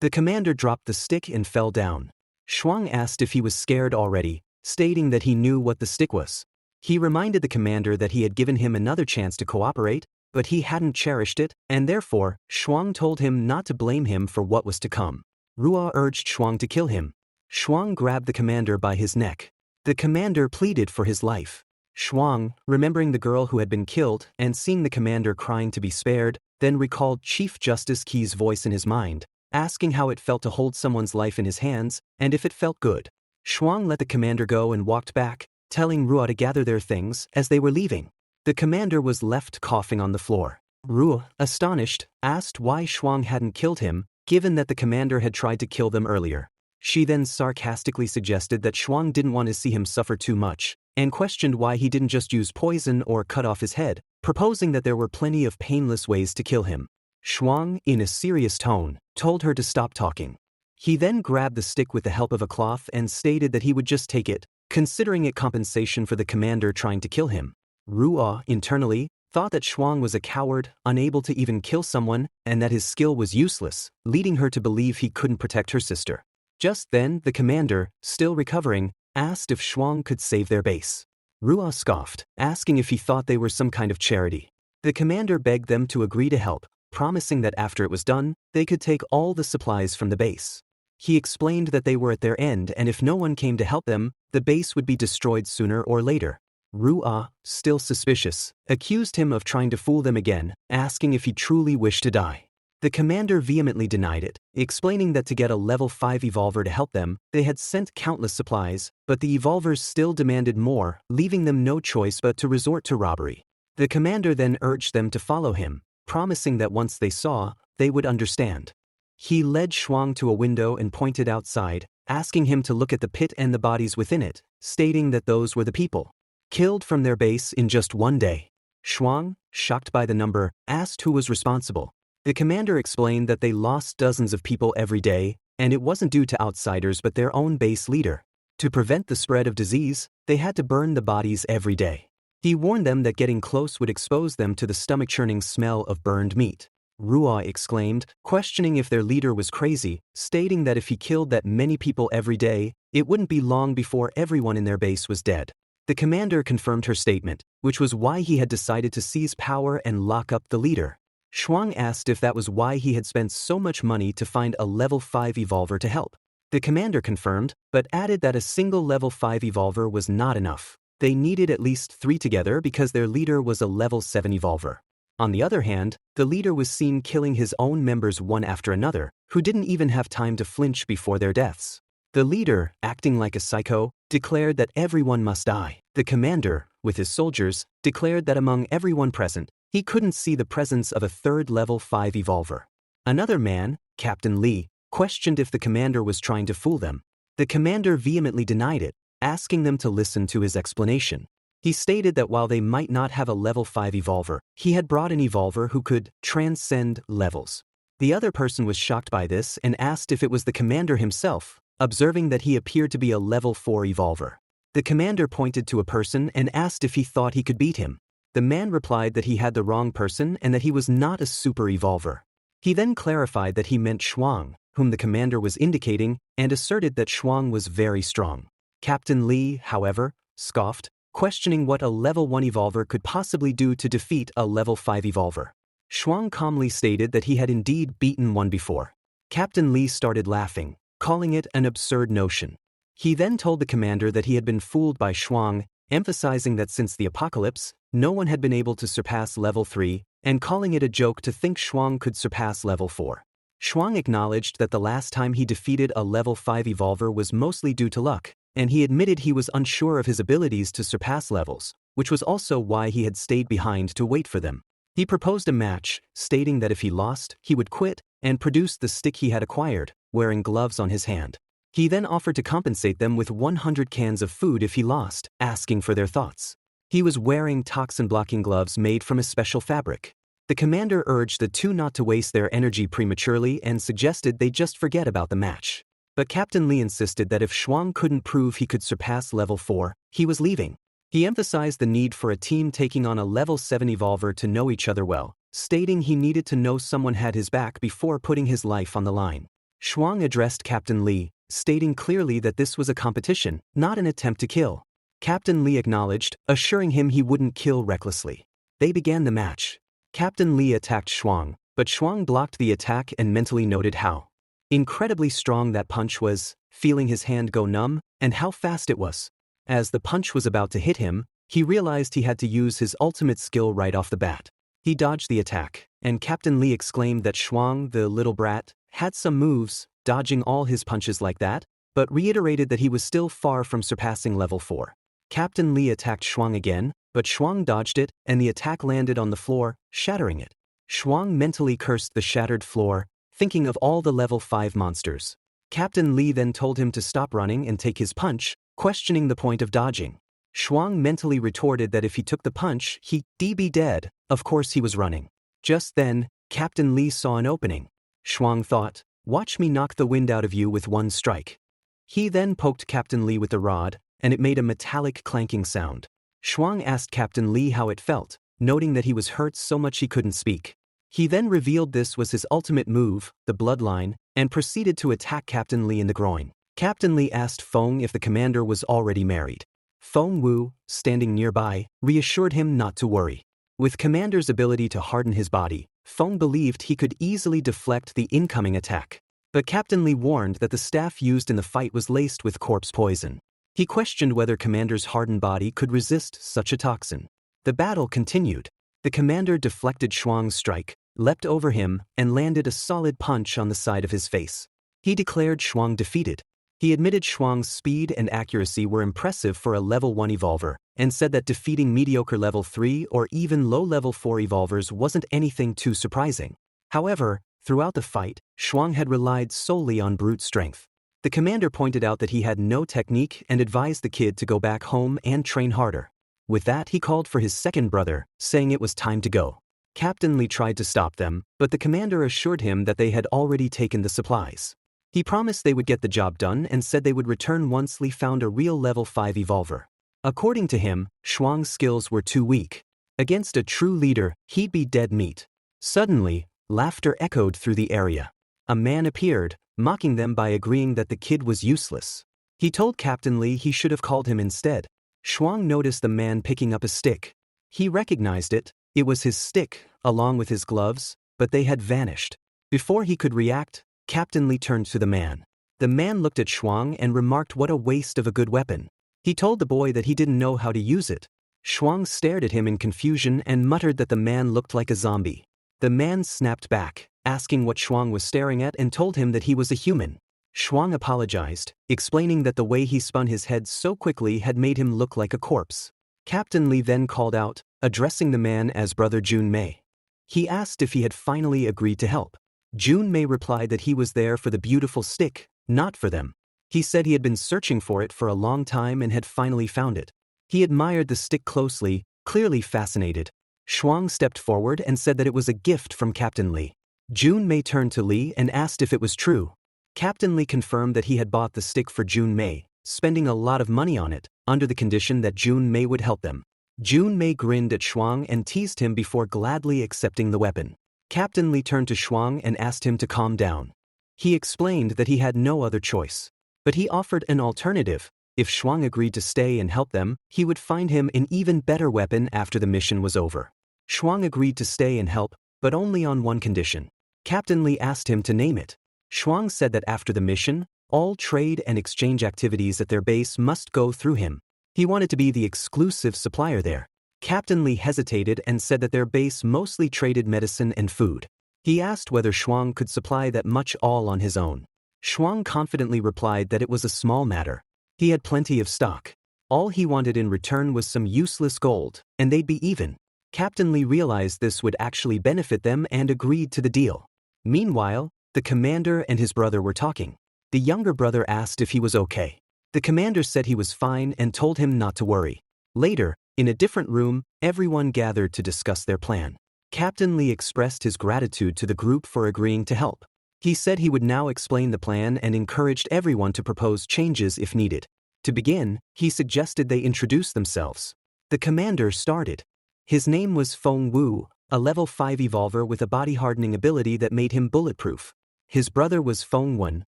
The commander dropped the stick and fell down. Shuang asked if he was scared already, stating that he knew what the stick was. He reminded the commander that he had given him another chance to cooperate, but he hadn't cherished it, and therefore, Shuang told him not to blame him for what was to come. Ru'a urged Shuang to kill him. Shuang grabbed the commander by his neck. The commander pleaded for his life. Shuang, remembering the girl who had been killed and seeing the commander crying to be spared, then recalled Chief Justice Qi's voice in his mind, asking how it felt to hold someone's life in his hands and if it felt good. Shuang let the commander go and walked back, telling Ru'a to gather their things as they were leaving. The commander was left coughing on the floor. Ru'a, astonished, asked why Shuang hadn't killed him, given that the commander had tried to kill them earlier. She then sarcastically suggested that Shuang didn't want to see him suffer too much, and questioned why he didn't just use poison or cut off his head, proposing that there were plenty of painless ways to kill him. Shuang, in a serious tone, told her to stop talking. He then grabbed the stick with the help of a cloth and stated that he would just take it, considering it compensation for the commander trying to kill him. Ru'a, internally, thought that Shuang was a coward, unable to even kill someone, and that his skill was useless, leading her to believe he couldn't protect her sister. Just then, the commander, still recovering, asked if Shuang could save their base. Ru'a scoffed, asking if he thought they were some kind of charity. The commander begged them to agree to help, promising that after it was done, they could take all the supplies from the base. He explained that they were at their end and if no one came to help them, the base would be destroyed sooner or later. Ru'a, still suspicious, accused him of trying to fool them again, asking if he truly wished to die. The commander vehemently denied it, explaining that to get a level 5 evolver to help them, they had sent countless supplies, but the evolvers still demanded more, leaving them no choice but to resort to robbery. The commander then urged them to follow him, promising that once they saw, they would understand. He led Shuang to a window and pointed outside, asking him to look at the pit and the bodies within it, stating that those were the people killed from their base in just one day. Shuang, shocked by the number, asked who was responsible. The commander explained that they lost dozens of people every day, and it wasn't due to outsiders but their own base leader. To prevent the spread of disease, they had to burn the bodies every day. He warned them that getting close would expose them to the stomach-churning smell of burned meat. Ruo exclaimed, questioning if their leader was crazy, stating that if he killed that many people every day, it wouldn't be long before everyone in their base was dead. The commander confirmed her statement, which was why he had decided to seize power and lock up the leader. Shuang asked if that was why he had spent so much money to find a level 5 evolver to help. The commander confirmed, but added that a single level 5 evolver was not enough. They needed at least 3 together because their leader was a level 7 evolver. On the other hand, the leader was seen killing his own members one after another, who didn't even have time to flinch before their deaths. The leader, acting like a psycho, declared that everyone must die. The commander, with his soldiers, declared that among everyone present, he couldn't see the presence of a third level 5 evolver. Another man, Captain Lee, questioned if the commander was trying to fool them. The commander vehemently denied it, asking them to listen to his explanation. He stated that while they might not have a level 5 evolver, he had brought an evolver who could transcend levels. The other person was shocked by this and asked if it was the commander himself, observing that he appeared to be a level 4 evolver. The commander pointed to a person and asked if he thought he could beat him. The man replied that he had the wrong person and that he was not a super evolver. He then clarified that he meant Shuang, whom the commander was indicating, and asserted that Shuang was very strong. Captain Lee, however, scoffed, questioning what a level 1 evolver could possibly do to defeat a level 5 evolver. Shuang calmly stated that he had indeed beaten one before. Captain Lee started laughing, calling it an absurd notion. He then told the commander that he had been fooled by Shuang, emphasizing that since the apocalypse, no one had been able to surpass level 3, and calling it a joke to think Shuang could surpass level 4. Shuang acknowledged that the last time he defeated a level 5 evolver was mostly due to luck, and he admitted he was unsure of his abilities to surpass levels, which was also why he had stayed behind to wait for them. He proposed a match, stating that if he lost, he would quit and produce the stick he had acquired, wearing gloves on his hand. He then offered to compensate them with 100 cans of food if he lost, asking for their thoughts. He was wearing toxin-blocking gloves made from a special fabric. The commander urged the two not to waste their energy prematurely and suggested they just forget about the match. But Captain Lee insisted that if Shuang couldn't prove he could surpass level 4, he was leaving. He emphasized the need for a team taking on a level 7 evolver to know each other well, stating he needed to know someone had his back before putting his life on the line. Shuang addressed Captain Lee, stating clearly that this was a competition, not an attempt to kill. Captain Lee acknowledged, assuring him he wouldn't kill recklessly. They began the match. Captain Lee attacked Shuang, but Shuang blocked the attack and mentally noted how incredibly strong that punch was, feeling his hand go numb, and how fast it was. As the punch was about to hit him, he realized he had to use his ultimate skill right off the bat. He dodged the attack, and Captain Lee exclaimed that Shuang, the little brat, had some moves, dodging all his punches like that, but reiterated that he was still far from surpassing level 4. Captain Lee attacked Shuang again, but Shuang dodged it, and the attack landed on the floor, shattering it. Shuang mentally cursed the shattered floor, thinking of all the level 5 monsters. Captain Lee then told him to stop running and take his punch, questioning the point of dodging. Shuang mentally retorted that if he took the punch, he'd be dead. Of course he was running. Just then, Captain Lee saw an opening. Shuang thought, "Watch me knock the wind out of you with one strike." He then poked Captain Lee with the rod, and it made a metallic clanking sound. Shuang asked Captain Lee how it felt, noting that he was hurt so much he couldn't speak. He then revealed this was his ultimate move, the bloodline, and proceeded to attack Captain Lee in the groin. Captain Lee asked Feng if the commander was already married. Feng Wu, standing nearby, reassured him not to worry. With Commander's ability to harden his body, Feng believed he could easily deflect the incoming attack. But Captain Lee warned that the staff used in the fight was laced with corpse poison. He questioned whether Commander's hardened body could resist such a toxin. The battle continued. The commander deflected Shuang's strike, leapt over him, and landed a solid punch on the side of his face. He declared Shuang defeated. He admitted Shuang's speed and accuracy were impressive for a level 1 evolver, and said that defeating mediocre level 3 or even low level 4 evolvers wasn't anything too surprising. However, throughout the fight, Shuang had relied solely on brute strength. The commander pointed out that he had no technique and advised the kid to go back home and train harder. With that, he called for his second brother, saying it was time to go. Captain Li tried to stop them, but the commander assured him that they had already taken the supplies. He promised they would get the job done and said they would return once Li found a real level 5 evolver. According to him, Shuang's skills were too weak. Against a true leader, he'd be dead meat. Suddenly, laughter echoed through the area. A man appeared, mocking them by agreeing that the kid was useless. He told Captain Li he should have called him instead. Shuang noticed the man picking up a stick. He recognized it. It was his stick, along with his gloves, but they had vanished. Before he could react, Captain Li turned to the man. The man looked at Shuang and remarked what a waste of a good weapon. He told the boy that he didn't know how to use it. Shuang stared at him in confusion and muttered that the man looked like a zombie. The man snapped back, asking what Shuang was staring at, and told him that he was a human. Shuang apologized, explaining that the way he spun his head so quickly had made him look like a corpse. Captain Li then called out, addressing the man as Brother Jun Mei. He asked if he had finally agreed to help. Jun Mei replied that he was there for the beautiful stick, not for them. He said he had been searching for it for a long time and had finally found it. He admired the stick closely, clearly fascinated. Shuang stepped forward and said that it was a gift from Captain Li. Jun Mei turned to Li and asked if it was true. Captain Li confirmed that he had bought the stick for Jun Mei, spending a lot of money on it, under the condition that Jun Mei would help them. Jun Mei grinned at Shuang and teased him before gladly accepting the weapon. Captain Li turned to Shuang and asked him to calm down. He explained that he had no other choice. But he offered an alternative. If Shuang agreed to stay and help them, he would find him an even better weapon after the mission was over. Shuang agreed to stay and help, but only on one condition. Captain Li asked him to name it. Shuang said that after the mission, all trade and exchange activities at their base must go through him. He wanted to be the exclusive supplier there. Captain Li hesitated and said that their base mostly traded medicine and food. He asked whether Shuang could supply that much all on his own. Shuang confidently replied that it was a small matter. He had plenty of stock. All he wanted in return was some useless gold, and they'd be even. Captain Li realized this would actually benefit them and agreed to the deal. Meanwhile, the commander and his brother were talking. The younger brother asked if he was okay. The commander said he was fine and told him not to worry. Later, in a different room, everyone gathered to discuss their plan. Captain Li expressed his gratitude to the group for agreeing to help. He said he would now explain the plan and encouraged everyone to propose changes if needed. To begin, he suggested they introduce themselves. The commander started. His name was Feng Wu, a level 5 evolver with a body-hardening ability that made him bulletproof. His brother was Feng Wen,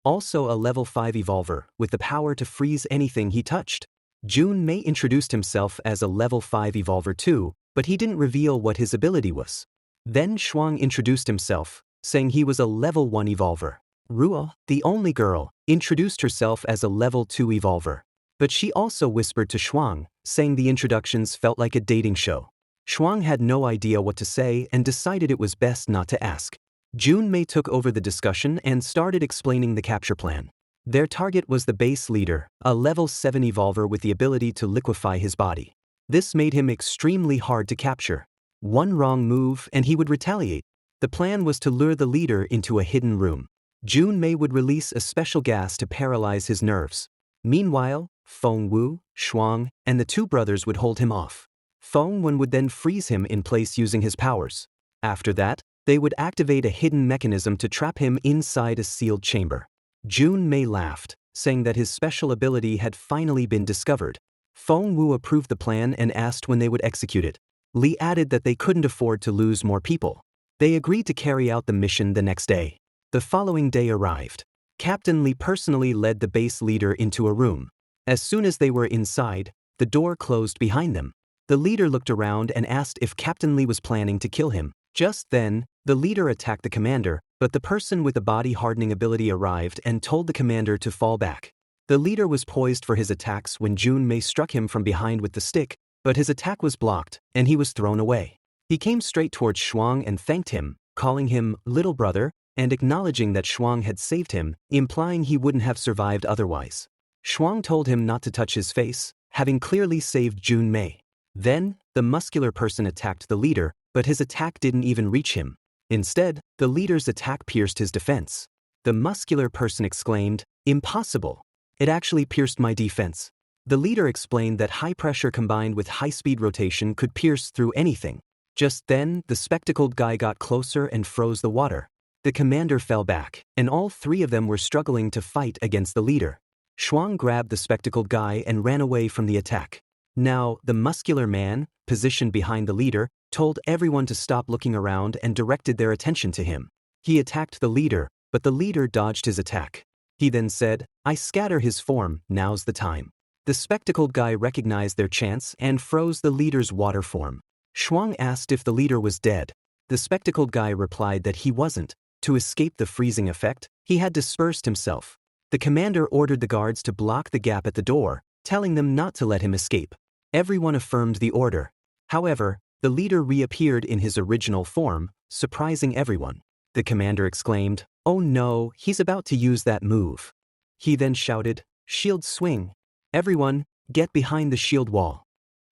also a level 5 evolver, with the power to freeze anything he touched. Jun Mei introduced himself as a level 5 evolver too, but he didn't reveal what his ability was. Then Shuang introduced himself, saying he was a level 1 evolver. Ruo, the only girl, introduced herself as a level 2 evolver. But she also whispered to Shuang, saying the introductions felt like a dating show. Shuang had no idea what to say and decided it was best not to ask. Jun Mei took over the discussion and started explaining the capture plan. Their target was the base leader, a level 7 evolver with the ability to liquefy his body. This made him extremely hard to capture. One wrong move and he would retaliate. The plan was to lure the leader into a hidden room. Jun Mei would release a special gas to paralyze his nerves. Meanwhile, Feng Wu, Shuang, and the two brothers would hold him off. Feng Wen would then freeze him in place using his powers. After that, they would activate a hidden mechanism to trap him inside a sealed chamber. Jun Mei laughed, saying that his special ability had finally been discovered. Feng Wu approved the plan and asked when they would execute it. Li added that they couldn't afford to lose more people. They agreed to carry out the mission the next day. The following day arrived. Captain Li personally led the base leader into a room. As soon as they were inside, the door closed behind them. The leader looked around and asked if Captain Li was planning to kill him. Just then, the leader attacked the commander, but the person with the body-hardening ability arrived and told the commander to fall back. The leader was poised for his attacks when Jun Mei struck him from behind with the stick, but his attack was blocked, and he was thrown away. He came straight towards Shuang and thanked him, calling him little brother, and acknowledging that Shuang had saved him, implying he wouldn't have survived otherwise. Shuang told him not to touch his face, having clearly saved Junmei. Then, the muscular person attacked the leader, but his attack didn't even reach him. Instead, the leader's attack pierced his defense. The muscular person exclaimed, "Impossible! It actually pierced my defense." The leader explained that high pressure combined with high-speed rotation could pierce through anything. Just then, the spectacled guy got closer and froze the water. The commander fell back, and all three of them were struggling to fight against the leader. Shuang grabbed the spectacled guy and ran away from the attack. Now, the muscular man, positioned behind the leader, told everyone to stop looking around and directed their attention to him. He attacked the leader, but the leader dodged his attack. He then said, "I scatter his form, now's the time." The spectacled guy recognized their chance and froze the leader's water form. Shuang asked if the leader was dead. The spectacled guy replied that he wasn't. To escape the freezing effect, he had dispersed himself. The commander ordered the guards to block the gap at the door, telling them not to let him escape. Everyone affirmed the order. However, the leader reappeared in his original form, surprising everyone. The commander exclaimed, "Oh no, he's about to use that move." He then shouted, "Shield swing. Everyone, get behind the shield wall."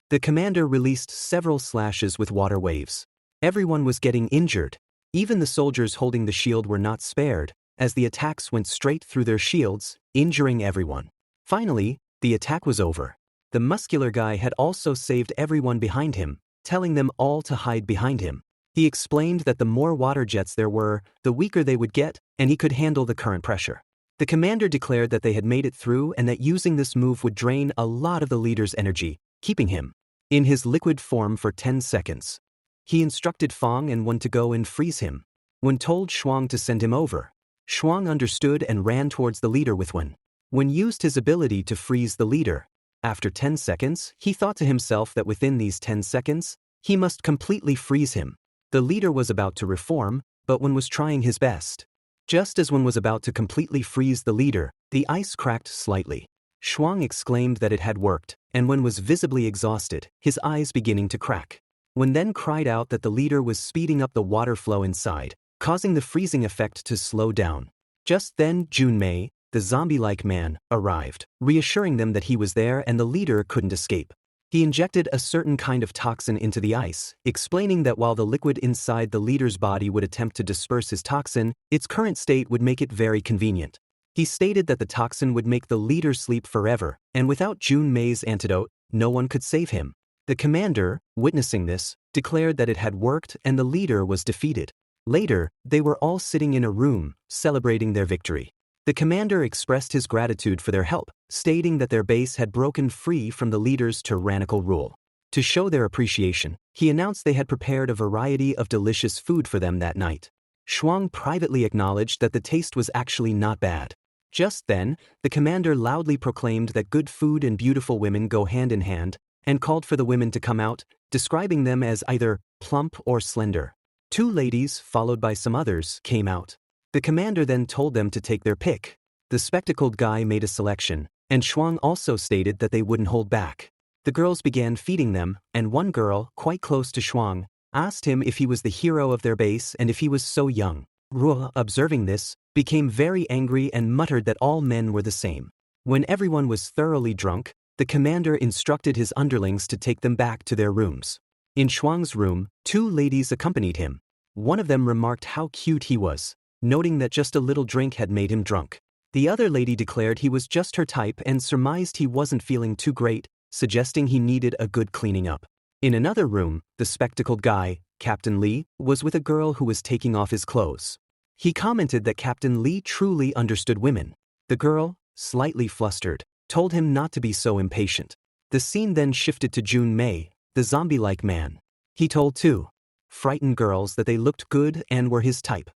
The commander released several slashes with water waves. Everyone was getting injured. Even the soldiers holding the shield were not spared, as the attacks went straight through their shields, injuring everyone. Finally, the attack was over. The muscular guy had also saved everyone behind him, telling them all to hide behind him. He explained that the more water jets there were, the weaker they would get, and he could handle the current pressure. The commander declared that they had made it through and that using this move would drain a lot of the leader's energy, keeping him in his liquid form for 10 seconds. He instructed Fang and Wen to go and freeze him. Wen told Shuang to send him over. Shuang understood and ran towards the leader with Wen. Wen used his ability to freeze the leader. After 10 seconds, he thought to himself that within these 10 seconds, he must completely freeze him. The leader was about to reform, but Wen was trying his best. Just as Wen was about to completely freeze the leader, the ice cracked slightly. Shuang exclaimed that it had worked, and Wen was visibly exhausted, his eyes beginning to crack. Wen then cried out that the leader was speeding up the water flow inside, causing the freezing effect to slow down. Just then Junmei, the zombie-like man, arrived, reassuring them that he was there and the leader couldn't escape. He injected a certain kind of toxin into the ice, explaining that while the liquid inside the leader's body would attempt to disperse his toxin, its current state would make it very convenient. He stated that the toxin would make the leader sleep forever, and without Junmei's antidote, no one could save him. The commander, witnessing this, declared that it had worked and the leader was defeated. Later, they were all sitting in a room, celebrating their victory. The commander expressed his gratitude for their help, stating that their base had broken free from the leader's tyrannical rule. To show their appreciation, he announced they had prepared a variety of delicious food for them that night. Shuang privately acknowledged that the taste was actually not bad. Just then, the commander loudly proclaimed that good food and beautiful women go hand in hand, and called for the women to come out, describing them as either plump or slender. 2 ladies, followed by some others, came out. The commander then told them to take their pick. The spectacled guy made a selection, and Shuang also stated that they wouldn't hold back. The girls began feeding them, and one girl, quite close to Shuang, asked him if he was the hero of their base and if he was so young. Ruo, observing this, became very angry and muttered that all men were the same. When everyone was thoroughly drunk, the commander instructed his underlings to take them back to their rooms. In Shuang's room, 2 ladies accompanied him. One of them remarked how cute he was, noting that just a little drink had made him drunk. The other lady declared he was just her type and surmised he wasn't feeling too great, suggesting he needed a good cleaning up. In another room, the spectacled guy, Captain Li, was with a girl who was taking off his clothes. He commented that Captain Li truly understood women. The girl, slightly flustered, told him not to be so impatient. The scene then shifted to Junmei, the zombie-like man. He told 2 frightened girls that they looked good and were his type.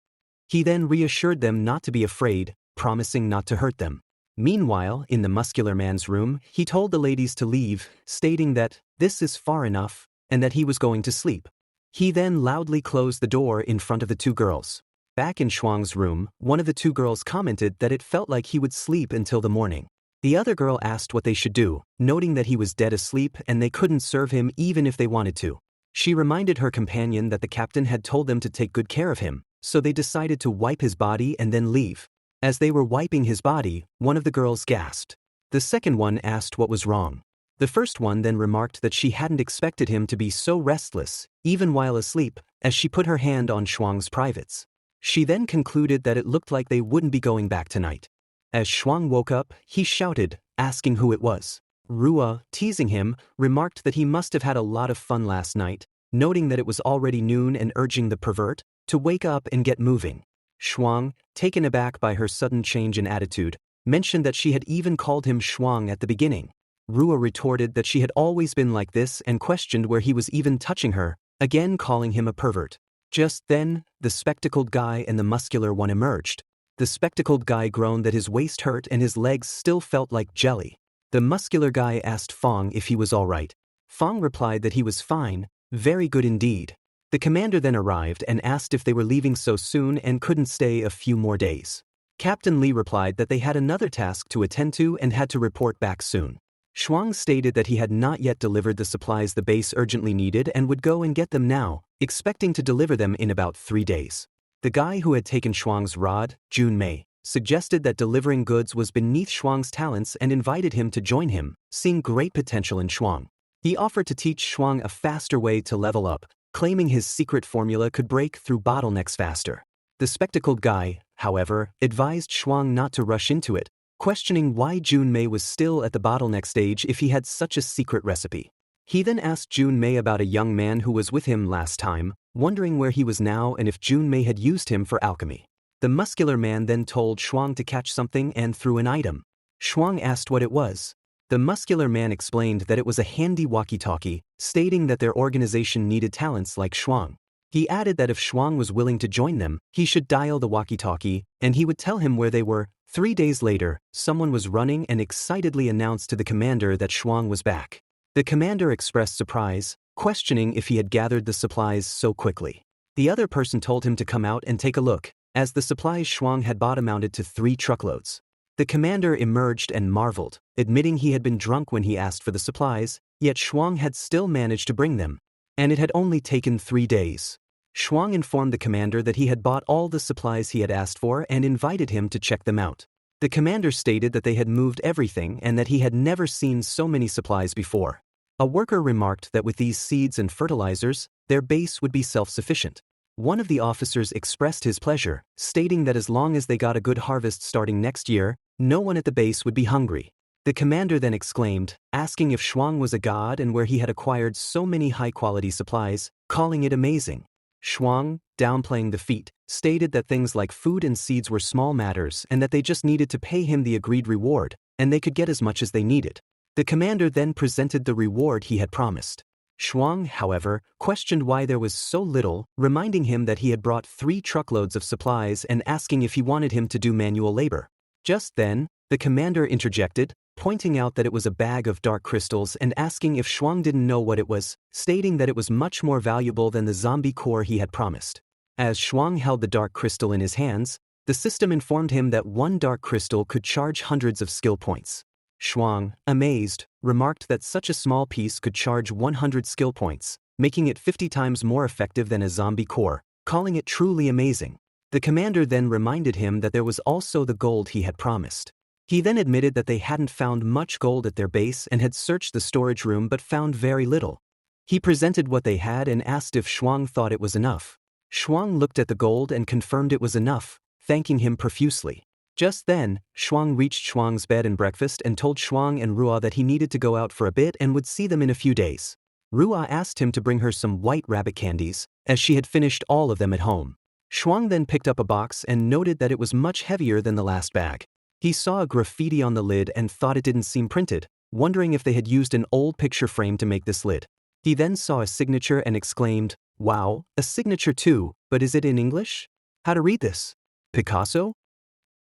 He then reassured them not to be afraid, promising not to hurt them. Meanwhile, in the muscular man's room, he told the ladies to leave, stating that this is far enough, and that he was going to sleep. He then loudly closed the door in front of the 2 girls. Back in Shuang's room, one of the 2 girls commented that it felt like he would sleep until the morning. The other girl asked what they should do, noting that he was dead asleep and they couldn't serve him even if they wanted to. She reminded her companion that the captain had told them to take good care of him, so they decided to wipe his body and then leave. As they were wiping his body, one of the girls gasped. The second one asked what was wrong. The first one then remarked that she hadn't expected him to be so restless, even while asleep, as she put her hand on Shuang's privates. She then concluded that it looked like they wouldn't be going back tonight. As Shuang woke up, he shouted, asking who it was. Rua, teasing him, remarked that he must have had a lot of fun last night, noting that it was already noon and urging the pervert to wake up and get moving. Shuang, taken aback by her sudden change in attitude, mentioned that she had even called him Shuang at the beginning. Rua retorted that she had always been like this and questioned where he was even touching her, again calling him a pervert. Just then, the spectacled guy and the muscular one emerged. The spectacled guy groaned that his waist hurt and his legs still felt like jelly. The muscular guy asked Fong if he was all right. Fong replied that he was fine, very good indeed. The commander then arrived and asked if they were leaving so soon and couldn't stay a few more days. Captain Lee replied that they had another task to attend to and had to report back soon. Shuang stated that he had not yet delivered the supplies the base urgently needed and would go and get them now, expecting to deliver them in about 3 days. The guy who had taken Shuang's rod, Jun Mei, suggested that delivering goods was beneath Shuang's talents and invited him to join him, seeing great potential in Shuang. He offered to teach Shuang a faster way to level up, claiming his secret formula could break through bottlenecks faster. The spectacled guy, however, advised Shuang not to rush into it, questioning why Jun Mei was still at the bottleneck stage if he had such a secret recipe. He then asked Jun Mei about a young man who was with him last time, wondering where he was now and if Jun Mei had used him for alchemy. The muscular man then told Shuang to catch something and threw an item. Shuang asked what it was. The muscular man explained that it was a handy walkie-talkie, stating that their organization needed talents like Shuang. He added that if Shuang was willing to join them, he should dial the walkie-talkie, and he would tell him where they were. 3 days later, someone was running and excitedly announced to the commander that Shuang was back. The commander expressed surprise, questioning if he had gathered the supplies so quickly. The other person told him to come out and take a look, as the supplies Shuang had bought amounted to 3 truckloads. The commander emerged and marveled, admitting he had been drunk when he asked for the supplies, yet Shuang had still managed to bring them. And it had only taken 3 days. Shuang informed the commander that he had bought all the supplies he had asked for and invited him to check them out. The commander stated that they had moved everything and that he had never seen so many supplies before. A worker remarked that with these seeds and fertilizers, their base would be self-sufficient. One of the officers expressed his pleasure, stating that as long as they got a good harvest starting next year, no one at the base would be hungry. The commander then exclaimed, asking if Shuang was a god and where he had acquired so many high-quality supplies, calling it amazing. Shuang, downplaying the feat, stated that things like food and seeds were small matters and that they just needed to pay him the agreed reward, and they could get as much as they needed. The commander then presented the reward he had promised. Shuang, however, questioned why there was so little, reminding him that he had brought 3 truckloads of supplies and asking if he wanted him to do manual labor. Just then, the commander interjected, pointing out that it was a bag of dark crystals and asking if Shuang didn't know what it was, stating that it was much more valuable than the zombie core he had promised. As Shuang held the dark crystal in his hands, the system informed him that 1 dark crystal could charge hundreds of skill points. Shuang, amazed, remarked that such a small piece could charge 100 skill points, making it 50 times more effective than a zombie core, calling it truly amazing. The commander then reminded him that there was also the gold he had promised. He then admitted that they hadn't found much gold at their base and had searched the storage room but found very little. He presented what they had and asked if Shuang thought it was enough. Shuang looked at the gold and confirmed it was enough, thanking him profusely. Just then, Shuang reached Shuang's bed and breakfast and told Shuang and Rua that he needed to go out for a bit and would see them in a few days. Rua asked him to bring her some white rabbit candies, as she had finished all of them at home. Shuang then picked up a box and noted that it was much heavier than the last bag. He saw a graffiti on the lid and thought it didn't seem printed, wondering if they had used an old picture frame to make this lid. He then saw a signature and exclaimed, "Wow, a signature too, but is it in English? How to read this? Picasso?"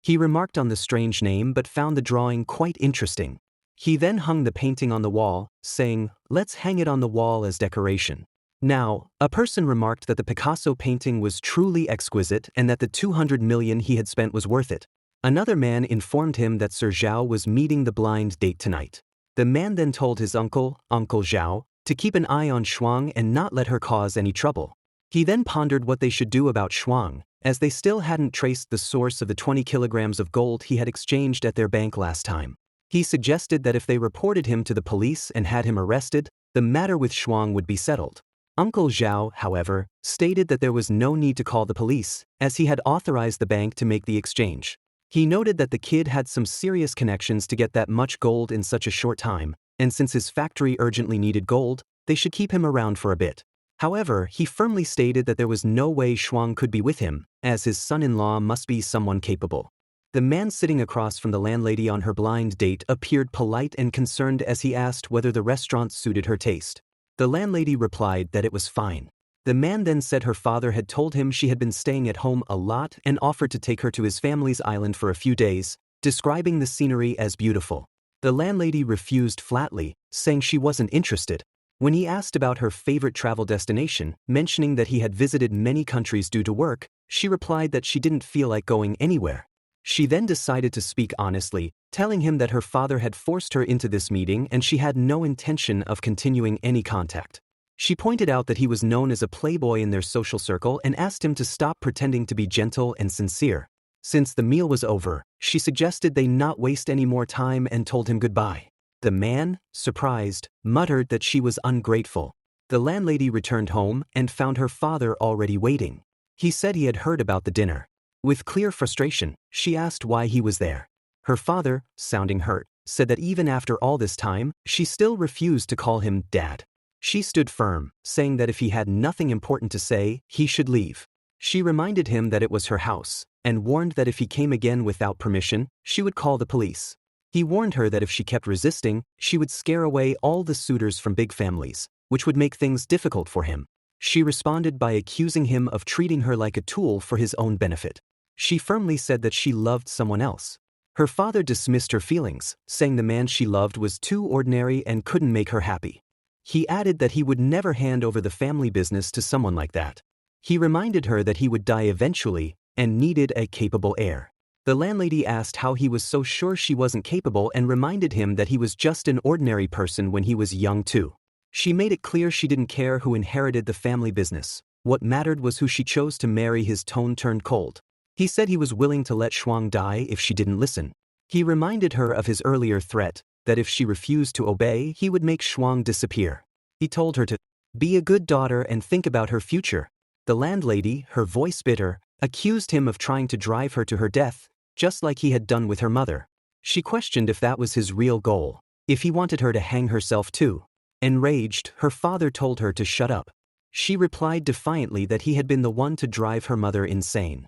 He remarked on the strange name but found the drawing quite interesting. He then hung the painting on the wall, saying, "Let's hang it on the wall as decoration." Now, a person remarked that the Picasso painting was truly exquisite and that the 200 million he had spent was worth it. Another man informed him that Sir Zhao was meeting the blind date tonight. The man then told his uncle, Uncle Zhao, to keep an eye on Shuang and not let her cause any trouble. He then pondered what they should do about Shuang, as they still hadn't traced the source of the 20 kilograms of gold he had exchanged at their bank last time. He suggested that if they reported him to the police and had him arrested, the matter with Shuang would be settled. Uncle Zhao, however, stated that there was no need to call the police, as he had authorized the bank to make the exchange. He noted that the kid had some serious connections to get that much gold in such a short time, and since his factory urgently needed gold, they should keep him around for a bit. However, he firmly stated that there was no way Shuang could be with him, as his son-in-law must be someone capable. The man sitting across from the landlady on her blind date appeared polite and concerned as he asked whether the restaurant suited her taste. The landlady replied that it was fine. The man then said her father had told him she had been staying at home a lot and offered to take her to his family's island for a few days, describing the scenery as beautiful. The landlady refused flatly, saying she wasn't interested. When he asked about her favorite travel destination, mentioning that he had visited many countries due to work, she replied that she didn't feel like going anywhere. She then decided to speak honestly, telling him that her father had forced her into this meeting and she had no intention of continuing any contact. She pointed out that he was known as a playboy in their social circle and asked him to stop pretending to be gentle and sincere. Since the meal was over, she suggested they not waste any more time and told him goodbye. The man, surprised, muttered that she was ungrateful. The landlady returned home and found her father already waiting. He said he had heard about the dinner. With clear frustration, she asked why he was there. Her father, sounding hurt, said that even after all this time, she still refused to call him Dad. She stood firm, saying that if he had nothing important to say, he should leave. She reminded him that it was her house, and warned that if he came again without permission, she would call the police. He warned her that if she kept resisting, she would scare away all the suitors from big families, which would make things difficult for him. She responded by accusing him of treating her like a tool for his own benefit. She firmly said that she loved someone else. Her father dismissed her feelings, saying the man she loved was too ordinary and couldn't make her happy. He added that he would never hand over the family business to someone like that. He reminded her that he would die eventually and needed a capable heir. The landlady asked how he was so sure she wasn't capable and reminded him that he was just an ordinary person when he was young too. She made it clear she didn't care who inherited the family business. What mattered was who she chose to marry. His tone turned cold. He said he was willing to let Shuang die if she didn't listen. He reminded her of his earlier threat, that if she refused to obey, he would make Shuang disappear. He told her to be a good daughter and think about her future. The landlady, her voice bitter, accused him of trying to drive her to her death, just like he had done with her mother. She questioned if that was his real goal, if he wanted her to hang herself too. Enraged, her father told her to shut up. She replied defiantly that he had been the one to drive her mother insane.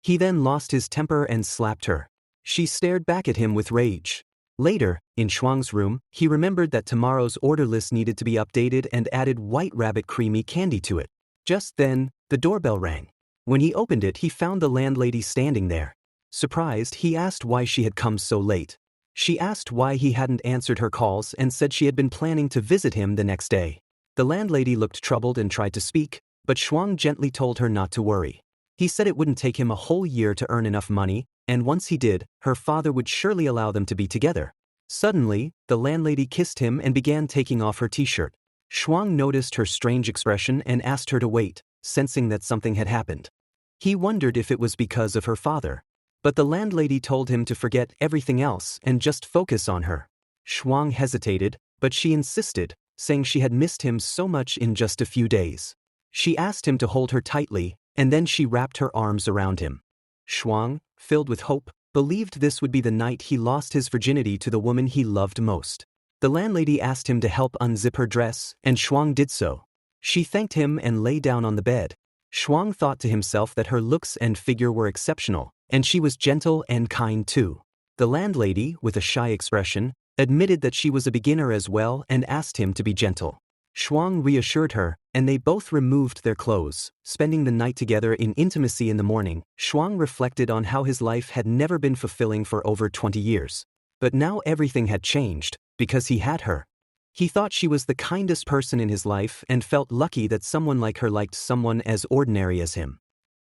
He then lost his temper and slapped her. She stared back at him with rage. Later, in Shuang's room, he remembered that tomorrow's order list needed to be updated and added white rabbit creamy candy to it. Just then, the doorbell rang. When he opened it, he found the landlady standing there. Surprised, he asked why she had come so late. She asked why he hadn't answered her calls and said she had been planning to visit him the next day. The landlady looked troubled and tried to speak, but Shuang gently told her not to worry. He said it wouldn't take him a whole year to earn enough money, and once he did, her father would surely allow them to be together. Suddenly, the landlady kissed him and began taking off her t-shirt. Shuang noticed her strange expression and asked her to wait, sensing that something had happened. He wondered if it was because of her father. But the landlady told him to forget everything else and just focus on her. Shuang hesitated, but she insisted, saying she had missed him so much in just a few days. She asked him to hold her tightly, and then she wrapped her arms around him. Shuang, filled with hope, believed this would be the night he lost his virginity to the woman he loved most. The landlady asked him to help unzip her dress, and Shuang did so. She thanked him and lay down on the bed. Shuang thought to himself that her looks and figure were exceptional, and she was gentle and kind too. The landlady, with a shy expression, admitted that she was a beginner as well and asked him to be gentle. Shuang reassured her, and they both removed their clothes, spending the night together in intimacy. In the morning, Shuang reflected on how his life had never been fulfilling for over 20 years. But now everything had changed, because he had her. He thought she was the kindest person in his life and felt lucky that someone like her liked someone as ordinary as him.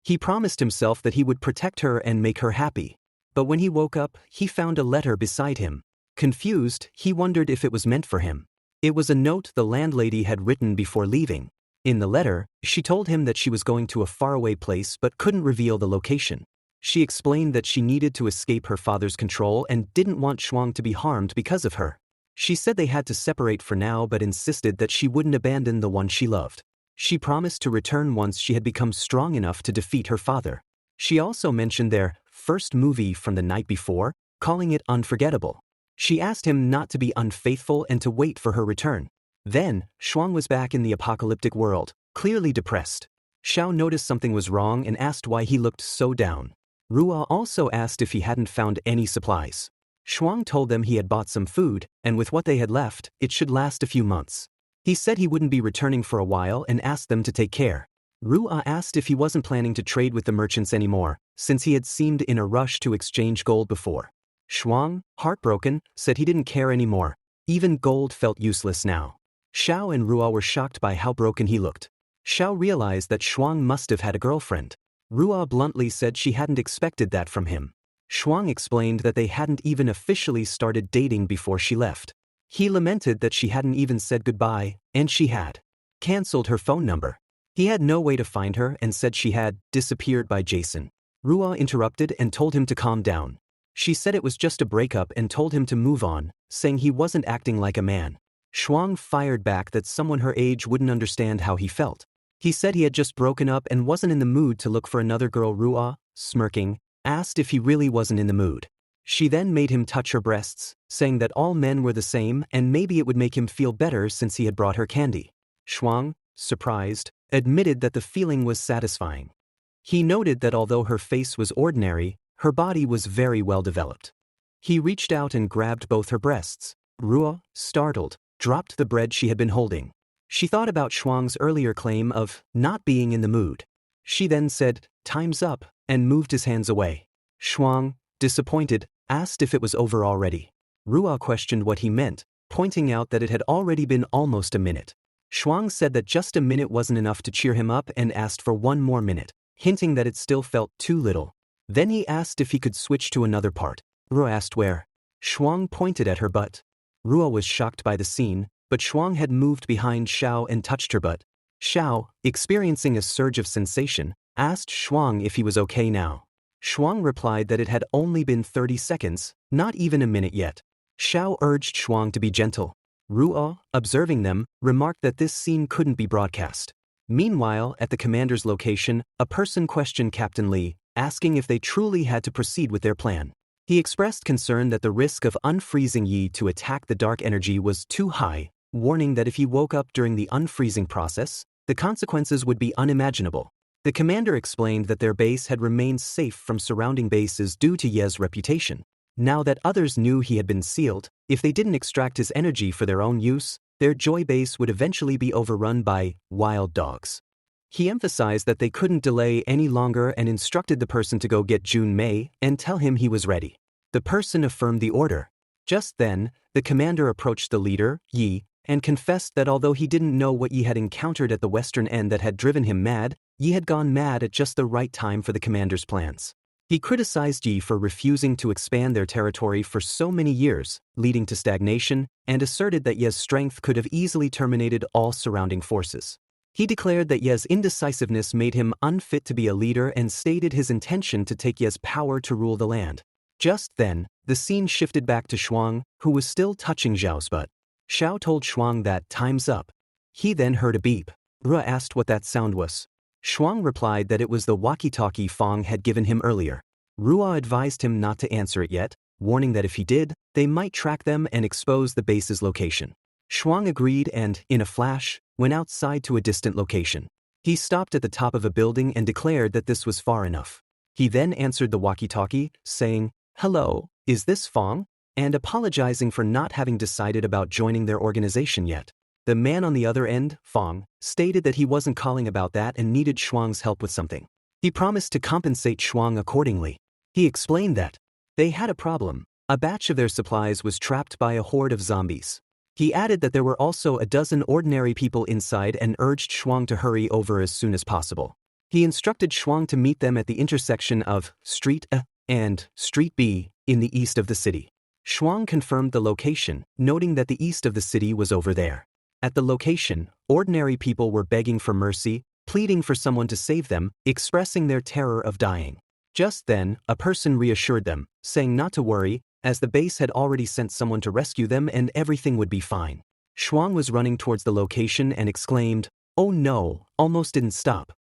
He promised himself that he would protect her and make her happy. But when he woke up, he found a letter beside him. Confused, he wondered if it was meant for him. It was a note the landlady had written before leaving. In the letter, she told him that she was going to a faraway place but couldn't reveal the location. She explained that she needed to escape her father's control and didn't want Shuang to be harmed because of her. She said they had to separate for now but insisted that she wouldn't abandon the one she loved. She promised to return once she had become strong enough to defeat her father. She also mentioned their first movie from the night before, calling it unforgettable. She asked him not to be unfaithful and to wait for her return. Then, Shuang was back in the apocalyptic world, clearly depressed. Xiao noticed something was wrong and asked why he looked so down. Ruo also asked if he hadn't found any supplies. Shuang told them he had bought some food, and with what they had left, it should last a few months. He said he wouldn't be returning for a while and asked them to take care. Ruo asked if he wasn't planning to trade with the merchants anymore, since he had seemed in a rush to exchange gold before. Shuang, heartbroken, said he didn't care anymore. Even gold felt useless now. Xiao and Ruo were shocked by how broken he looked. Xiao realized that Shuang must have had a girlfriend. Ruo bluntly said she hadn't expected that from him. Shuang explained that they hadn't even officially started dating before she left. He lamented that she hadn't even said goodbye, and she had cancelled her phone number. He had no way to find her and said she had disappeared by Jason. Ruo interrupted and told him to calm down. She said it was just a breakup and told him to move on, saying he wasn't acting like a man. Shuang fired back that someone her age wouldn't understand how he felt. He said he had just broken up and wasn't in the mood to look for another girl. Ruo, smirking, asked if he really wasn't in the mood. She then made him touch her breasts, saying that all men were the same and maybe it would make him feel better since he had brought her candy. Shuang, surprised, admitted that the feeling was satisfying. He noted that although her face was ordinary, her body was very well developed. He reached out and grabbed both her breasts. Ruo, startled, dropped the bread she had been holding. She thought about Shuang's earlier claim of not being in the mood. She then said, "Time's up," and moved his hands away. Shuang, disappointed, asked if it was over already. Ruo questioned what he meant, pointing out that it had already been almost a minute. Shuang said that just a minute wasn't enough to cheer him up and asked for one more minute, hinting that it still felt too little. Then he asked if he could switch to another part. Ruo asked where. Shuang pointed at her butt. Ruo was shocked by the scene, but Shuang had moved behind Xiao and touched her butt. Xiao, experiencing a surge of sensation, asked Shuang if he was okay now. Shuang replied that it had only been 30 seconds, not even a minute yet. Xiao urged Shuang to be gentle. Ruo, observing them, remarked that this scene couldn't be broadcast. Meanwhile, at the commander's location, a person questioned Captain Li, asking if they truly had to proceed with their plan. He expressed concern that the risk of unfreezing Yi to attack the dark energy was too high, warning that if he woke up during the unfreezing process, the consequences would be unimaginable. The commander explained that their base had remained safe from surrounding bases due to Ye's reputation. Now that others knew he had been sealed, if they didn't extract his energy for their own use, their joy base would eventually be overrun by wild dogs. He emphasized that they couldn't delay any longer and instructed the person to go get Jun Mei and tell him he was ready. The person affirmed the order. Just then, the commander approached the leader, Yi, and confessed that although he didn't know what Yi had encountered at the western end that had driven him mad, Yi had gone mad at just the right time for the commander's plans. He criticized Yi for refusing to expand their territory for so many years, leading to stagnation, and asserted that Ye's strength could have easily terminated all surrounding forces. He declared that Ye's indecisiveness made him unfit to be a leader and stated his intention to take Ye's power to rule the land. Just then, the scene shifted back to Shuang, who was still touching Zhao's butt. Xiao told Shuang that time's up. He then heard a beep. Ruo asked what that sound was. Shuang replied that it was the walkie-talkie Fong had given him earlier. Ruo advised him not to answer it yet, warning that if he did, they might track them and expose the base's location. Shuang agreed and, in a flash, went outside to a distant location. He stopped at the top of a building and declared that this was far enough. He then answered the walkie-talkie, saying, "Hello, is this Fong?" and apologizing for not having decided about joining their organization yet. The man on the other end, Fong, stated that he wasn't calling about that and needed Shuang's help with something. He promised to compensate Shuang accordingly. He explained that they had a problem. A batch of their supplies was trapped by a horde of zombies. He added that there were also a dozen ordinary people inside and urged Shuang to hurry over as soon as possible. He instructed Shuang to meet them at the intersection of Street A and Street B in the east of the city. Shuang confirmed the location, noting that the east of the city was over there. At the location, ordinary people were begging for mercy, pleading for someone to save them, expressing their terror of dying. Just then, a person reassured them, saying not to worry, as the base had already sent someone to rescue them and everything would be fine. Shuang was running towards the location and exclaimed, "Oh no, almost didn't stop."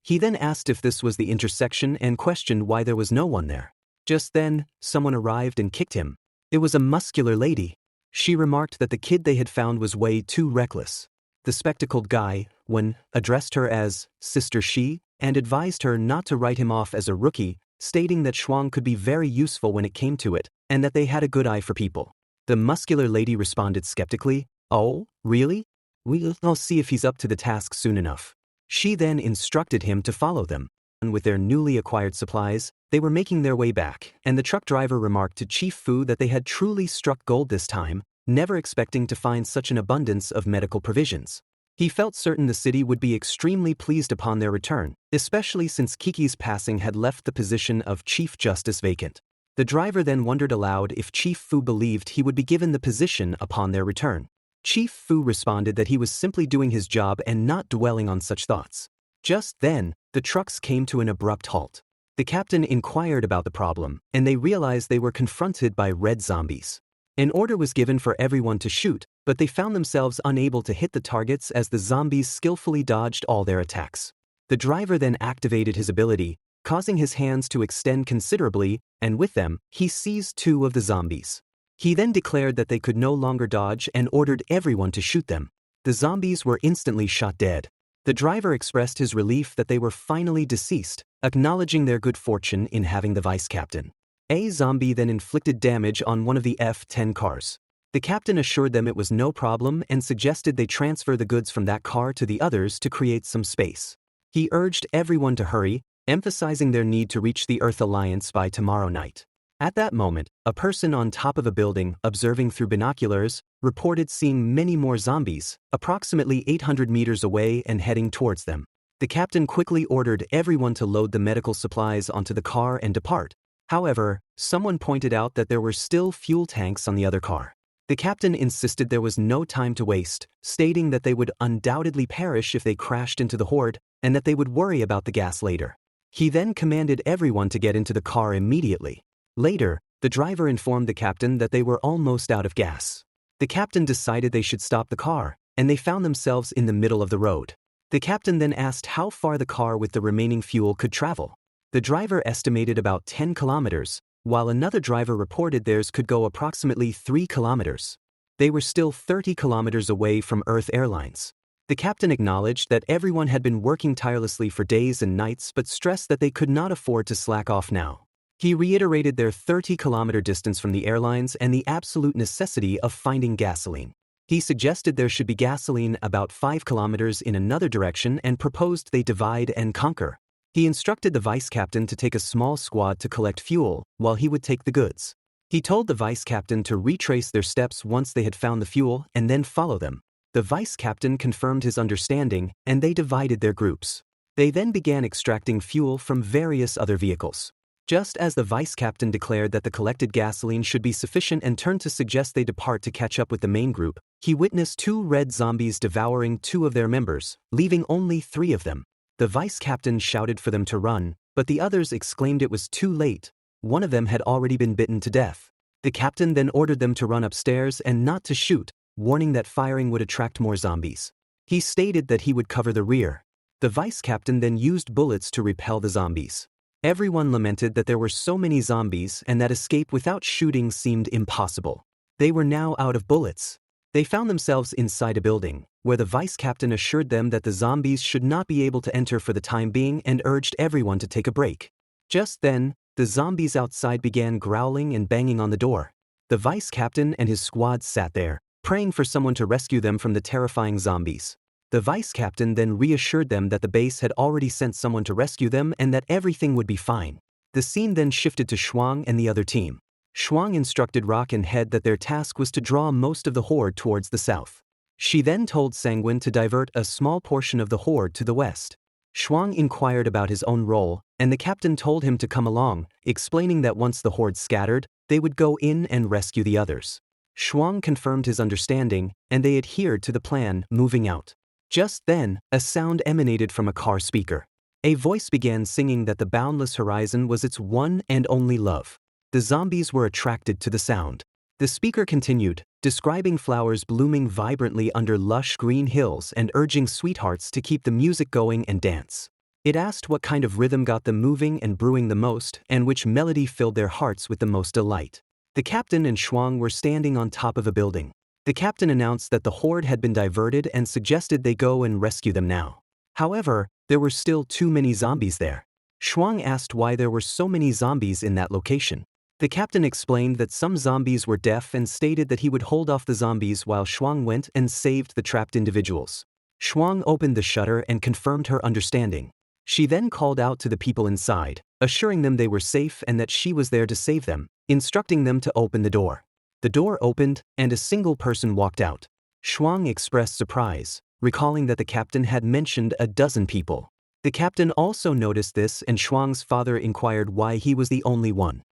He then asked if this was the intersection and questioned why there was no one there. Just then, someone arrived and kicked him. It was a muscular lady. She remarked that the kid they had found was way too reckless. The spectacled guy, when addressed her as Sister Shi, and advised her not to write him off as a rookie, stating that Shuang could be very useful when it came to it, and that they had a good eye for people. The muscular lady responded skeptically, "Oh, really? We'll see if he's up to the task soon enough." She then instructed him to follow them. And with their newly acquired supplies, they were making their way back, and the truck driver remarked to Chief Fu that they had truly struck gold this time, never expecting to find such an abundance of medical provisions. He felt certain the city would be extremely pleased upon their return, especially since Kiki's passing had left the position of Chief Justice vacant. The driver then wondered aloud if Chief Fu believed he would be given the position upon their return. Chief Fu responded that he was simply doing his job and not dwelling on such thoughts. Just then, the trucks came to an abrupt halt. The captain inquired about the problem, and they realized they were confronted by red zombies. An order was given for everyone to shoot, but they found themselves unable to hit the targets as the zombies skillfully dodged all their attacks. The driver then activated his ability, causing his hands to extend considerably, and with them, he seized 2 of the zombies. He then declared that they could no longer dodge and ordered everyone to shoot them. The zombies were instantly shot dead. The driver expressed his relief that they were finally deceased, acknowledging their good fortune in having the vice captain. A zombie then inflicted damage on one of the F-10 cars. The captain assured them it was no problem and suggested they transfer the goods from that car to the others to create some space. He urged everyone to hurry, emphasizing their need to reach the Earth Alliance by tomorrow night. At that moment, a person on top of a building, observing through binoculars, reported seeing many more zombies, approximately 800 meters away and heading towards them. The captain quickly ordered everyone to load the medical supplies onto the car and depart. However, someone pointed out that there were still fuel tanks on the other car. The captain insisted there was no time to waste, stating that they would undoubtedly perish if they crashed into the horde, and that they would worry about the gas later. He then commanded everyone to get into the car immediately. Later, the driver informed the captain that they were almost out of gas. The captain decided they should stop the car, and they found themselves in the middle of the road. The captain then asked how far the car with the remaining fuel could travel. The driver estimated about 10 kilometers, while another driver reported theirs could go approximately 3 kilometers. They were still 30 kilometers away from Earth Airlines. The captain acknowledged that everyone had been working tirelessly for days and nights but stressed that they could not afford to slack off now. He reiterated their 30-kilometer distance from the airlines and the absolute necessity of finding gasoline. He suggested there should be gasoline about 5 kilometers in another direction and proposed they divide and conquer. He instructed the vice captain to take a small squad to collect fuel, while he would take the goods. He told the vice captain to retrace their steps once they had found the fuel and then follow them. The vice captain confirmed his understanding, and they divided their groups. They then began extracting fuel from various other vehicles. Just as the vice captain declared that the collected gasoline should be sufficient and turned to suggest they depart to catch up with the main group, he witnessed 2 red zombies devouring 2 of their members, leaving only 3 of them. The vice captain shouted for them to run, but the others exclaimed it was too late. One of them had already been bitten to death. The captain then ordered them to run upstairs and not to shoot, warning that firing would attract more zombies. He stated that he would cover the rear. The vice captain then used bullets to repel the zombies. Everyone lamented that there were so many zombies and that escape without shooting seemed impossible. They were now out of bullets. They found themselves inside a building, where the vice captain assured them that the zombies should not be able to enter for the time being and urged everyone to take a break. Just then, the zombies outside began growling and banging on the door. The vice captain and his squad sat there, praying for someone to rescue them from the terrifying zombies. The vice captain then reassured them that the base had already sent someone to rescue them and that everything would be fine. The scene then shifted to Shuang and the other team. Shuang instructed Rock and Head that their task was to draw most of the horde towards the south. She then told Sanguine to divert a small portion of the horde to the west. Shuang inquired about his own role, and the captain told him to come along, explaining that once the horde scattered, they would go in and rescue the others. Shuang confirmed his understanding, and they adhered to the plan, moving out. Just then, a sound emanated from a car speaker. A voice began singing that the boundless horizon was its one and only love. The zombies were attracted to the sound. The speaker continued, describing flowers blooming vibrantly under lush green hills and urging sweethearts to keep the music going and dance. It asked what kind of rhythm got them moving and brewing the most, and which melody filled their hearts with the most delight. The captain and Shuang were standing on top of a building. The captain announced that the horde had been diverted and suggested they go and rescue them now. However, there were still too many zombies there. Shuang asked why there were so many zombies in that location. The captain explained that some zombies were deaf and stated that he would hold off the zombies while Shuang went and saved the trapped individuals. Shuang opened the shutter and confirmed her understanding. She then called out to the people inside, assuring them they were safe and that she was there to save them, instructing them to open the door. The door opened, and a single person walked out. Shuang expressed surprise, recalling that the captain had mentioned a dozen people. The captain also noticed this, and Shuang's father inquired why he was the only one.